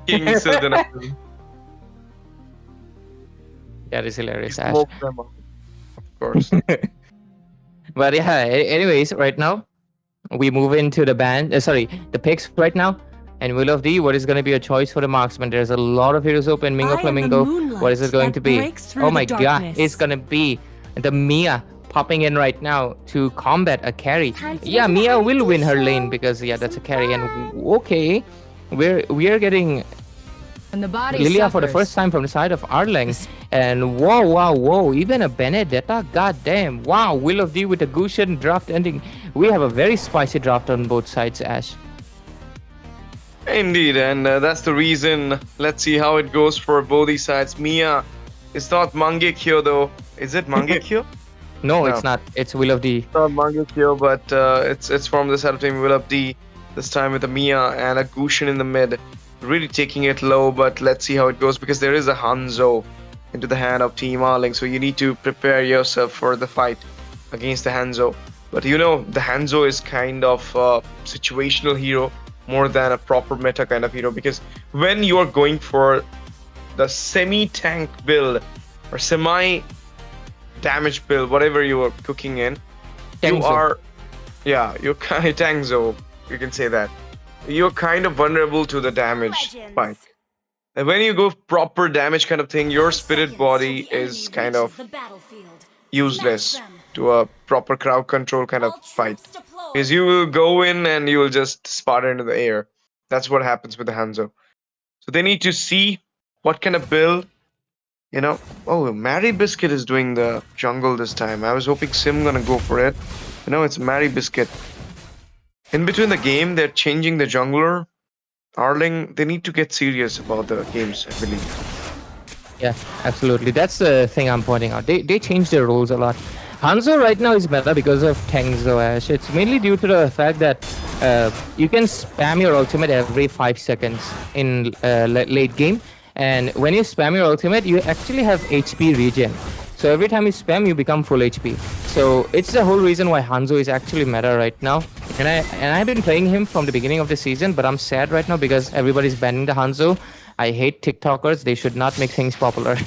taking Silden. That is hilarious, Ash. Of course. But yeah, anyways, right now we move into the the picks right now. And Will of D, what is going to be a choice for the marksman? There's a lot of heroes open. Mingo Flamingo, what is it going to be? Oh my god, it's going to be the Mia popping in right now to combat a carry. Yeah, Mia will win her lane because yeah, that's a carry. And okay, we are getting Lilia for the first time from the side of Arleng. And whoa, even a Benedetta, goddamn. Wow, Will of D with a Gushan draft ending. We have a very spicy draft on both sides, Ash. Indeed, and that's the reason. Let's see how it goes for both these sides. Mia, it's not Mangekyo though. Is it Mangekyo? No, it's not. It's Will of D. It's not Mangekyo, but it's from the side of team Will of D. This time with a Mia and a Gushin in the mid. Really taking it low, but let's see how it goes because there is a Hanzo into the hand of Team Arleng. So you need to prepare yourself for the fight against the Hanzo. But you know, the Hanzo is kind of a situational hero more than a proper meta kind of hero, because when you are going for the semi-tank build or semi-damage build, whatever you are cooking in, you're kind of Tangzo, you can say that. You're kind of vulnerable to the damage fight. And when you go proper damage kind of thing, your spirit body is kind of useless to a proper crowd control kind of fight. Because you will go in and you will just spot into the air. That's what happens with the Hanzo. So they need to see what kind of build, you know. Oh, Mary Biscuit is doing the jungle this time. I was hoping Sim gonna go for it. You know, it's Mary Biscuit. In between the game, they're changing the jungler. Arleng, they need to get serious about the games, I believe. Yeah, absolutely. That's the thing I'm pointing out. They changed their roles a lot. Hanzo right now is meta because of Tangzo, Ash. It's mainly due to the fact that you can spam your ultimate every 5 seconds in late game. And when you spam your ultimate, you actually have HP regen. So every time you spam, you become full HP. So it's the whole reason why Hanzo is actually meta right now. And I've been playing him from the beginning of the season, but I'm sad right now because everybody's banning the Hanzo. I hate TikTokers. They should not make things popular.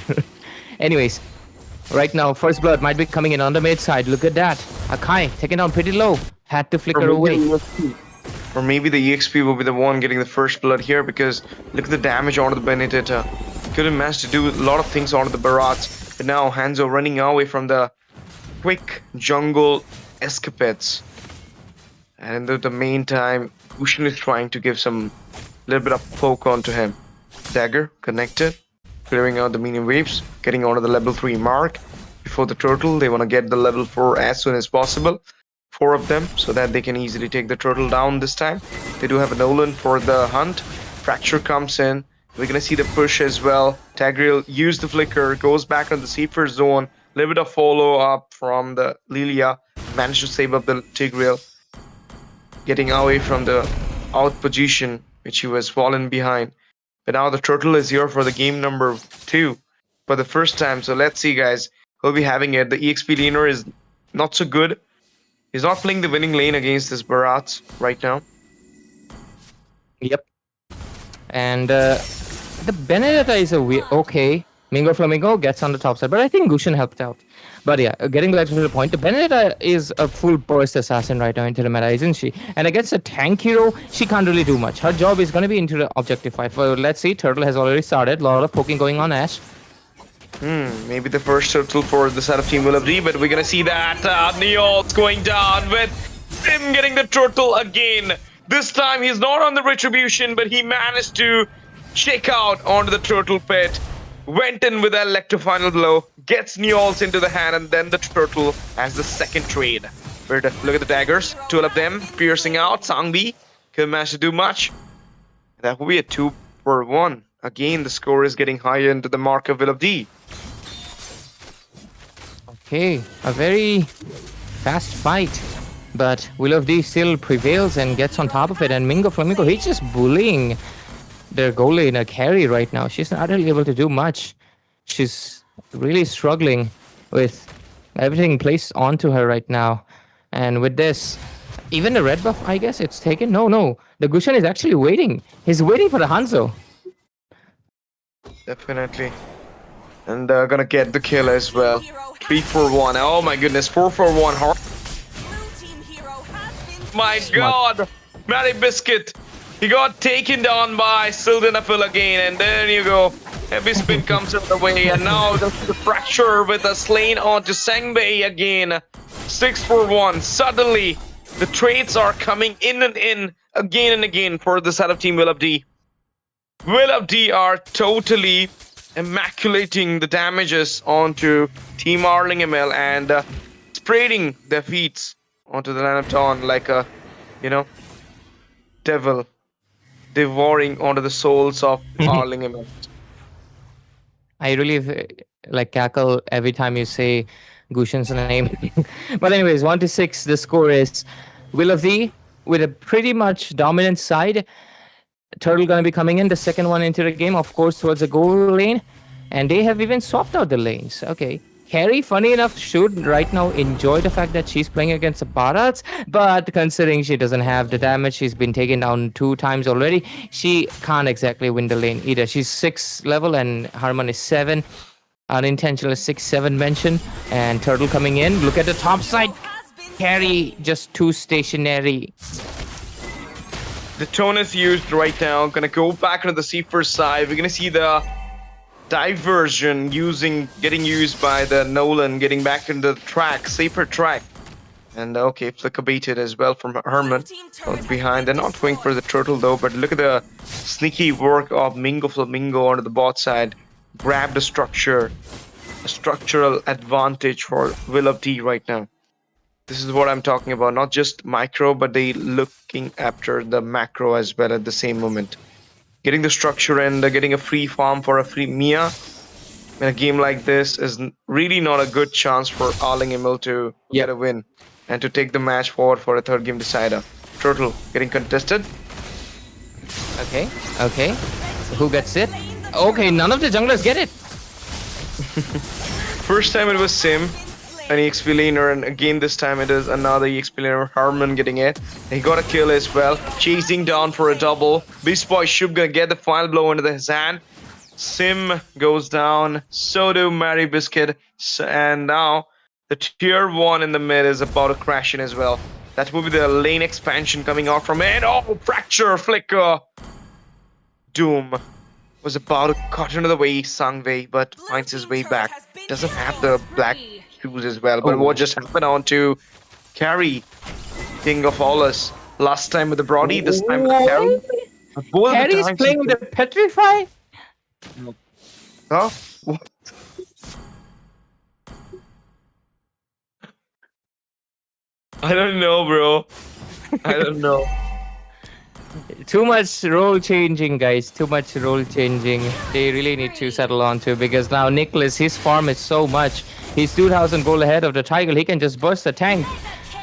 Anyways, right now, First Blood might be coming in on the mid side. Look at that. Akai taken down pretty low. Had to flicker away. Or maybe the EXP will be the one getting the First Blood here, because look at the damage onto the Benedetta. Couldn't manage to do a lot of things onto the Barats. But now Hanzo running away from the quick jungle escapades. And in the meantime, Gushin is trying to give some little bit of poke onto him. Dagger connected, clearing out the minion waves, getting onto the level 3 mark before the turtle. They want to get the level 4 as soon as possible. 4 of them, so that they can easily take the turtle down this time. They do have a Nolan for the hunt. Fracture comes in. We're gonna see the push as well. Tagriel used the flicker, goes back on the safer zone. A little bit of follow up from the Lilia. Managed to save up the Tigreal. Getting away from the out position, which he was fallen behind. But now the turtle is here for the game number 2 for the first time. So let's see, guys. We'll be having it. The EXP laner is not so good. He's not playing the winning lane against this Barats right now. Yep. And the Benedetta is a okay. Mingo Flamingo gets on the top side, but I think Gushin helped out. But yeah, getting back to the point, the Benedetta is a full burst assassin right now into the meta, isn't she? And against a tank hero, she can't really do much. Her job is going to be into the objective fight. Well, let's see, Turtle has already started. A lot of poking going on, Ash. Maybe the first turtle for the side of Team Will of D, but we're going to see that Neol's going down with him getting the turtle again. This time he's not on the retribution, but he managed to check out onto the turtle pit. Went in with that electro-final blow, gets Neols into the hand, and then the turtle as the second trade. Look at the daggers, 2 of them piercing out. Sangbi couldn't manage to do much. That will be a 2-for-1. Again, the score is getting higher into the mark of Will of D. Okay, a very fast fight. But Will of D still prevails and gets on top of it. And Mingo Flamingo, he's just bullying their goal laner carry right now. She's not really able to do much. She's really struggling with Everything placed onto her right now. And with this, even the red buff, I guess it's taken. No. The Gushan is actually waiting. He's waiting for the Hanzo. Definitely. And they're gonna get the kill as well. 3-4-1. Oh my goodness, 4-4-1. My god! Mary Biscuit! He got taken down by Sildenafil again, and there you go. Heavy spin comes in the way, and now the fracture with a slain onto Sangbei again. 6-4-1. Suddenly, the trades are coming in and in again and again for the side of Team Will of D. Will of D are totally immaculating the damages onto Team Arleng ML and spreading their feats onto the Land of Dawn like a, devil devouring onto the souls of Arleng ML. I really cackle every time you say Gushan's name. But anyways, 1-6, the score is Will of D with a pretty much dominant side. Turtle gonna be coming in, the second one into the game, of course, towards the goal lane. And they have even swapped out the lanes. Okay. Carrie, funny enough, should right now enjoy the fact that she's playing against the Bharats, but considering she doesn't have the damage, she's been taken down 2 times already, she can't exactly win the lane either. She's 6 level and Harman is 7. Unintentional 6-7 mention. And Turtle coming in. Look at the top side. Carrie just too stationary. The tone is used right now. Gonna go back into the C4 side. We're gonna see the diversion getting used by the Nolan, getting back into the track, safer track. And okay, flicker baited as well from Herman. Behind. They're not going for the turtle though, but look at the sneaky work of Mingo Flamingo onto the bot side. Grab the structure. A structural advantage for Will of D right now. This is what I'm talking about. Not just micro, but they looking after the macro as well at the same moment. Getting the structure and getting a free farm for a free Mia in a game like this is really not a good chance for Arleng ML to get a win and to take the match forward for a third game decider. Turtle getting contested. Okay. So who gets it? Okay, none of the junglers get it. First time it was Sim, an EXP laner, and again this time it is another EXP laner, Harman, getting it. He got a kill as well, chasing down for a double. Beast Boy Shub gonna get the final blow into his hand. Sim goes down, so do Mary Biscuit, and now the tier 1 in the mid is about to crash in as well. That will be the lane expansion coming out from it. Oh, fracture, flicker. Doom was about to cut into the way, Sangwei, but finds his way back. Doesn't have the black shoes as well, but what just happened on to Carrie, King of Allus. Last time with the Brody, this time with the Carrie. Carrie's playing the Petrify? Huh? What? I don't know, bro. I don't know. Too much role changing, guys. Too much role changing. They really need to settle on to, because now Nicholas, his farm is so much. He's 2,000 gold ahead of the Tiger. He can just burst the tank.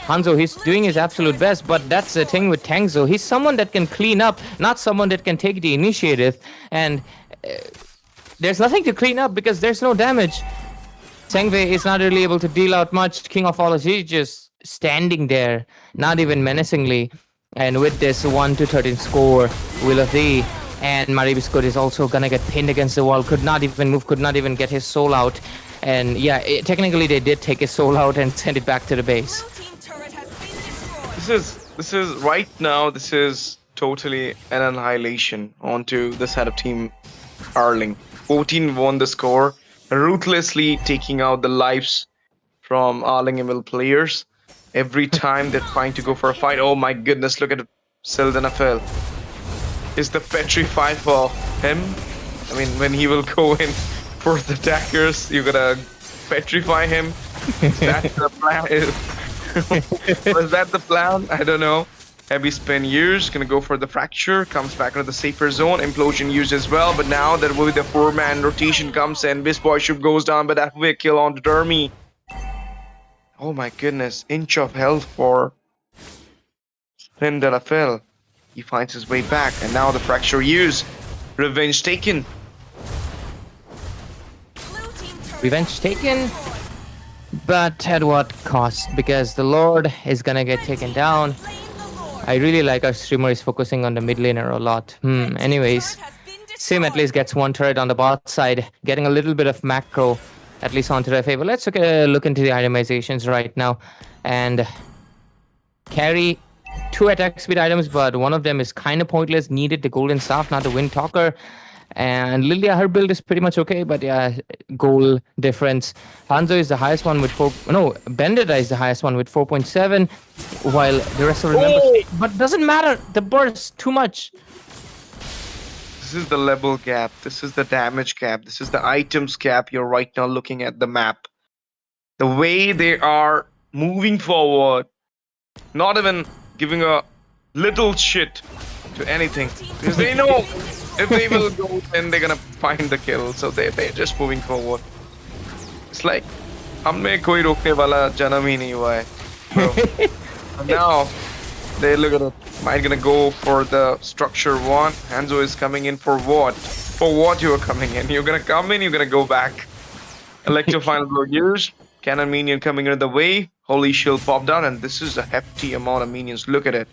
Hanzo, he's doing his absolute best, but that's the thing with Tangzo. He's someone that can clean up, not someone that can take the initiative. And there's nothing to clean up because there's no damage. Sangwei is not really able to deal out much. King of Allus, he's just standing there, not even menacingly. And with this 1-13 score, Will of D and Maribisco is also gonna get pinned against the wall. Could not even move, could not even get his soul out. And yeah, technically they did take his soul out and send it back to the base. This is right now. This is totally an annihilation onto the side of Team Arleng. 14 won the score, ruthlessly taking out the lives from Arleng ML players. Every time they're trying to go for a fight. Oh my goodness, look at Sildenafil. Is the Petrify for him? I mean, when he will go in for the daggers, you gotta petrify him. Is that the plan? Was that the plan? I don't know. Heavy spin used, gonna go for the fracture, comes back into the safer zone, implosion used as well, but now that will be the 4-man rotation comes in, Beast Boy Shub goes down, but that will be a kill on Dermy. Oh my goodness, inch of health for Sildenafil. He finds his way back, and now the fracture used. Revenge taken. Revenge taken. but at what cost? Because the Lord is gonna get taken down. I really like our streamer is focusing on the mid laner a lot. Anyways, Sim at least gets one turret on the bot side, getting a little bit of macro, at least onto their favor. Let's look into the itemizations right now. And carry 2 attack speed items, but one of them is kind of pointless. Needed the golden staff, not the wind talker. And Lilia, her build is pretty much okay, but yeah, goal difference. Hanzo is the highest one with 4. No, Bendita is the highest one with 4.7, while the rest of the members. But doesn't matter. The burst too much. This is the level gap. This is the damage gap. This is the items gap. You're right now looking at the map. The way they are moving forward, not even giving a little shit to anything, because they know if they will go, then they're gonna find the kill. So they're just moving forward. It's like हमने कोई रोकने वाला जन्म ही नहीं हुआ है, bro. Now they look at it. Might gonna go for the structure 1. Hanzo is coming in for what? For what you are coming in? You're gonna come in, you're gonna go back. Electro final blow use. Cannon minion coming in the way. Holy shield popped out, and this is a hefty amount of minions. Look at it.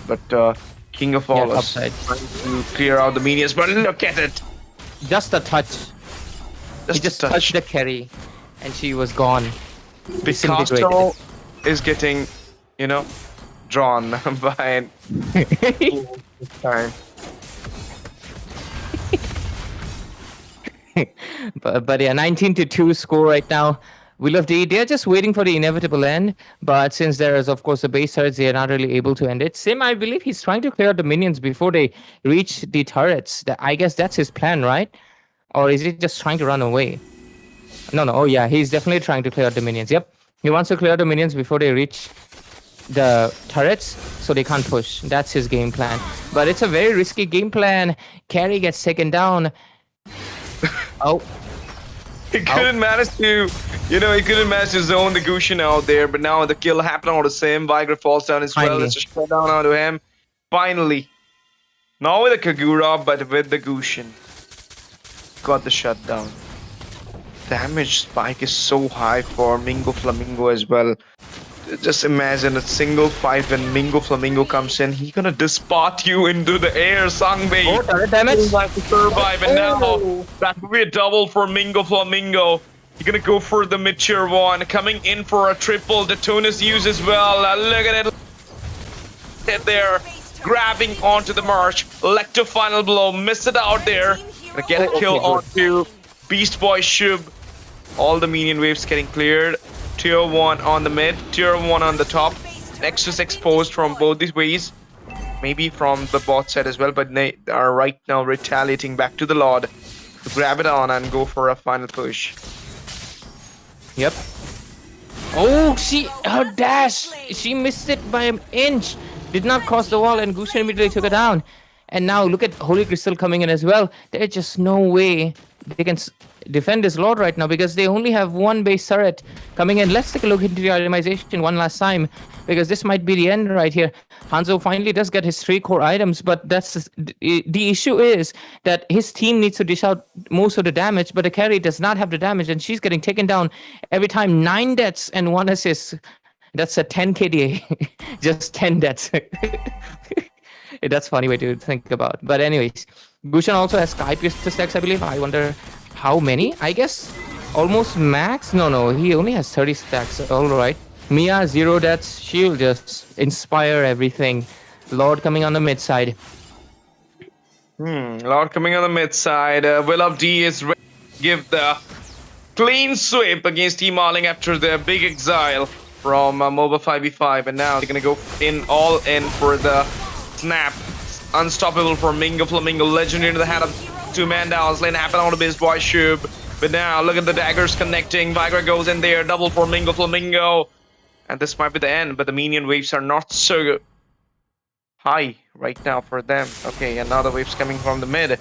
But King of all is trying to clear out the minions, but look at it. Just a touch. He just touched the carry, and she was gone. Picasso is getting, drawn by this time. but yeah, 19-2 score right now. Wheel of D, they're just waiting for the inevitable end, but since there is, of course, the base turrets, they are not really able to end it. Sim, I believe he's trying to clear out the minions before they reach the turrets. I guess that's his plan, right? Or is he just trying to run away? No. Oh, yeah, he's definitely trying to clear out the minions. Yep, he wants to clear the minions before they reach the turrets, so they can't push. That's his game plan. But it's a very risky game plan. Carry gets taken down. Oh. He couldn't manage to, he couldn't manage to zone the Gushin out there, but now the kill happened on the same. Vigra falls down as well. It's just shut down onto him. Finally. Not with the Kagura, but with the Gushin. Got the shutdown. Damage spike is so high for Mingo Flamingo as well. Just imagine a single fight when Mingo Flamingo comes in. He's gonna dispart you into the air, Sangbei. Oh, turret damage. To survive, and now that will be a double for Mingo Flamingo. You're gonna go for the mid-tier 1, coming in for a triple. The Tunis use as well. Look at it. There, grabbing onto the march. Lecto final blow, missed it out there. Gonna get a kill onto Beast Boy Shub. All the minion waves getting cleared. Tier 1 on the mid, Tier 1 on the top. Nexus exposed from both these ways. Maybe from the bot side as well, but they are right now retaliating back to the Lord to grab it on and go for a final push. Yep. Oh, her dash! She missed it by an inch. Did not cross the wall, and Gushin immediately took her down. And now look at Holy Crystal coming in as well. There's just no way they can defend this Lord right now because they only have one base turret coming in. Let's take a look into the itemization one last time because this might be the end right here. Hanzo finally does get his 3 core items, but that's the issue is that his team needs to dish out most of the damage, but the carry does not have the damage, and she's getting taken down every time. 9 deaths and 1 assist. That's a 10 KDA. Just 10 deaths. That's a funny way to think about. But anyways, Gushin also has Sky Piercer stacks, I believe. I wonder how many? I guess almost max? No, he only has 30 stacks. Alright. Mia, 0 deaths. She'll just inspire everything. Lord coming on the mid side. Lord coming on the mid side. Will of D is ready to give the clean sweep against Team Arleng after their big exile from MOBA 5v5. And now they're going to go all in for the snap. Unstoppable for Mingo Flamingo. Legendary into the hand of 2-man down. Lane happen on the Beast Boy Shub. But now look at the daggers connecting. Vigra goes in there. Double for Mingo Flamingo. And this might be the end, but the minion waves are not so high right now for them. Okay, another wave's coming from the mid.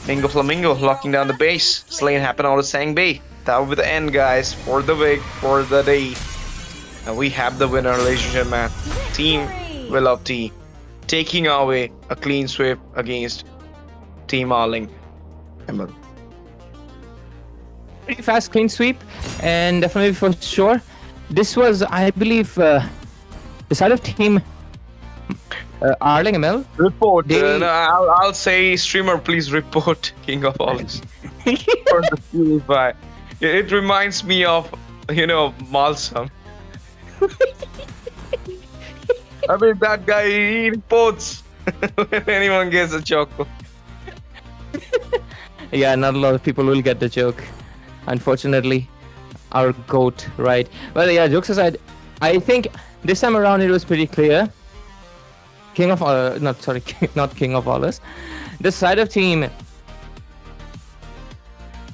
Mingo Flamingo locking down the base. Slain happen on the Sangbei. That will be the end, guys, for the week, for the day. And we have the winner, ladies and gentlemen. Team Will of T taking away a clean sweep against Team Arleng. Pretty fast clean sweep, and definitely for sure. this was, I believe, the side of team Arleng ML. Report. No, I'll say, streamer, please report King of Olives. For the PewDiePie. It reminds me of, Malsam. I mean, that guy, he reports when anyone gets a choco. Yeah, not a lot of people will get the joke, unfortunately. Our GOAT, right? Well, yeah, jokes aside, I think this time around it was pretty clear. Not King of Olives. The side of Team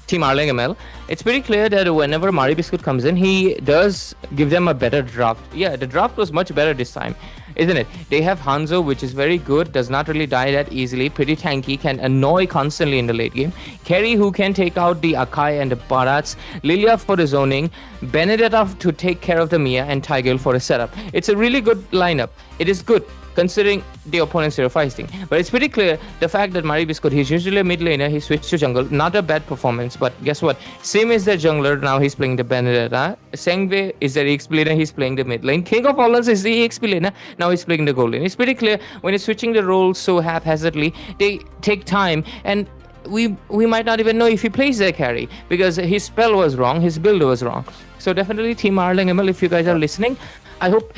Arleng ML, it's pretty clear that whenever Mari Biscuit comes in, he does give them a better draft. Yeah, the draft was much better this time, isn't it? They have Hanzo, which is very good, does not really die that easily, pretty tanky, can annoy constantly in the late game. Kerry, who can take out the Akai and the Barats. Lilia for the zoning. Benedetta to take care of the Mia, and Tigel for the setup. It's a really good lineup. It is good, considering the opponent's hero fighting. But it's pretty clear the fact that Mari Biscuit, he's usually a mid laner, he switched to jungle. Not a bad performance, but guess what? Sim is the jungler, now he's playing the Benedetta. Sengve is the EXP laner, he's playing the mid lane. King of Olives is the EXP laner, now he's playing the gold lane. It's pretty clear when he's switching the roles so haphazardly, they take time, and we might not even know if he plays their carry, because his spell was wrong, his build was wrong. So definitely Team Arleng ML, if you guys are listening, I hope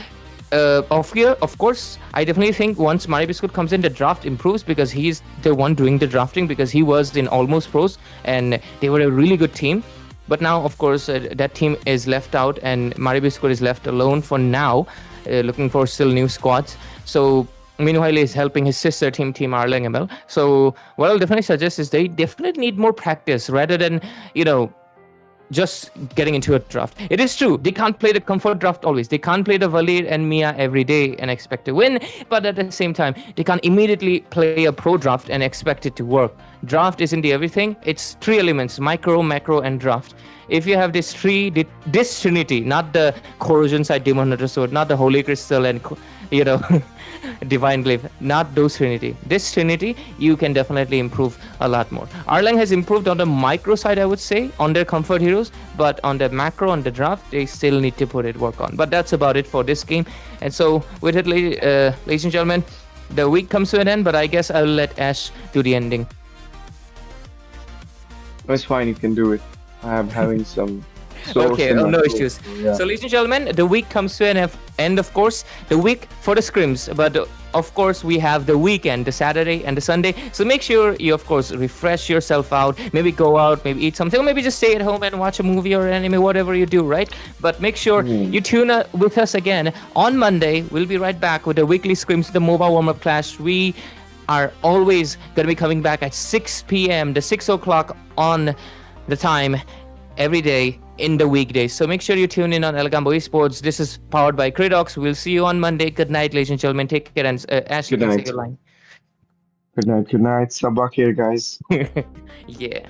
off here, of course, I definitely think once Mari Biscuit comes in, the draft improves, because he's the one doing the drafting, because he was in Almost Pros and they were a really good team. But now, of course, that team is left out and Mari Biscuit is left alone for now, looking for still new squads. So meanwhile, he's helping his sister team, Team Arleng ML. So what I'll definitely suggest is they definitely need more practice rather than, just getting into a draft. It is true, they can't play the comfort draft always. They can't play the Valir and Mia every day and expect to win, but at the same time, they can't immediately play a pro draft and expect it to work. Draft isn't the everything. It's 3 elements, micro, macro, and draft. If you have this trinity, not the corrosion side demon hunter sword, not the holy crystal and divine glaive, not those trinity. This trinity, you can definitely improve a lot more. Arleng has improved on the micro side, I would say, on their comfort heroes, but on the macro, on the draft, they still need to put it work on. But that's about it for this game. And so with it, ladies and gentlemen, the week comes to an end, but I guess I'll let Ash do the ending. That's fine, you can do it. I'm having some... Okay, no issues. Yeah. So, ladies and gentlemen, the week comes to an end, of course. The week for the scrims, but of course, we have the weekend, the Saturday and the Sunday. So make sure you, of course, refresh yourself out. Maybe go out, maybe eat something, or maybe just stay at home and watch a movie or anime, whatever you do, right? But make sure you tune with us again on Monday. We'll be right back with the weekly scrims, the MOBA Warmup Clash. We are always going to be coming back at 6 p.m., the 6 o'clock on the time every day in the weekdays. So make sure you tune in on Algambo Esports. This is powered by Kridox. We'll see you on Monday. Good night, ladies and gentlemen. Take care, and Ash, you can say your line. Good night. Sabak here, guys. Yeah.